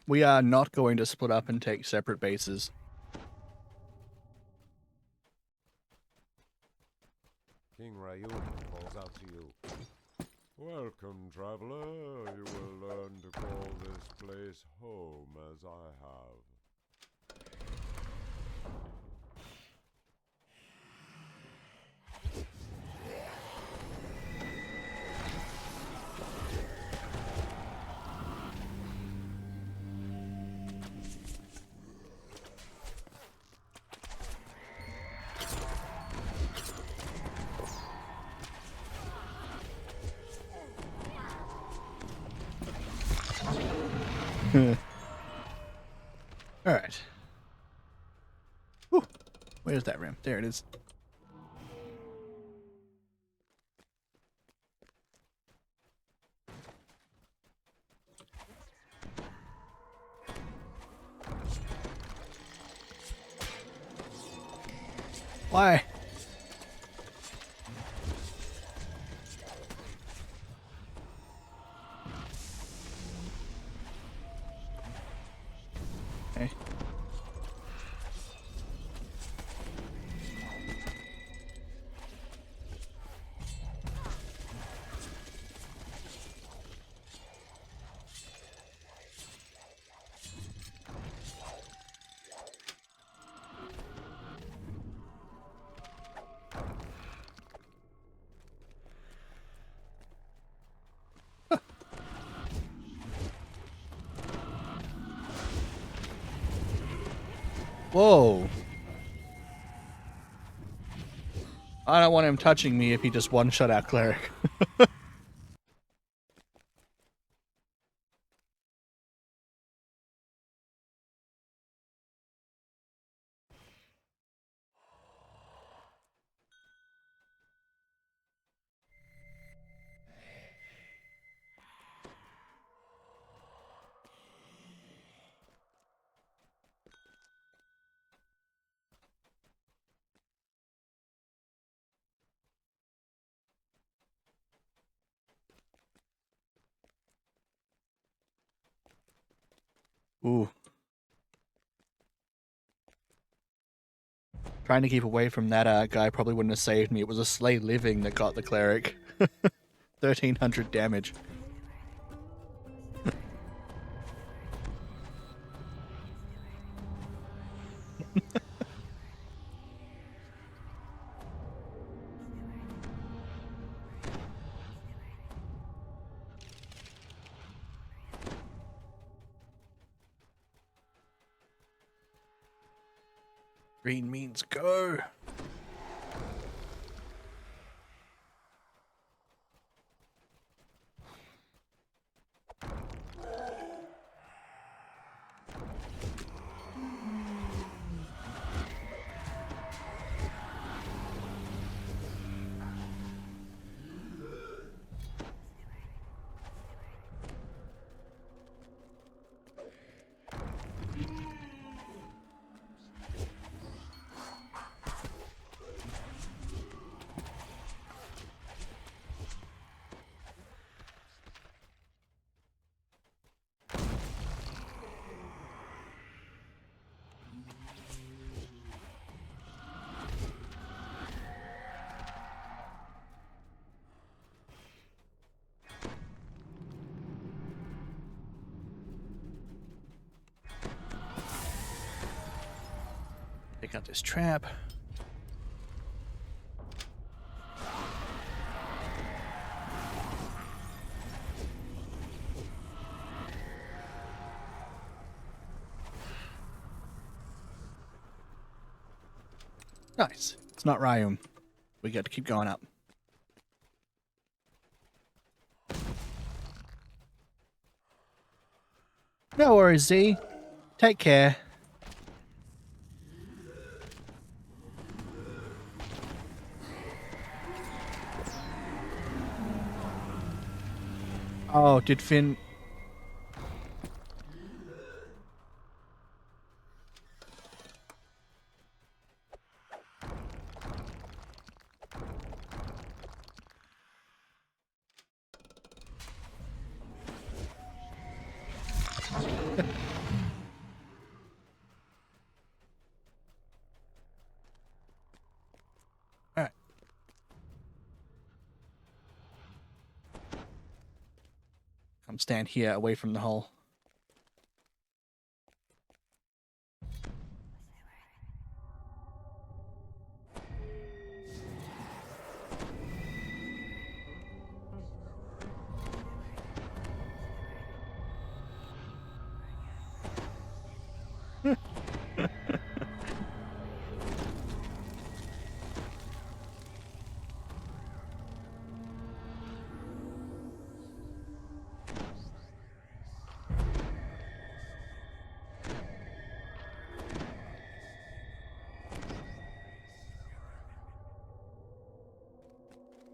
We are not going to split up and take separate bases. King Raiyum calls out to you. Welcome, traveler. You will learn to call this place home as I have. Alright. Whew. Where's that rim? There it is. Why? Okay. Whoa. I don't want him touching me if he just one-shot our cleric. Ooh. Trying to keep away from that guy probably wouldn't have saved me. It was a Slay Living that got the cleric. 1300 damage. Green means go. Pick up this trap. Nice. It's not Raiyum. We got to keep going up. No worries, Z. Take care. Oh, did Finn... Alright. Come stand here away from the hole.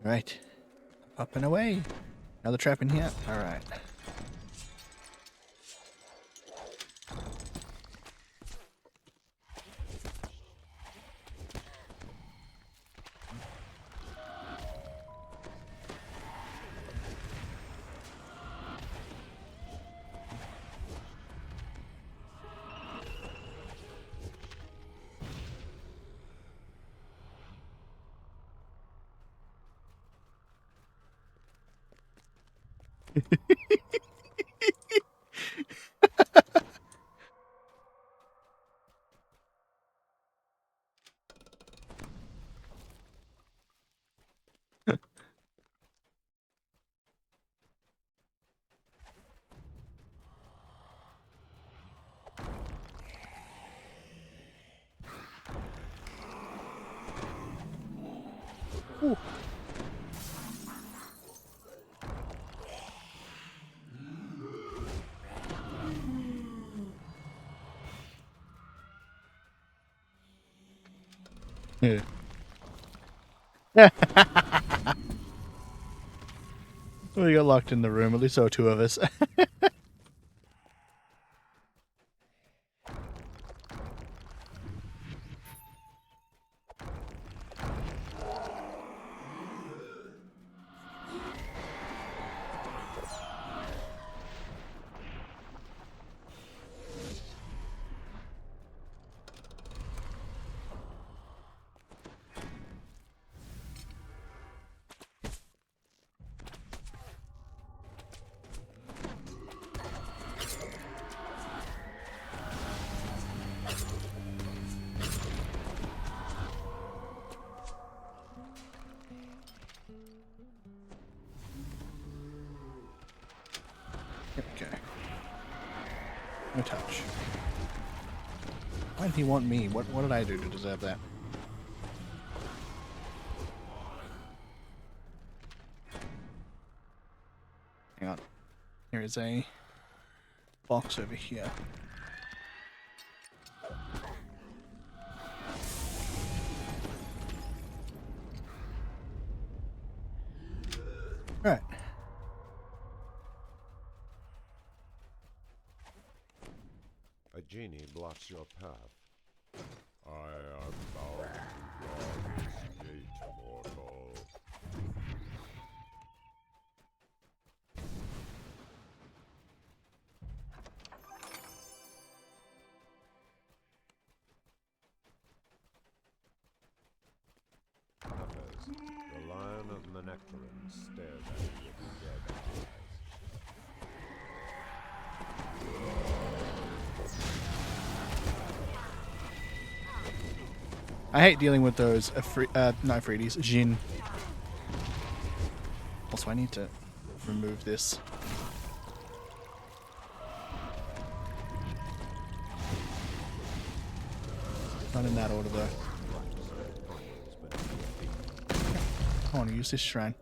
Right. Up and away. Another trap in here. Alright. Ooh. Yeah. We got locked in the room. At least there were two of us. Okay. No touch. Why did he want me? What did I do to deserve that? Hang on. There is a box over here. Alright. A genie blocks your path. I am bound to guard this gate, mortal. Others, the Lion of Menechtarun stares at you with dead eyes. I hate dealing with those not Afridi's, Jin. Also, I need to remove this. Not in that order, though. I want to use this shrine.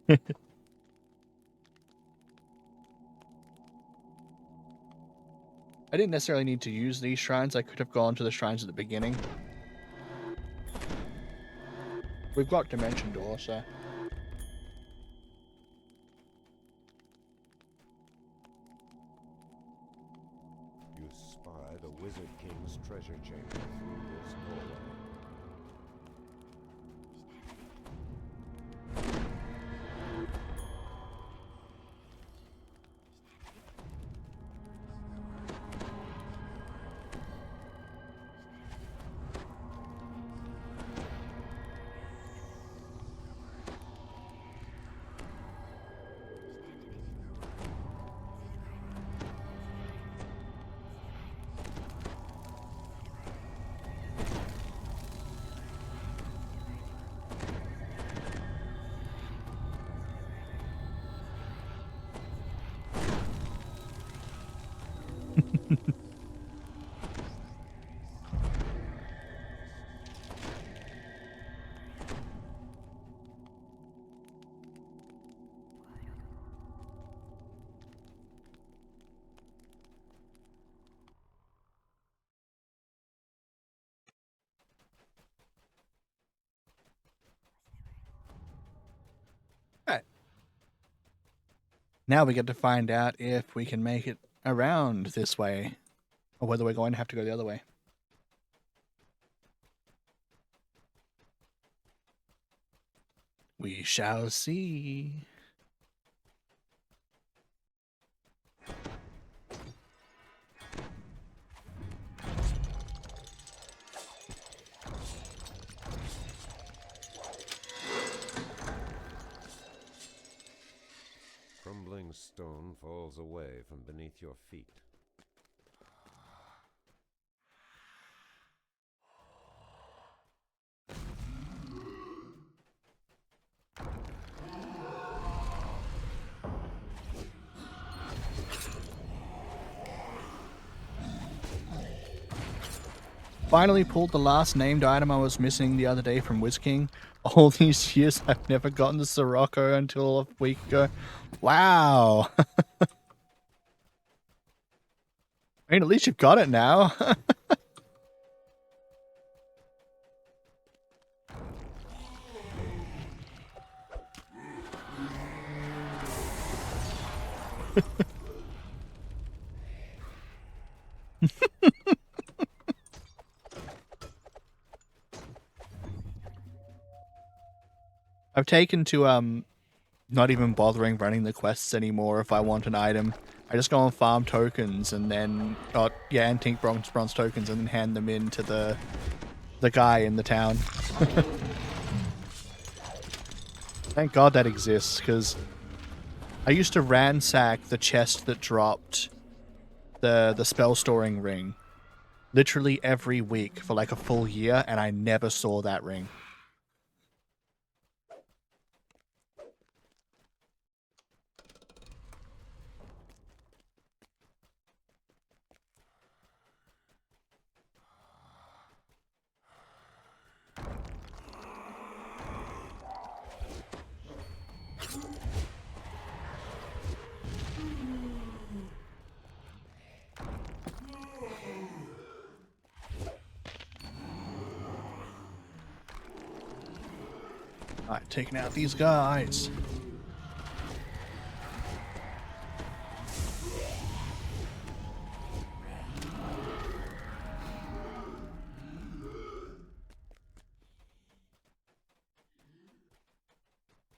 I didn't necessarily need to use these shrines. I could have gone to the shrines at the beginning. We've got Dimension Door, so... You spy the Wizard King's treasure chamber through this doorway. Now we get to find out if we can make it around this way, or whether we're going to have to go the other way. We shall see. Crumbling stone falls away from beneath your feet. Finally pulled the last named item I was missing the other day from Wiz King. All these years I've never gotten the Sirocco until a week ago. Wow. I mean, at least you've got it now. I've taken to not even bothering running the quests anymore if I want an item. I just go and farm tokens and then antique bronze tokens and then hand them in to the guy in the town. Thank God that exists, because I used to ransack the chest that dropped the spell storing ring literally every week for like a full year, and I never saw that ring. Alright, taking out these guys.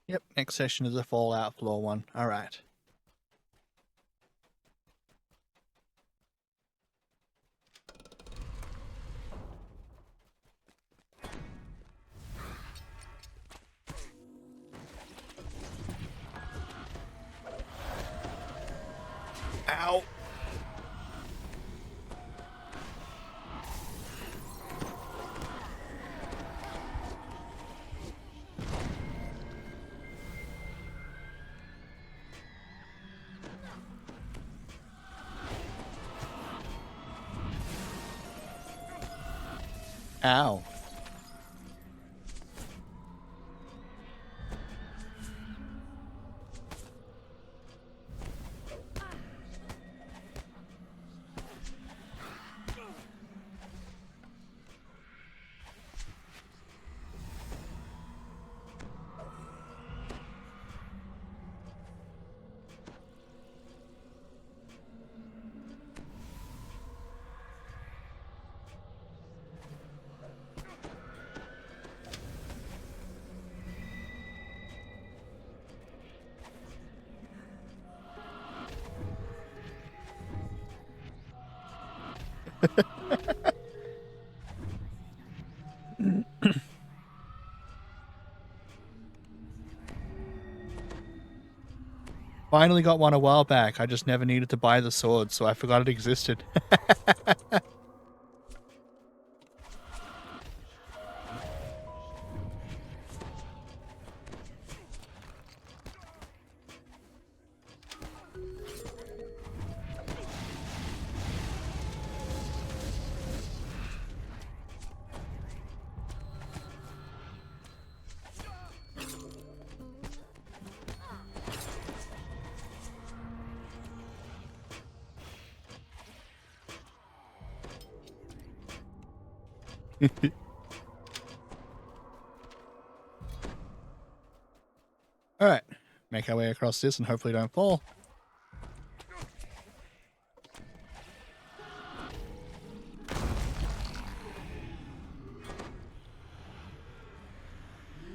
Yep, next session is a Fallout floor one. Alright. Ow! Ow. Finally got one a while back. I just never needed to buy the sword, so I forgot it existed. Alright, make our way across this and hopefully don't fall.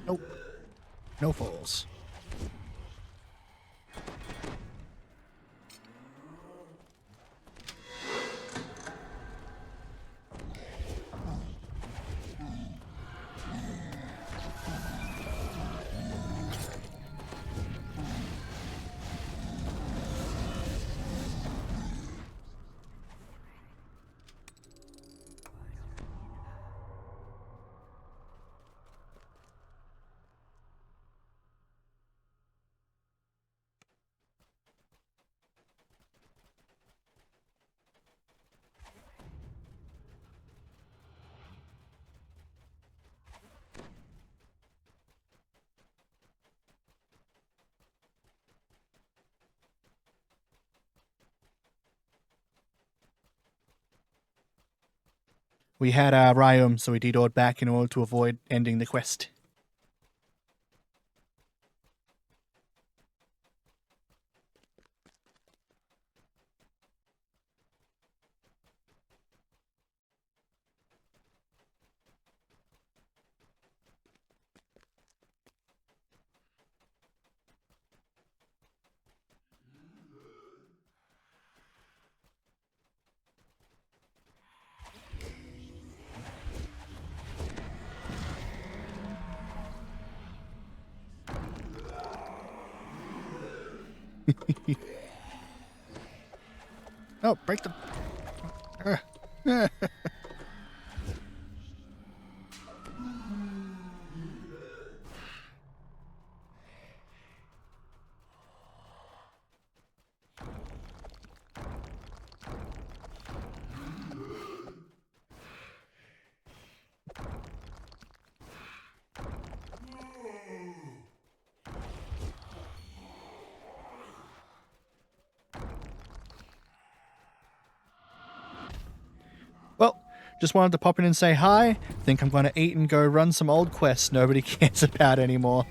Nope. No falls. We had Raiyum, so we DDO'd back in order to avoid ending the quest. Oh, break the... Well, just wanted to pop in and say hi. Think I'm going to eat and go run some old quests nobody cares about anymore.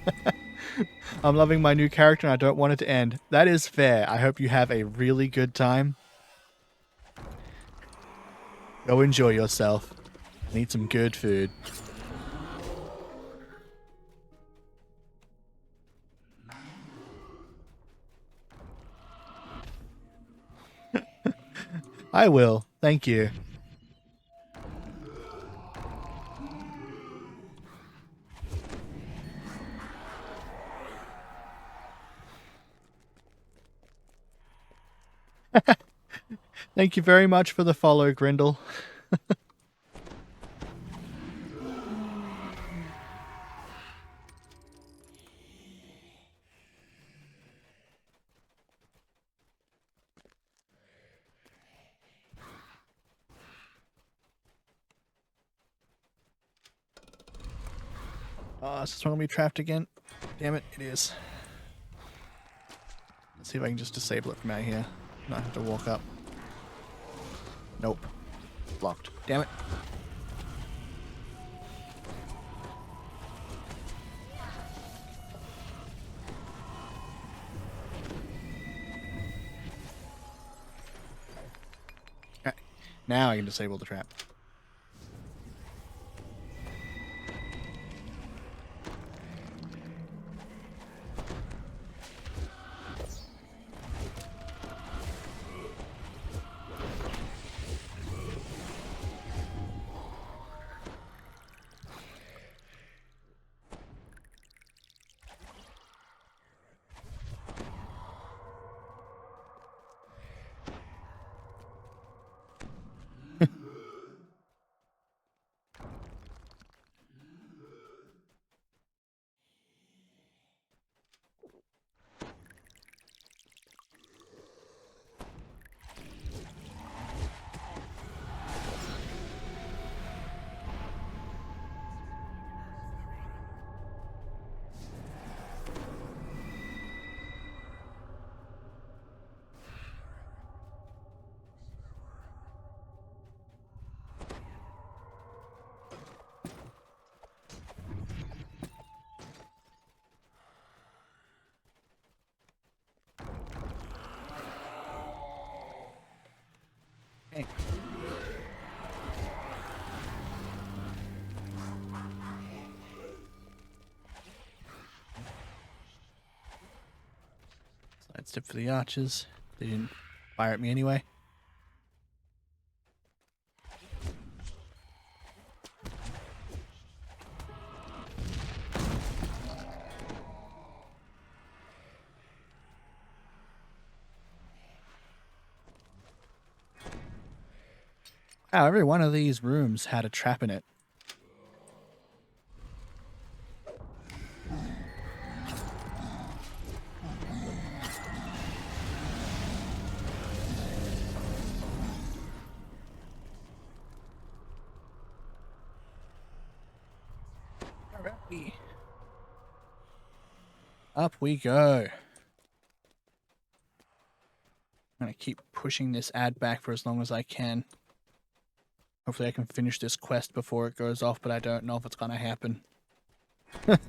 I'm loving my new character and I don't want it to end. That is fair. I hope you have a really good time. Go enjoy yourself and eat some good food. I will. Thank you. Thank you very much for the follow, Grindel. Oh, is this one gonna be trapped again? Damn it, it is. Let's see if I can just disable it from out here. Not have to walk up. Nope. Blocked. Damn it. Okay. Now I can disable the trap. Okay. Sidestep for the archers. They didn't fire at me anyway. Wow, every one of these rooms had a trap in it. Alrighty. Up we go. I'm going to keep pushing this ad back for as long as I can. Hopefully I can finish this quest before it goes off, but I don't know if it's going to happen. There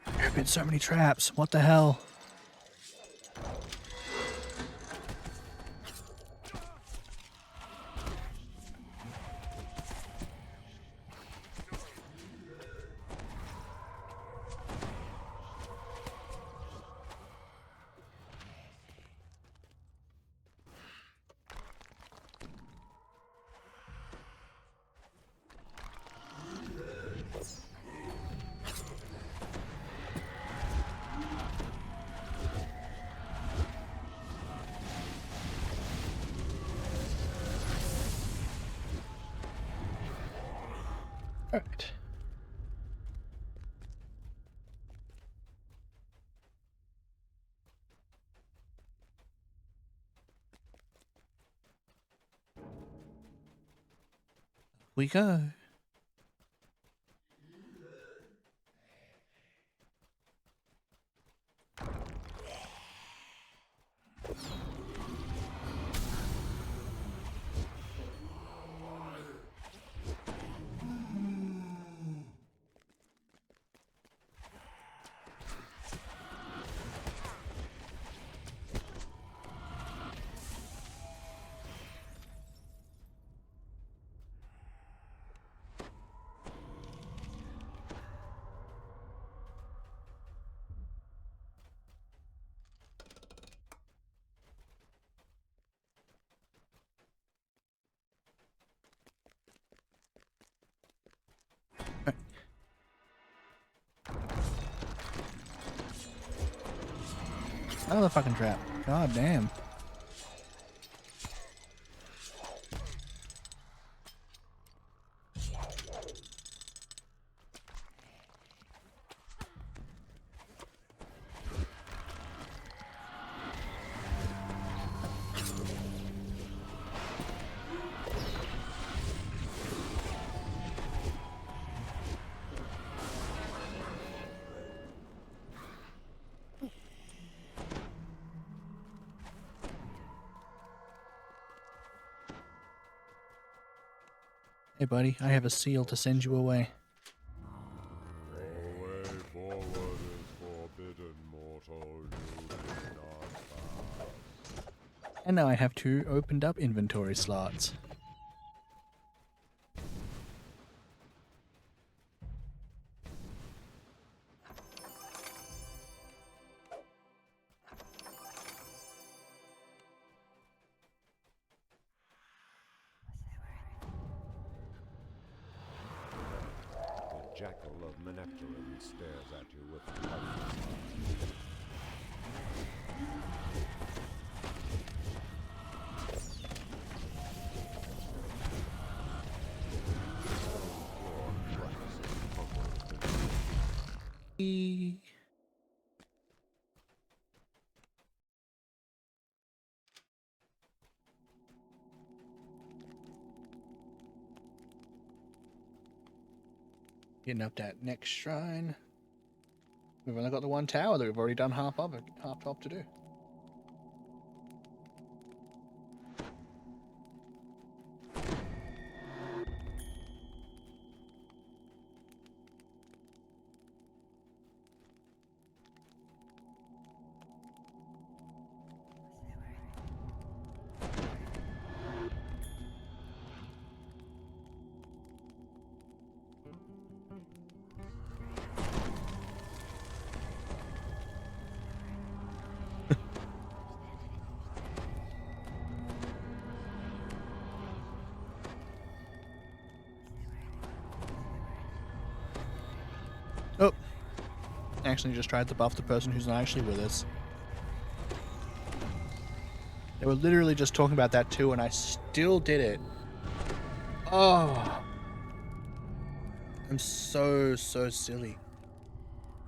have been so many traps. What the hell? Alright. We go. Another fucking trap. God damn. Hey buddy, I have a seal to send you away. The way forward is forbidden, mortal. You do not pass. And now I have 2 opened up inventory slots. The Jackal of Menechtarun stares at you with lifeless Getting up that next shrine. We've only got the 1 tower that we've already done half top to do. Oh, actually just tried to buff the person who's not actually with us. They were literally just talking about that too, and I still did it. Oh, I'm so silly.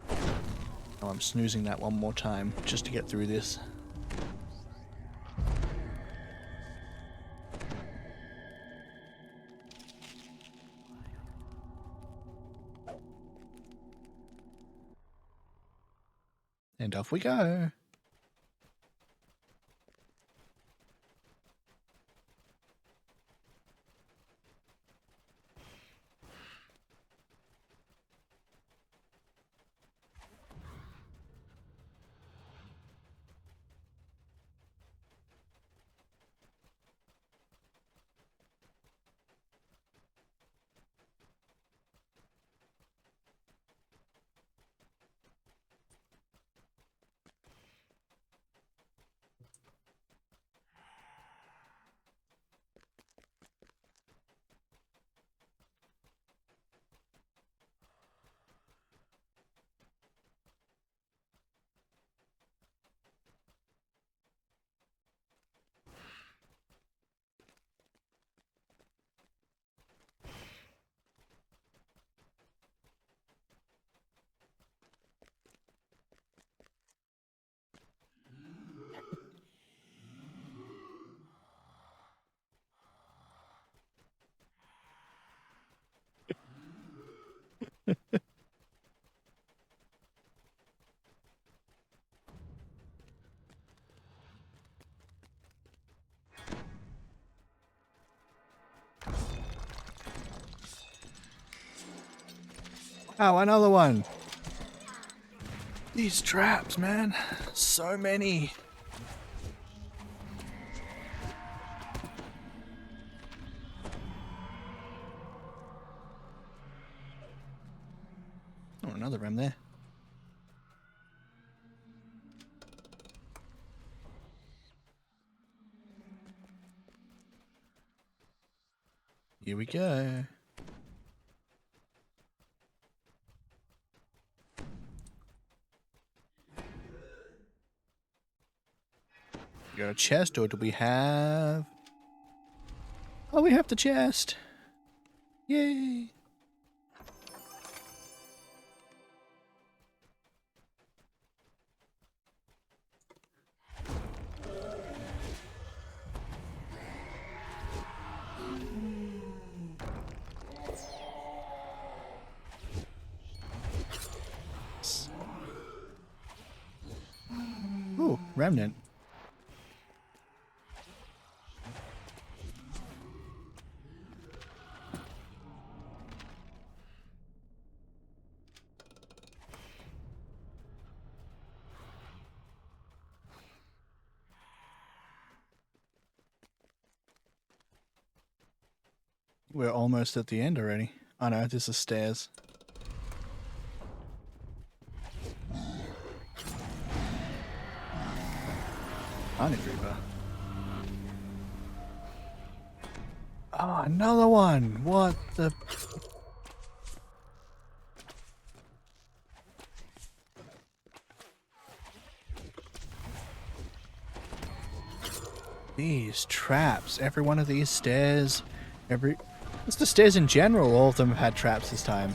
Oh, I'm snoozing that one more time just to get through this. And off we go. Oh, another one. These traps, man. So many. Oh, another ram there. Here we go. We got a chest, or do we have... Oh, we have the chest. Yay. Ooh, remnant. We're almost at the end already. Oh no, this is stairs. Honey Reaper. Oh, another one! What the... These traps. Every one of these stairs. It's the stairs in general. All of them have had traps this time.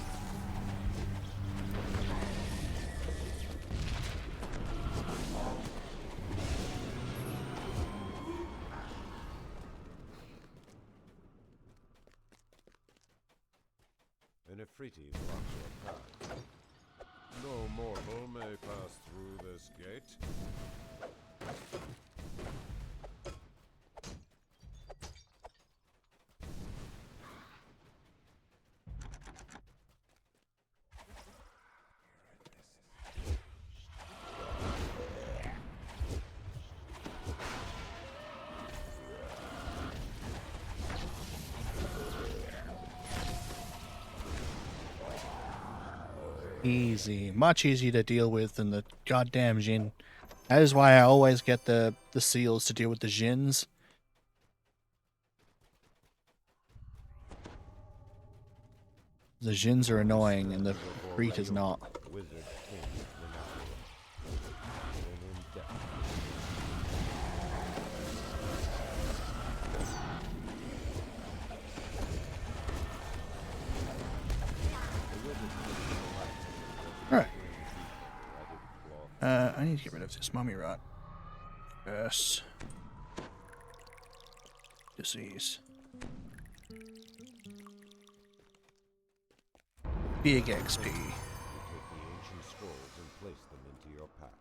An Ifriti blocks your path. No mortal may pass through this gate. Easy. Much easier to deal with than the goddamn Jin. That is why I always get the seals to deal with the Jins. The Jins are annoying and the Crete is not. Wizard King of Menechtarun. Then in depth. Alright. I need to get rid of this mummy rot. Yes. Disease. Big XP. You take the ancient scrolls and place them into your pack.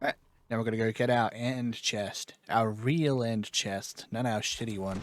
Alright, now we're gonna go get our end chest. Our real end chest, not our shitty one.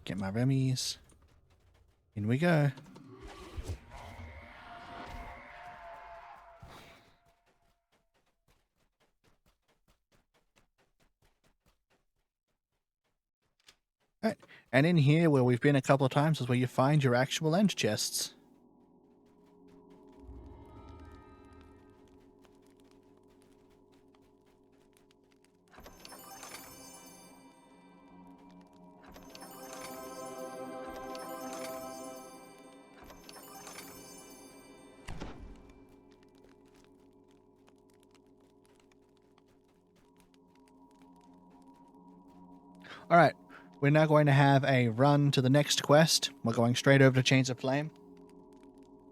Get my Remmies. In we go. Alright, and in here where we've been a couple of times is where you find your actual end chests. Alright, we're now going to have a run to the next quest. We're going straight over to Chains of Flame.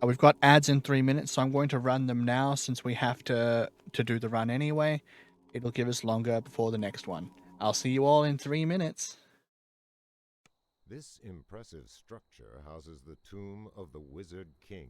We've got ads in 3 minutes, so I'm going to run them now since we have to do the run anyway. It'll give us longer before the next one. I'll see you all in 3 minutes. This impressive structure houses the tomb of the Wizard King.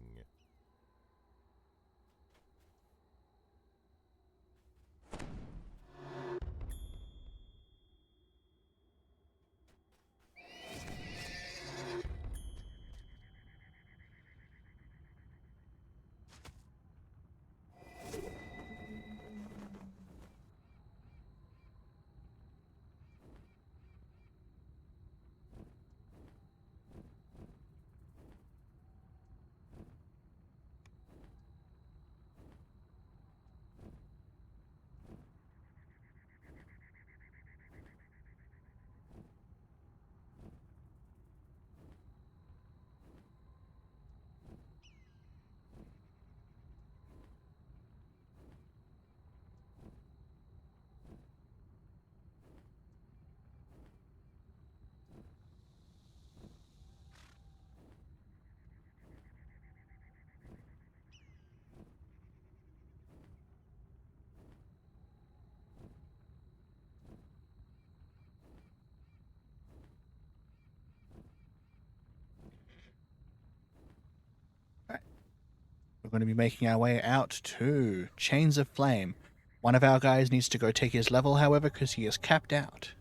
We're going to be making our way out to Chains of Flame. One of our guys needs to go take his level, however, because he is capped out.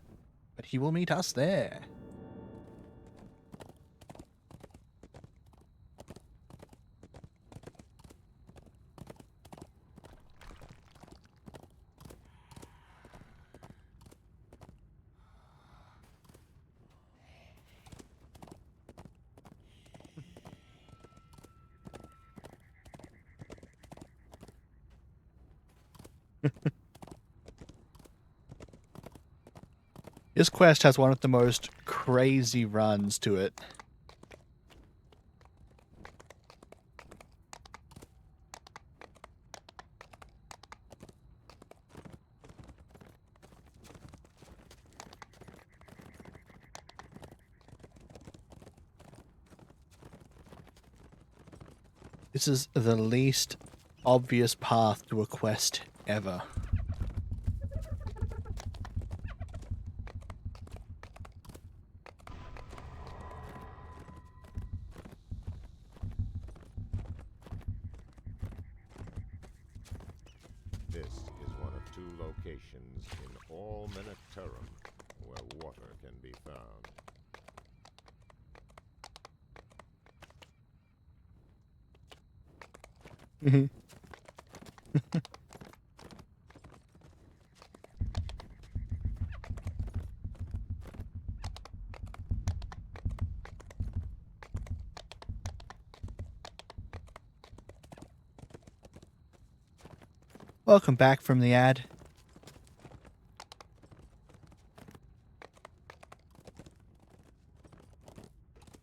But he will meet us there. This quest has one of the most crazy runs to it. This is the least obvious path to a quest ever. This is one of 2 locations in all Menechtarun where water can be found. Welcome back from the ad.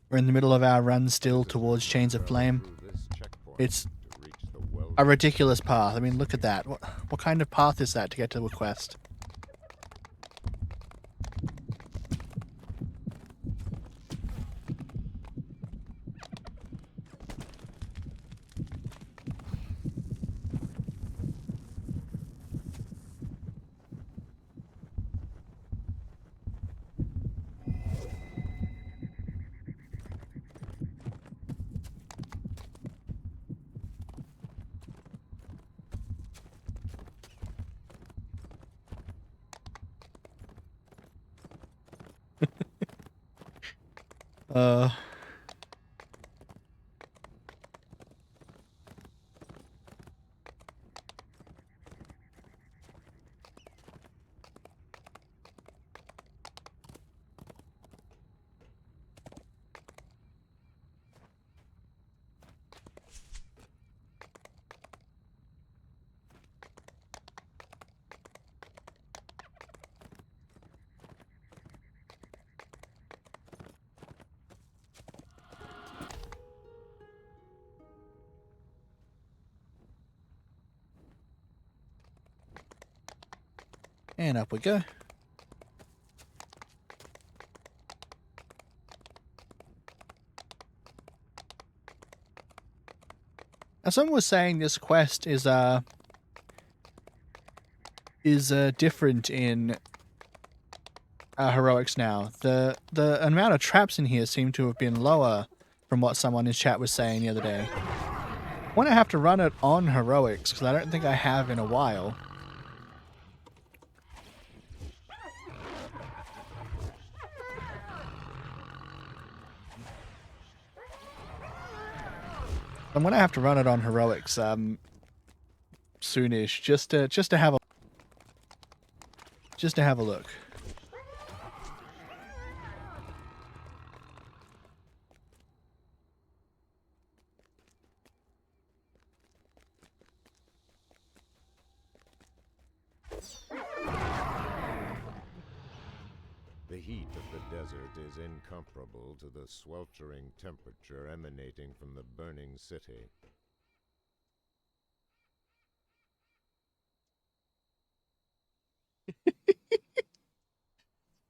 We're in the middle of our run still towards Chains of Flame. Through this checkpoint It's to reach the well a ridiculous path. I mean, look at that. What kind of path is that to get to a quest? Uh... And up we go. Now, someone was saying this quest is different in heroics now. The amount of traps in here seem to have been lower from what someone in chat was saying the other day. I want to have to run it on heroics because I don't think I have in a while. I'm gonna have to run it on heroics soonish just to have a look. The heat of the desert is incomparable to the sweltering temperature emanating from the burning city.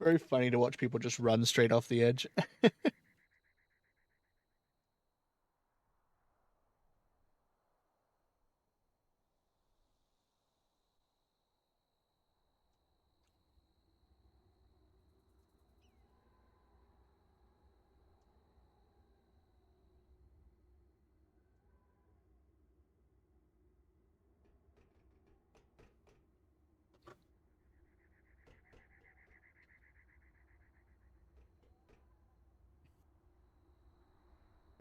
Very funny to watch people just run straight off the edge.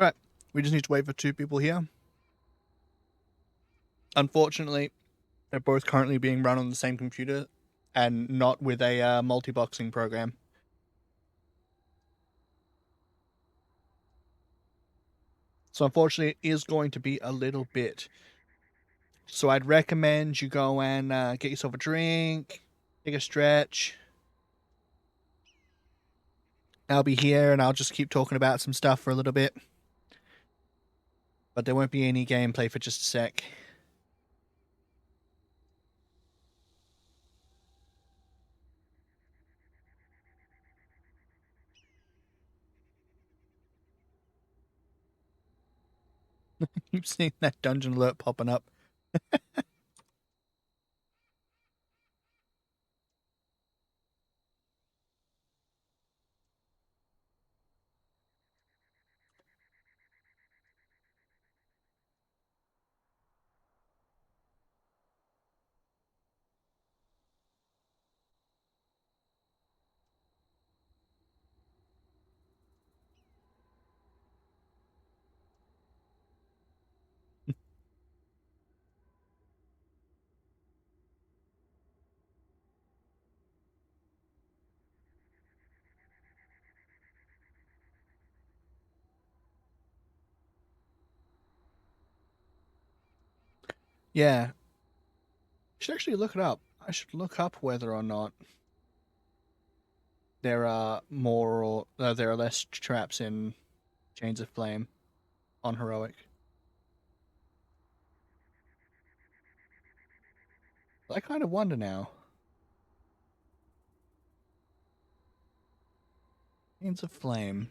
Right, we just need to wait for 2 people here. Unfortunately, they're both currently being run on the same computer and not with a multi-boxing program. So unfortunately, it is going to be a little bit. So I'd recommend you go and get yourself a drink, take a stretch. I'll be here and I'll just keep talking about some stuff for a little bit. But there won't be any gameplay for just a sec. Keep seeing that dungeon alert popping up. Yeah. I should actually look it up. I should look up whether or not there are more or there are less traps in Chains of Flame on heroic. I kind of wonder now. Chains of Flame.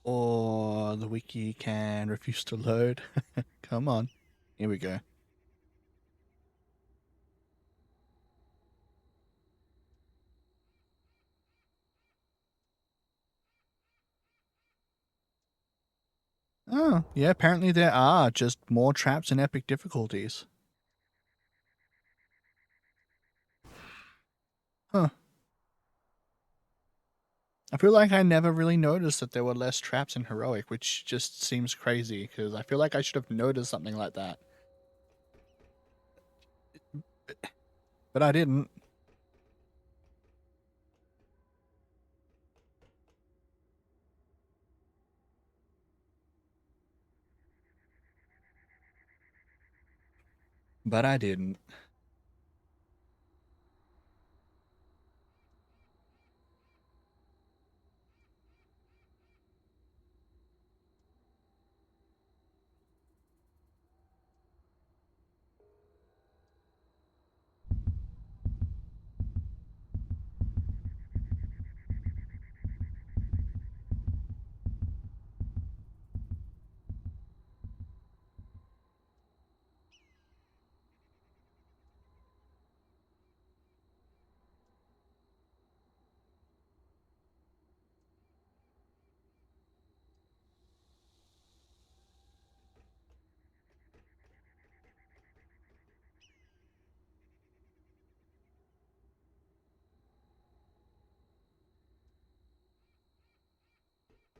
Or the wiki can refuse to load. Come on. Here we go. Oh, yeah, apparently there are just more traps in epic difficulties. Huh. I feel like I never really noticed that there were less traps in heroic, which just seems crazy, because I feel like I should have noticed something like that. But I didn't. But I didn't.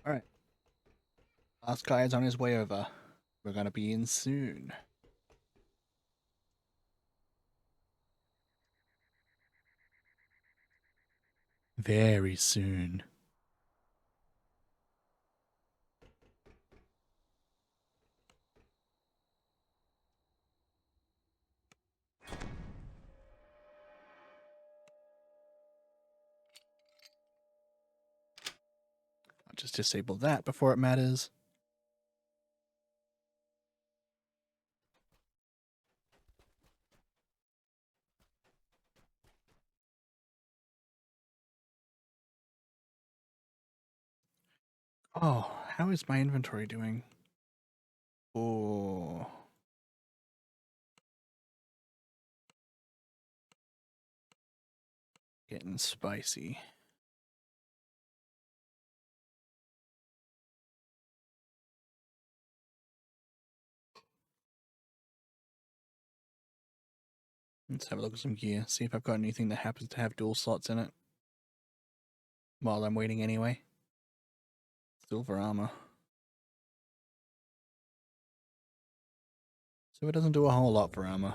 Alright. Last guy is on his way over. We're gonna be in soon. Very soon. I'll just disable that before it matters. Oh, how is my inventory doing? Oh. Getting spicy. Let's have a look at some gear, see if I've got anything that happens to have dual slots in it. While I'm waiting anyway. Silver armor. So it doesn't do a whole lot for armor.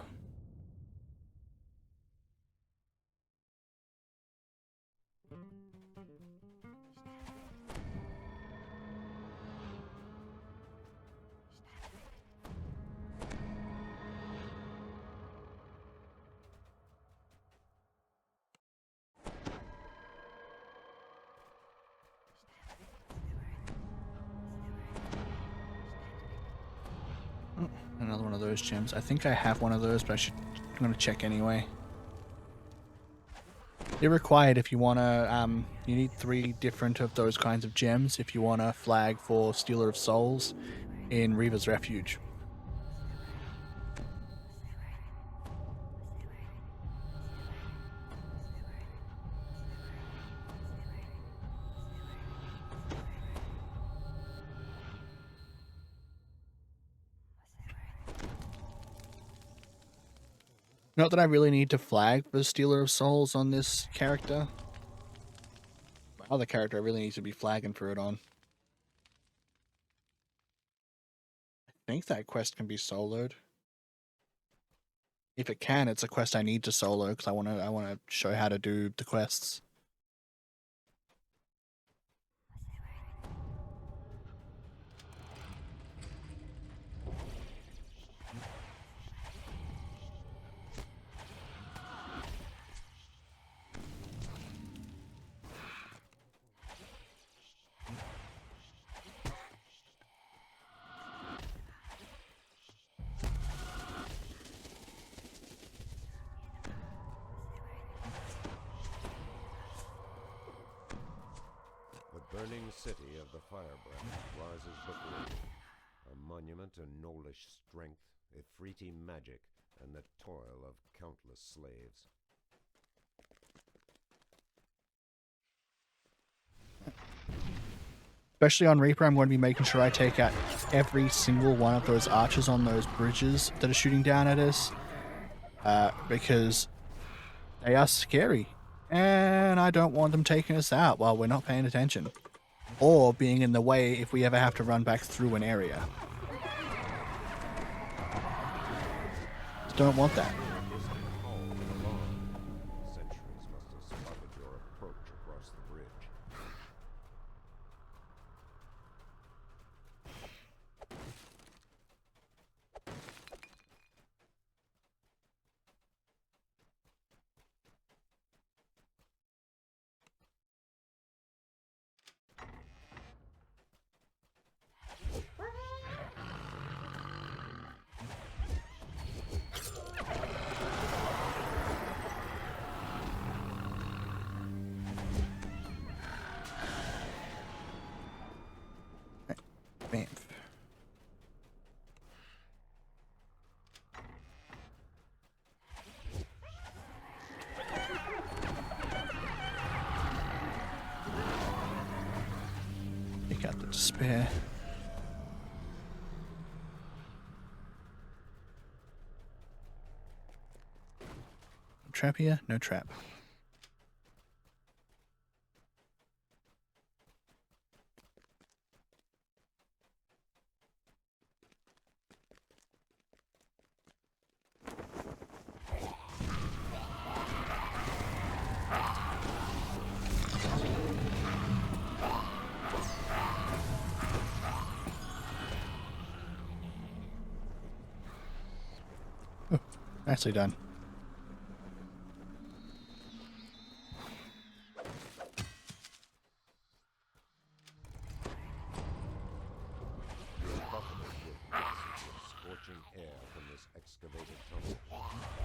Another one of those gems. I think I have one of those, but I'm going to check anyway. They're required if you want to, you need 3 different of those kinds of gems if you want to flag for Stealer of Souls in Reaver's Refuge. Not that I really need to flag for Stealer of Souls on this character. My other character I really need to be flagging for it on. I think that quest can be soloed. If it can, it's a quest I need to solo because I want to show how to do the quests. The burning city of the Firebrand rises before you, a monument to Gnollish strength, Ifriti magic, and the toil of countless slaves. Especially on Reaper, I'm going to be making sure I take out every single one of those archers on those bridges that are shooting down at us. Because they are scary. And I don't want them taking us out while we're not paying attention. Or being in the way if we ever have to run back through an area. Just don't want that. Centuries must have spotted your approach across the bridge. Bam. Take out the despair. No trap here? No trap. Nicely done. Scorching air from this excavated tunnel.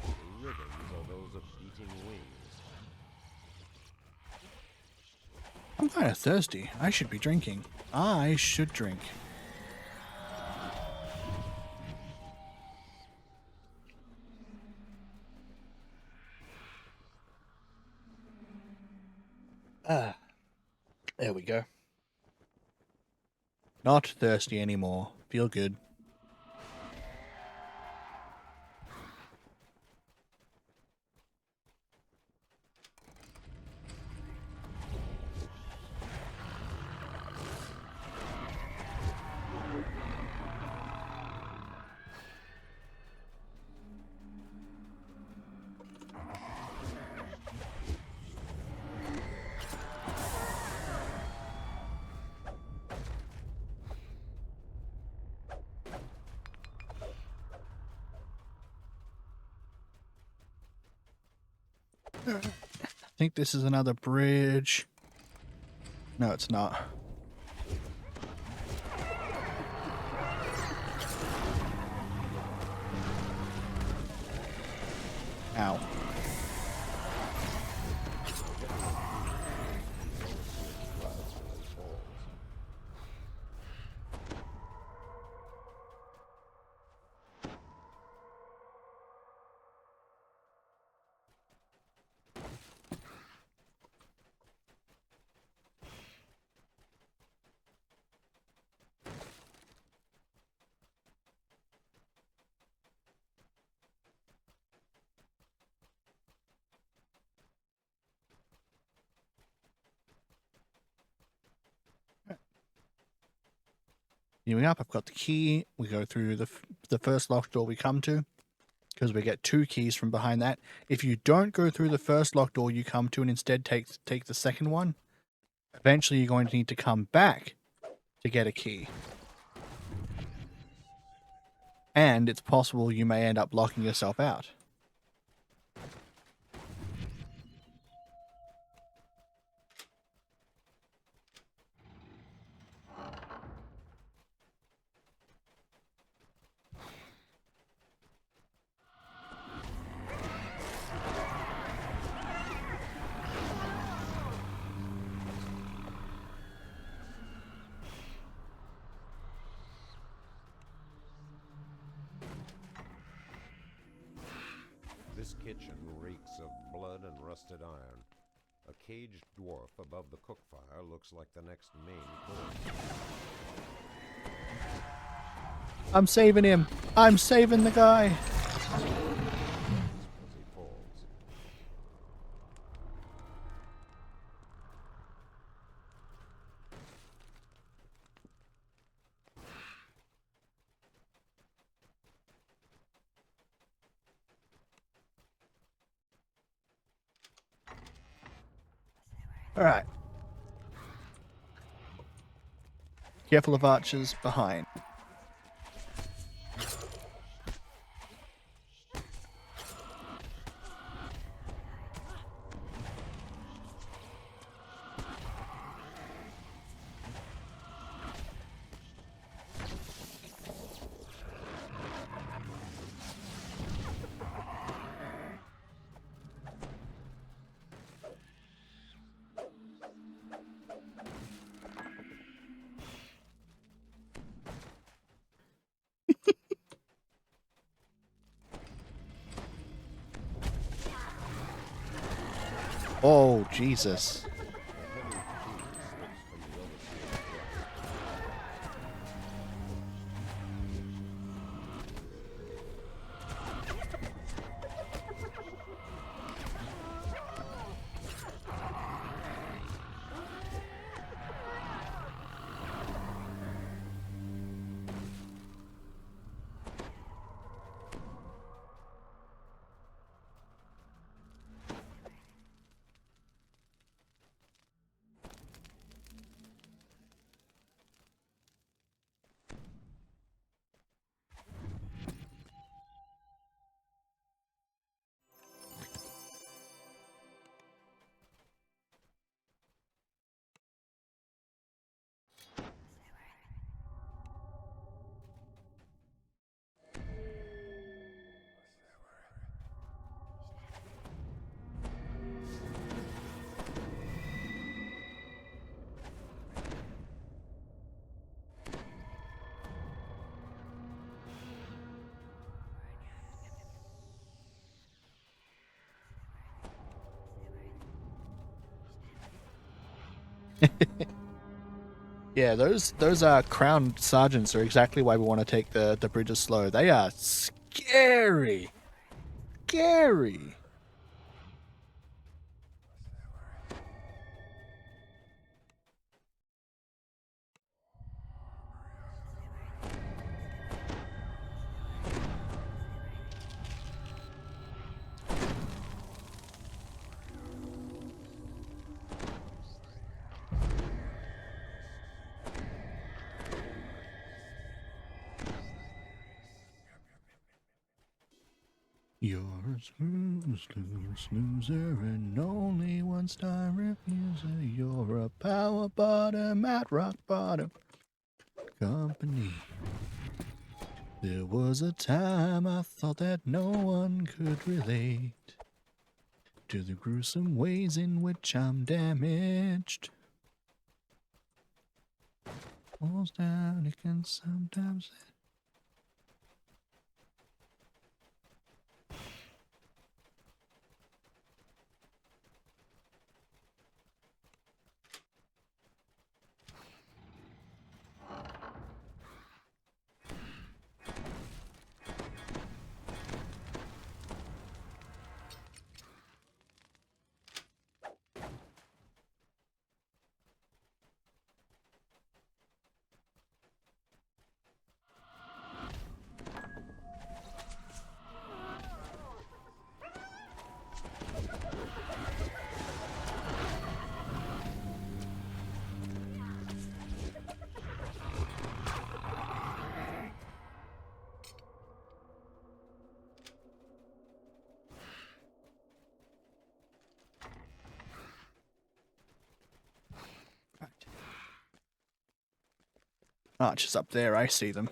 The rhythms are those of beating wings. I'm kind of thirsty. I should be drinking. I should drink. There we go. Not thirsty anymore. Feel good. I think this is another bridge. No, it's not. Ow. Queuing up, I've got the key. We go through the first locked door we come to, because we get 2 keys from behind that. If you don't go through the first locked door you come to and instead take the second one, eventually you're going to need to come back to get a key. And it's possible you may end up locking yourself out. This kitchen reeks of blood and rusted iron. A caged dwarf above the cook fire looks like the next main course. I'm saving him. I'm saving the guy. As he falls. All right. Careful of archers behind. Oh, Jesus. Yeah, those crown sergeants are exactly why we want to take the bridges slow. They are scary. Scary. You're a snoozer and only one star refuser. You're a power bottom at rock bottom company. There was a time I thought that no one could relate to the gruesome ways in which I'm damaged. Falls down, it can sometimes. Archers up there, I see them.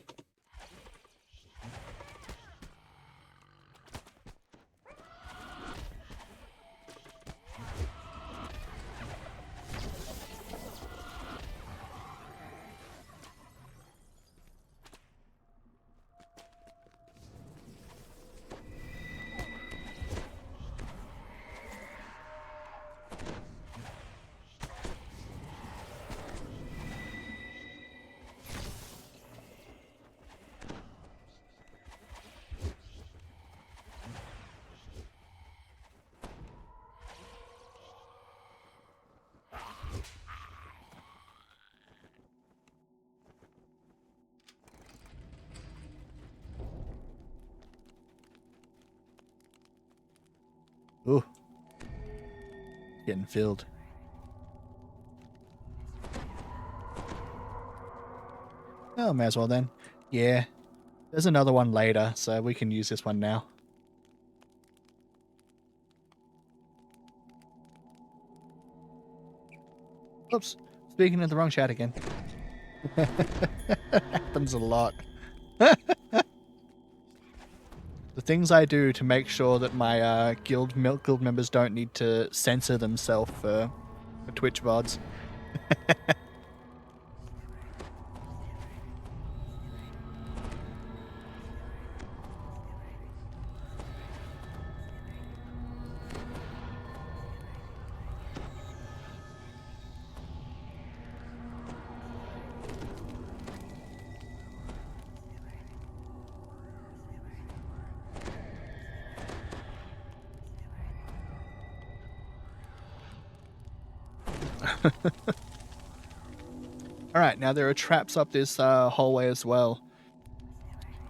Ooh. Getting filled. Oh, may as well then. Yeah. There's another one later, so we can use this one now. Oops. Speaking of the wrong chat again. Happens a lot. The things I do to make sure that my guild members don't need to censor themselves for Twitch VODs. Alright, now there are traps up this hallway as well.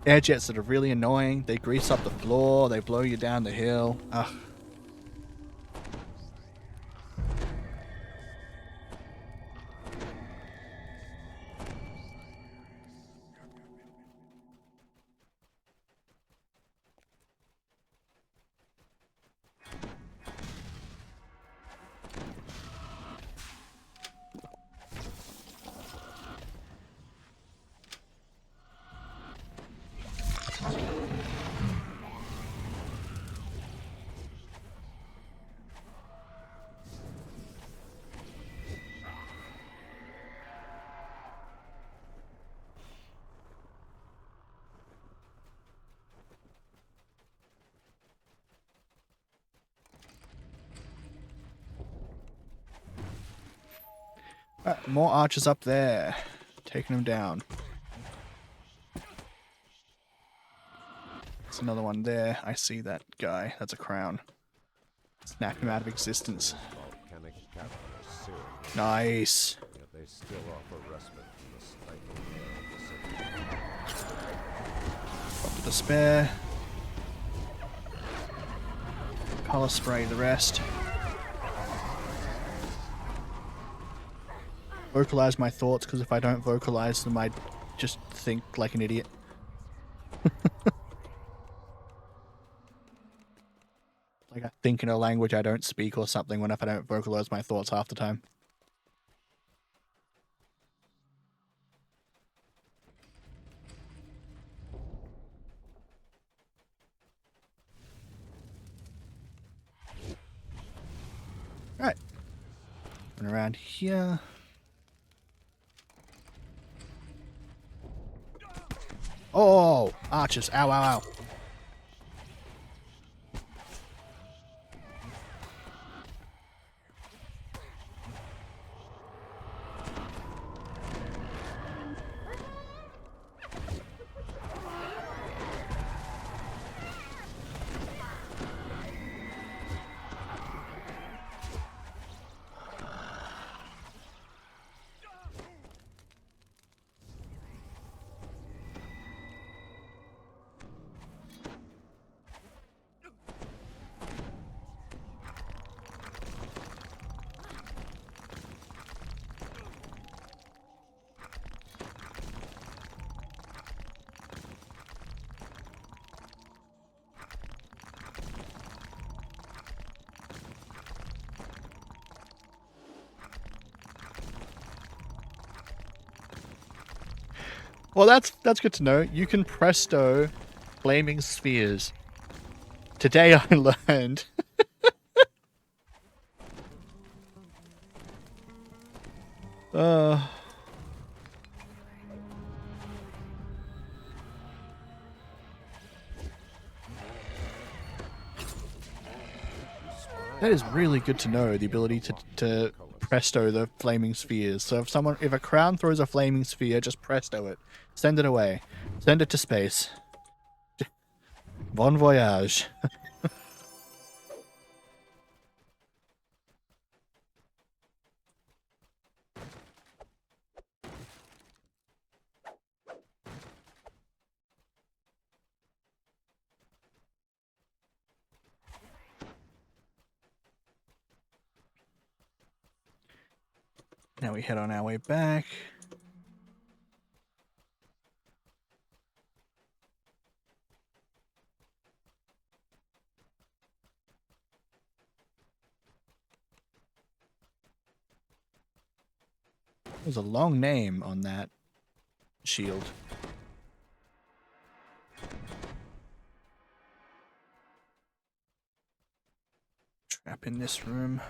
Air jets that are really annoying. They grease up the floor, they blow you down the hill. Ugh. Alright, more archers up there. Taking them down. There's another one there. I see that guy. That's a crown. Snap him out of existence. Volcanic caverns searing, Nice. yet they still offer respite from the stifling air of the city. Drop to despair. Color spray the rest. Vocalize my thoughts, because if I don't vocalize them, I just think like an idiot. Like I think in a language I don't speak or something when if I don't vocalize my thoughts half the time. Alright. And around here. Oh, archers. Ow, ow, ow. Well, that's good to know. You can presto flaming spheres. Today I learned. That is really good to know, the ability to presto the flaming spheres. So if a crown throws a flaming sphere, just presto it. Send it away. Send it to space. Bon voyage. Now we head on our way back. There's a long name on that shield. Trap in this room.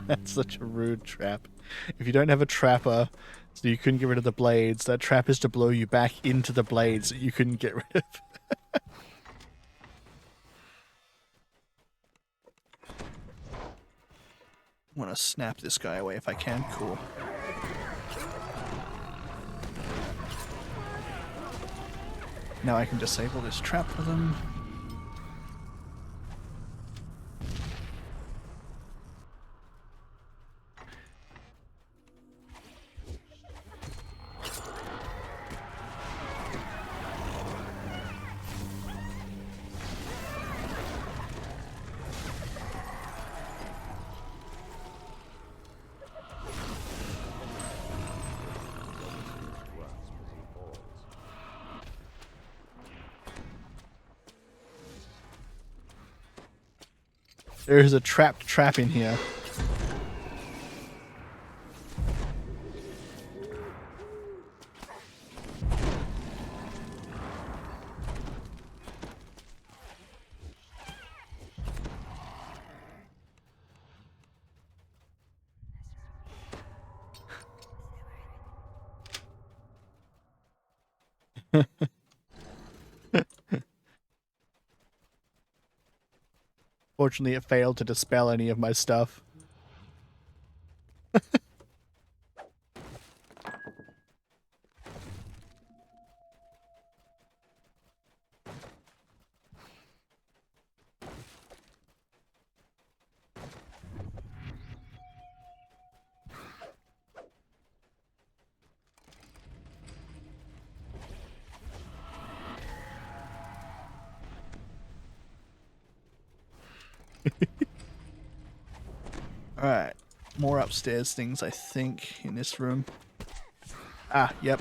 That's such a rude trap. If you don't have a trapper, so you couldn't get rid of the blades, that trap is to blow you back into the blades that you couldn't get rid of. I want to snap this guy away if I can. Cool. Now I can disable this trap for them. There is a trapped trap in here. Fortunately, it failed to dispel any of my stuff. Alright. More upstairs things, I think, in this room. Ah, yep.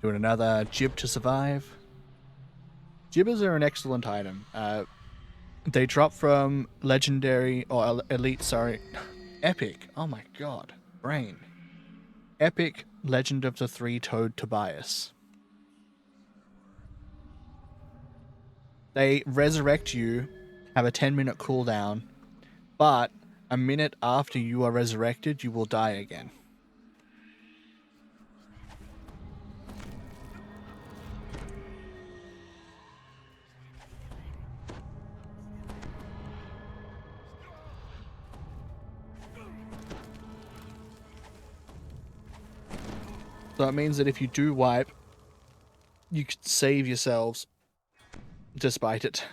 Doing another jib to survive. Jibbers are an excellent item. They drop from legendary or elite, sorry, epic. Oh my god, brain. Epic Legend of the Three-Toed Tobias. They resurrect you, have a 10-minute cooldown, but a minute after you are resurrected, you will die again. So it means that if you do wipe, you could save yourselves despite it.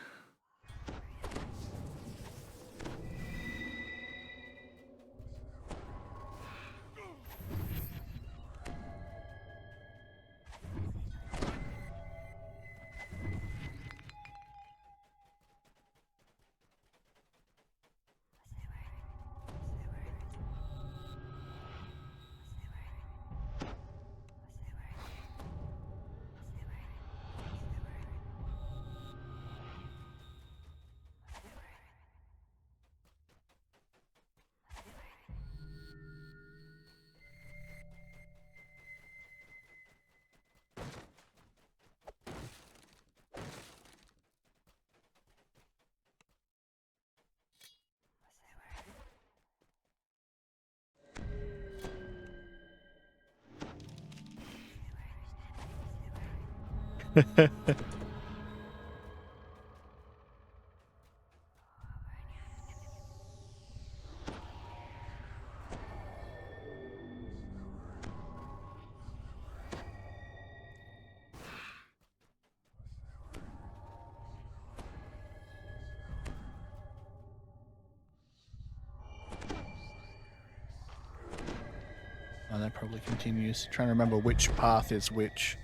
Oh, that probably continues. Trying to remember which path is which.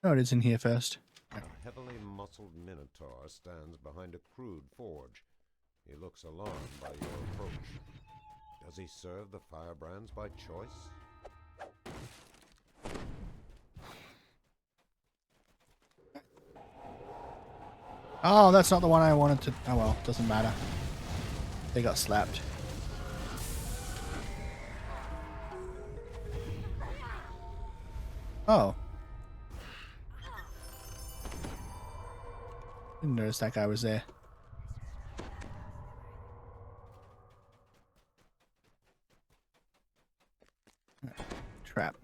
Oh, it is in here first. A heavily muscled minotaur stands behind a crude forge. He looks alarmed by your approach. Does he serve the firebrands by choice? Oh, that's not the one I wanted to... Oh well, doesn't matter. They got slapped. Oh. Didn't notice that guy was there. Trap.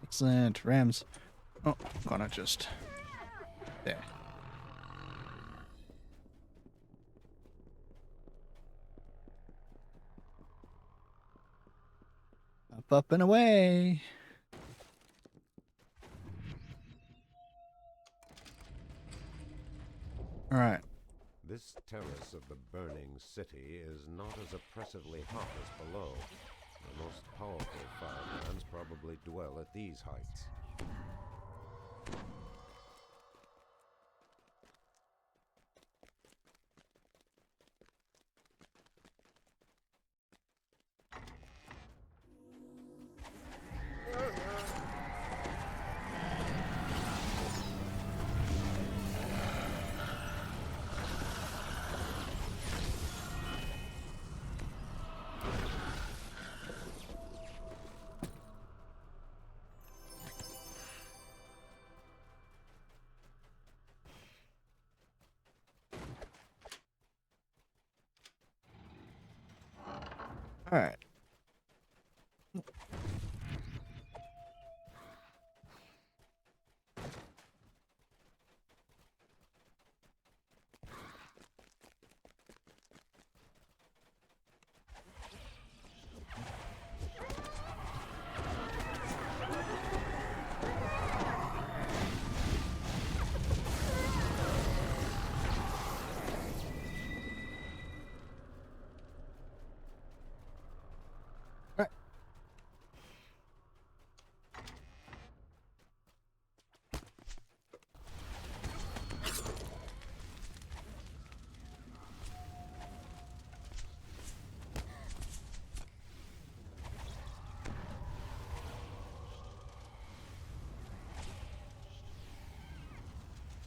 Excellent. Rams. Oh, gonna just... There. Up and away. All right. This terrace of the burning city is not as oppressively hot as below. The most powerful firebrands probably dwell at these heights. All right.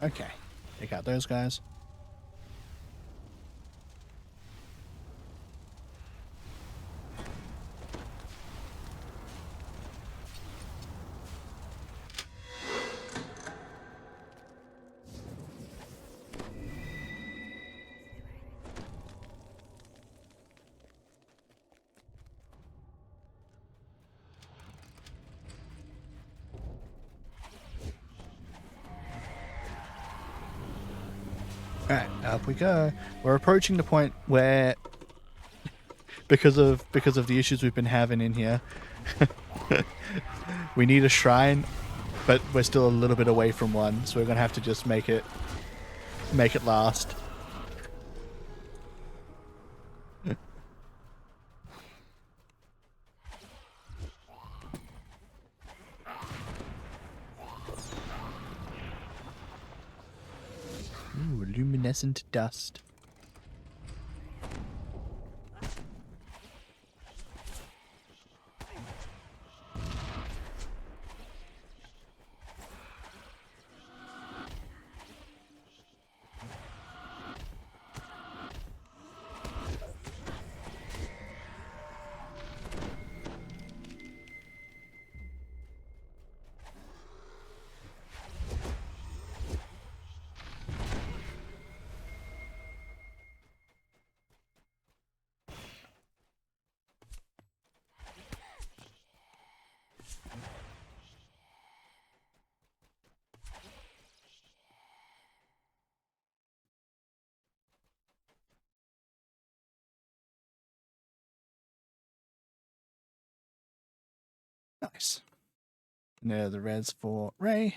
Okay. Take out those guys. Alright, up we go. We're approaching the point where because of the issues we've been having in here, we need a shrine, but we're still a little bit away from one, so we're gonna have to just make it last. Ooh, luminescent dust. Nice. Now the res for Ray.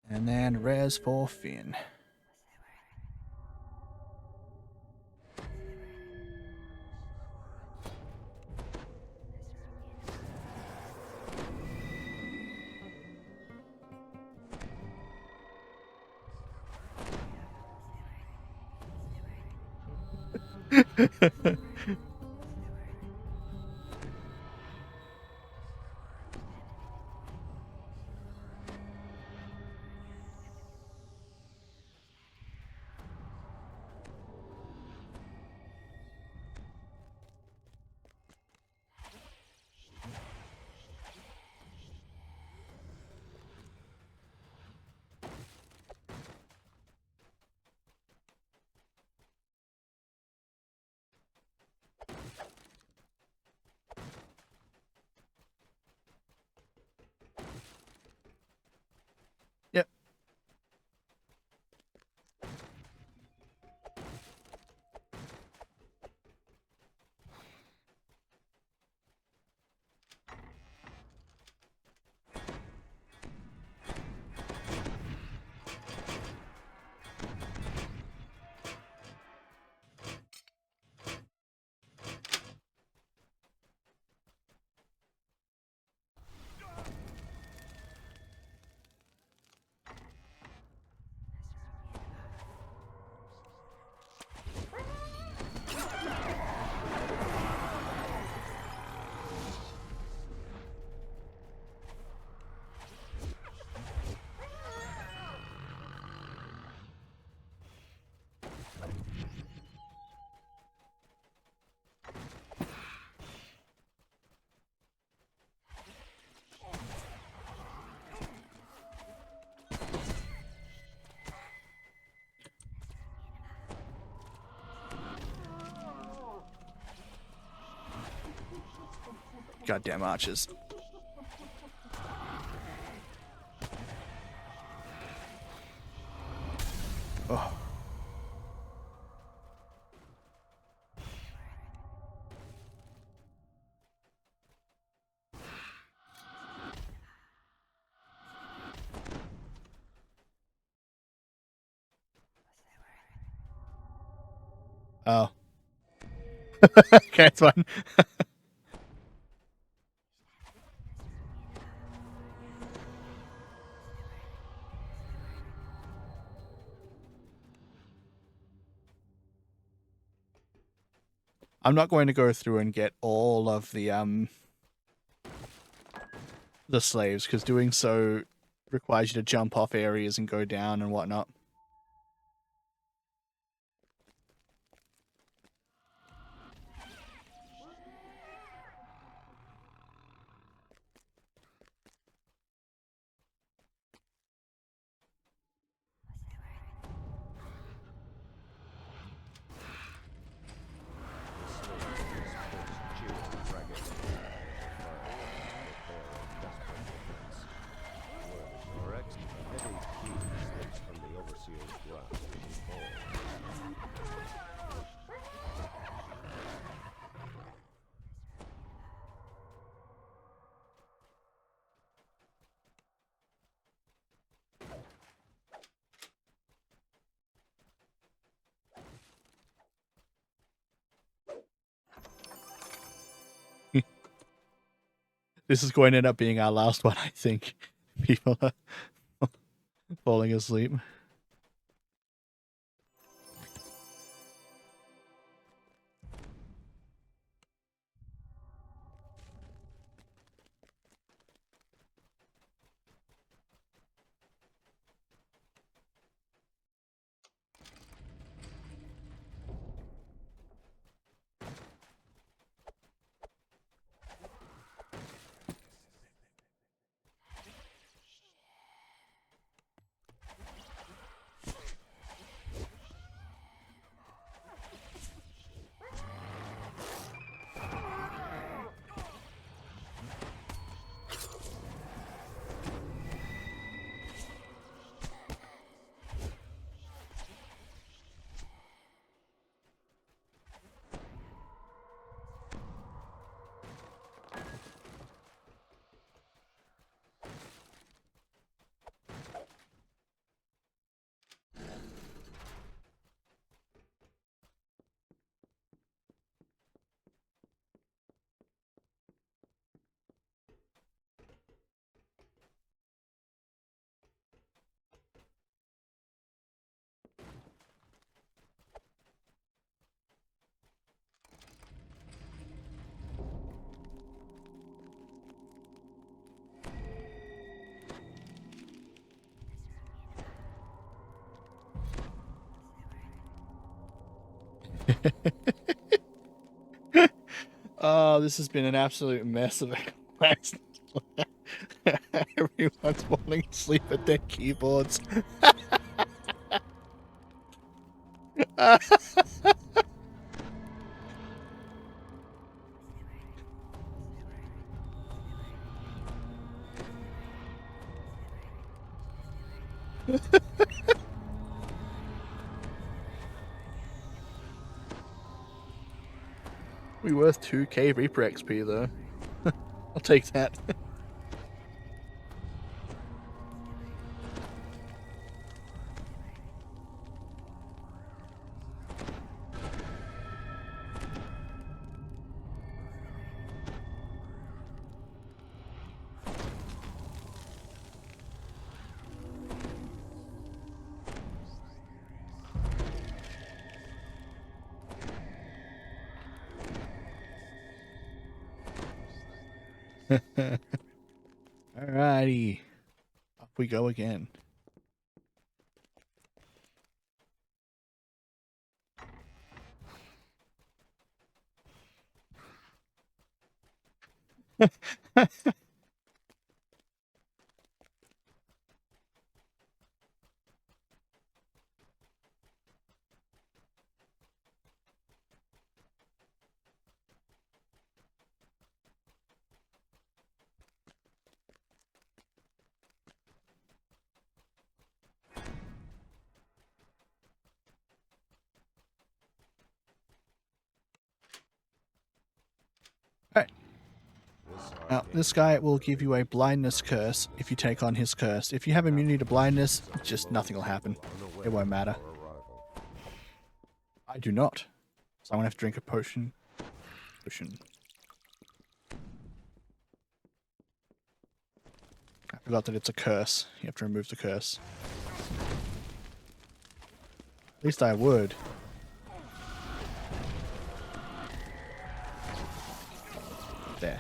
And then res for Finn. Yep. Goddamn archers. Oh. Oh. Okay, it's fine. I'm not going to go through and get all of the slaves, because doing so requires you to jump off areas and go down and whatnot. This is going to end up being our last one, I think. People are falling asleep. Oh, this has been an absolute mess of a quest. Everyone's falling asleep at their keyboards. We worth 2k Reaper XP though. I'll take that. Alrighty. Up we go again. Alright. Now, this guy will give you a blindness curse if you take on his curse. If you have immunity to blindness, just nothing will happen. It won't matter. I do not. So I'm gonna have to drink a potion. I forgot that it's a curse. You have to remove the curse. At least I would. There.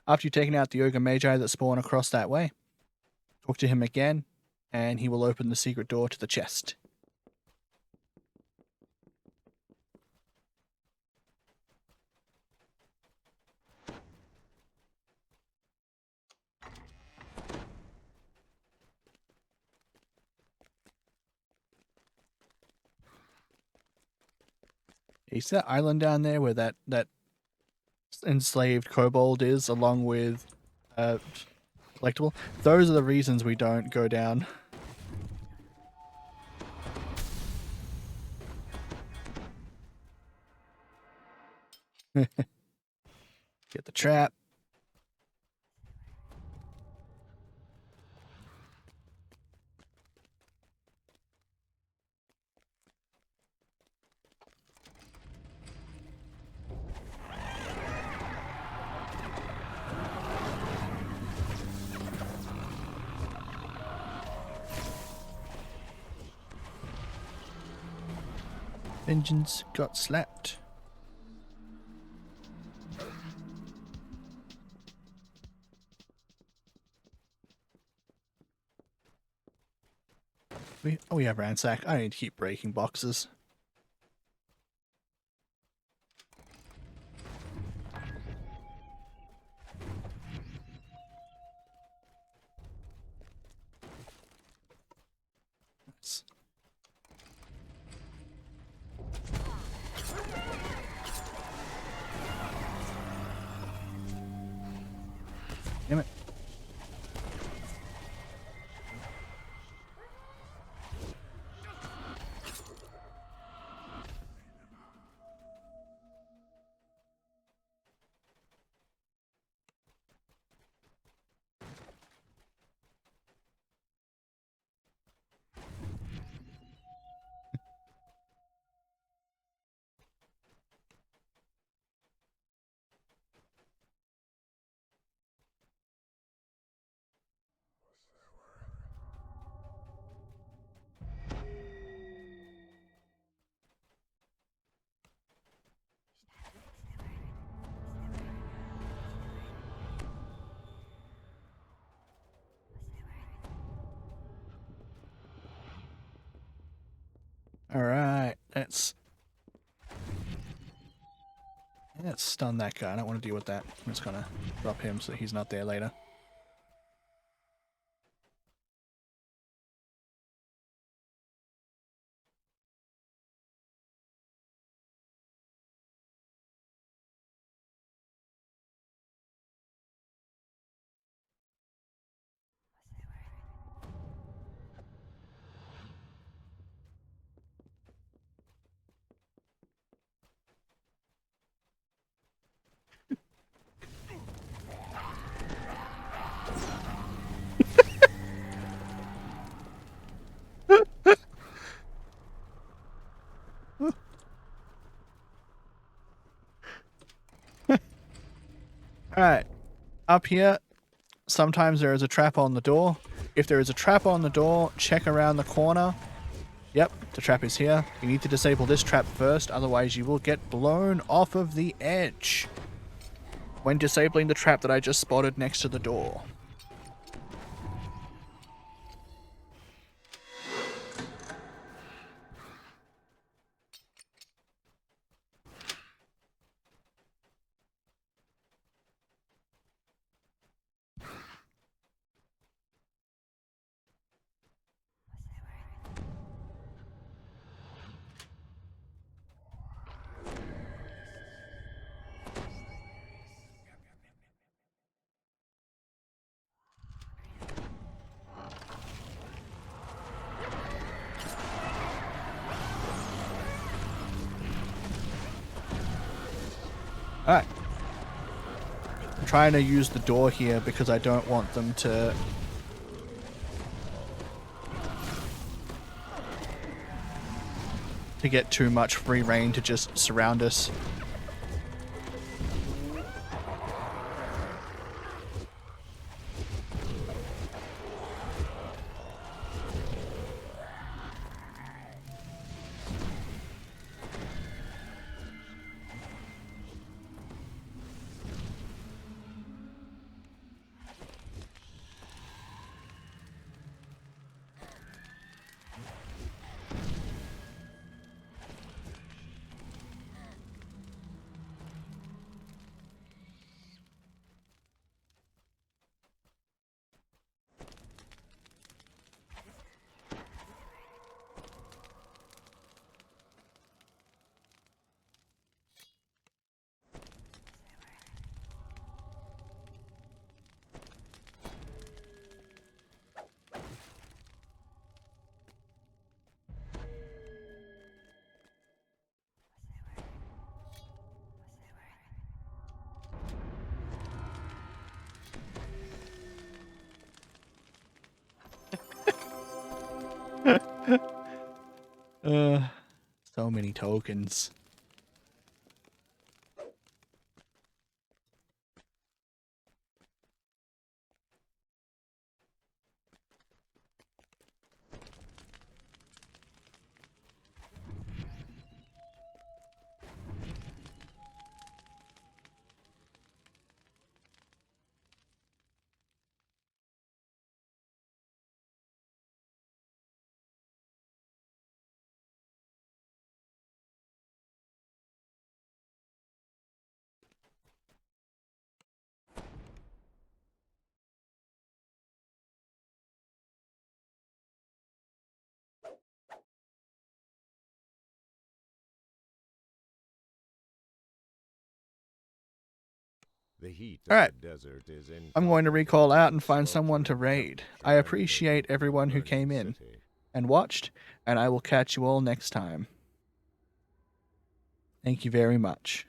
After you've taken out the Ogre Magi that spawn across that way, talk to him again, and he will open the secret door to the chest. You see that island down there where that enslaved kobold is, along with collectible? Those are the reasons we don't go down. Get the trap. Vengeance got slapped. We have ransack. I need to keep breaking boxes. Nice. Damn it. Alright, let's stun that guy. I don't want to deal with that. I'm just gonna drop him so he's not there later. Alright, up here, sometimes there is a trap on the door. If there is a trap on the door, check around the corner. Yep, the trap is here. You need to disable this trap first, otherwise you will get blown off of the edge when disabling the trap that I just spotted next to the door. Alright. I'm trying to use the door here because I don't want them to get too much free reign to just surround us. So many tokens. The heat All right. of the desert is I'm going to recall out and find sweltering someone to raid. I tyranny appreciate of everyone who burning came in city. and watched, and I will catch you all next time. Thank you very much.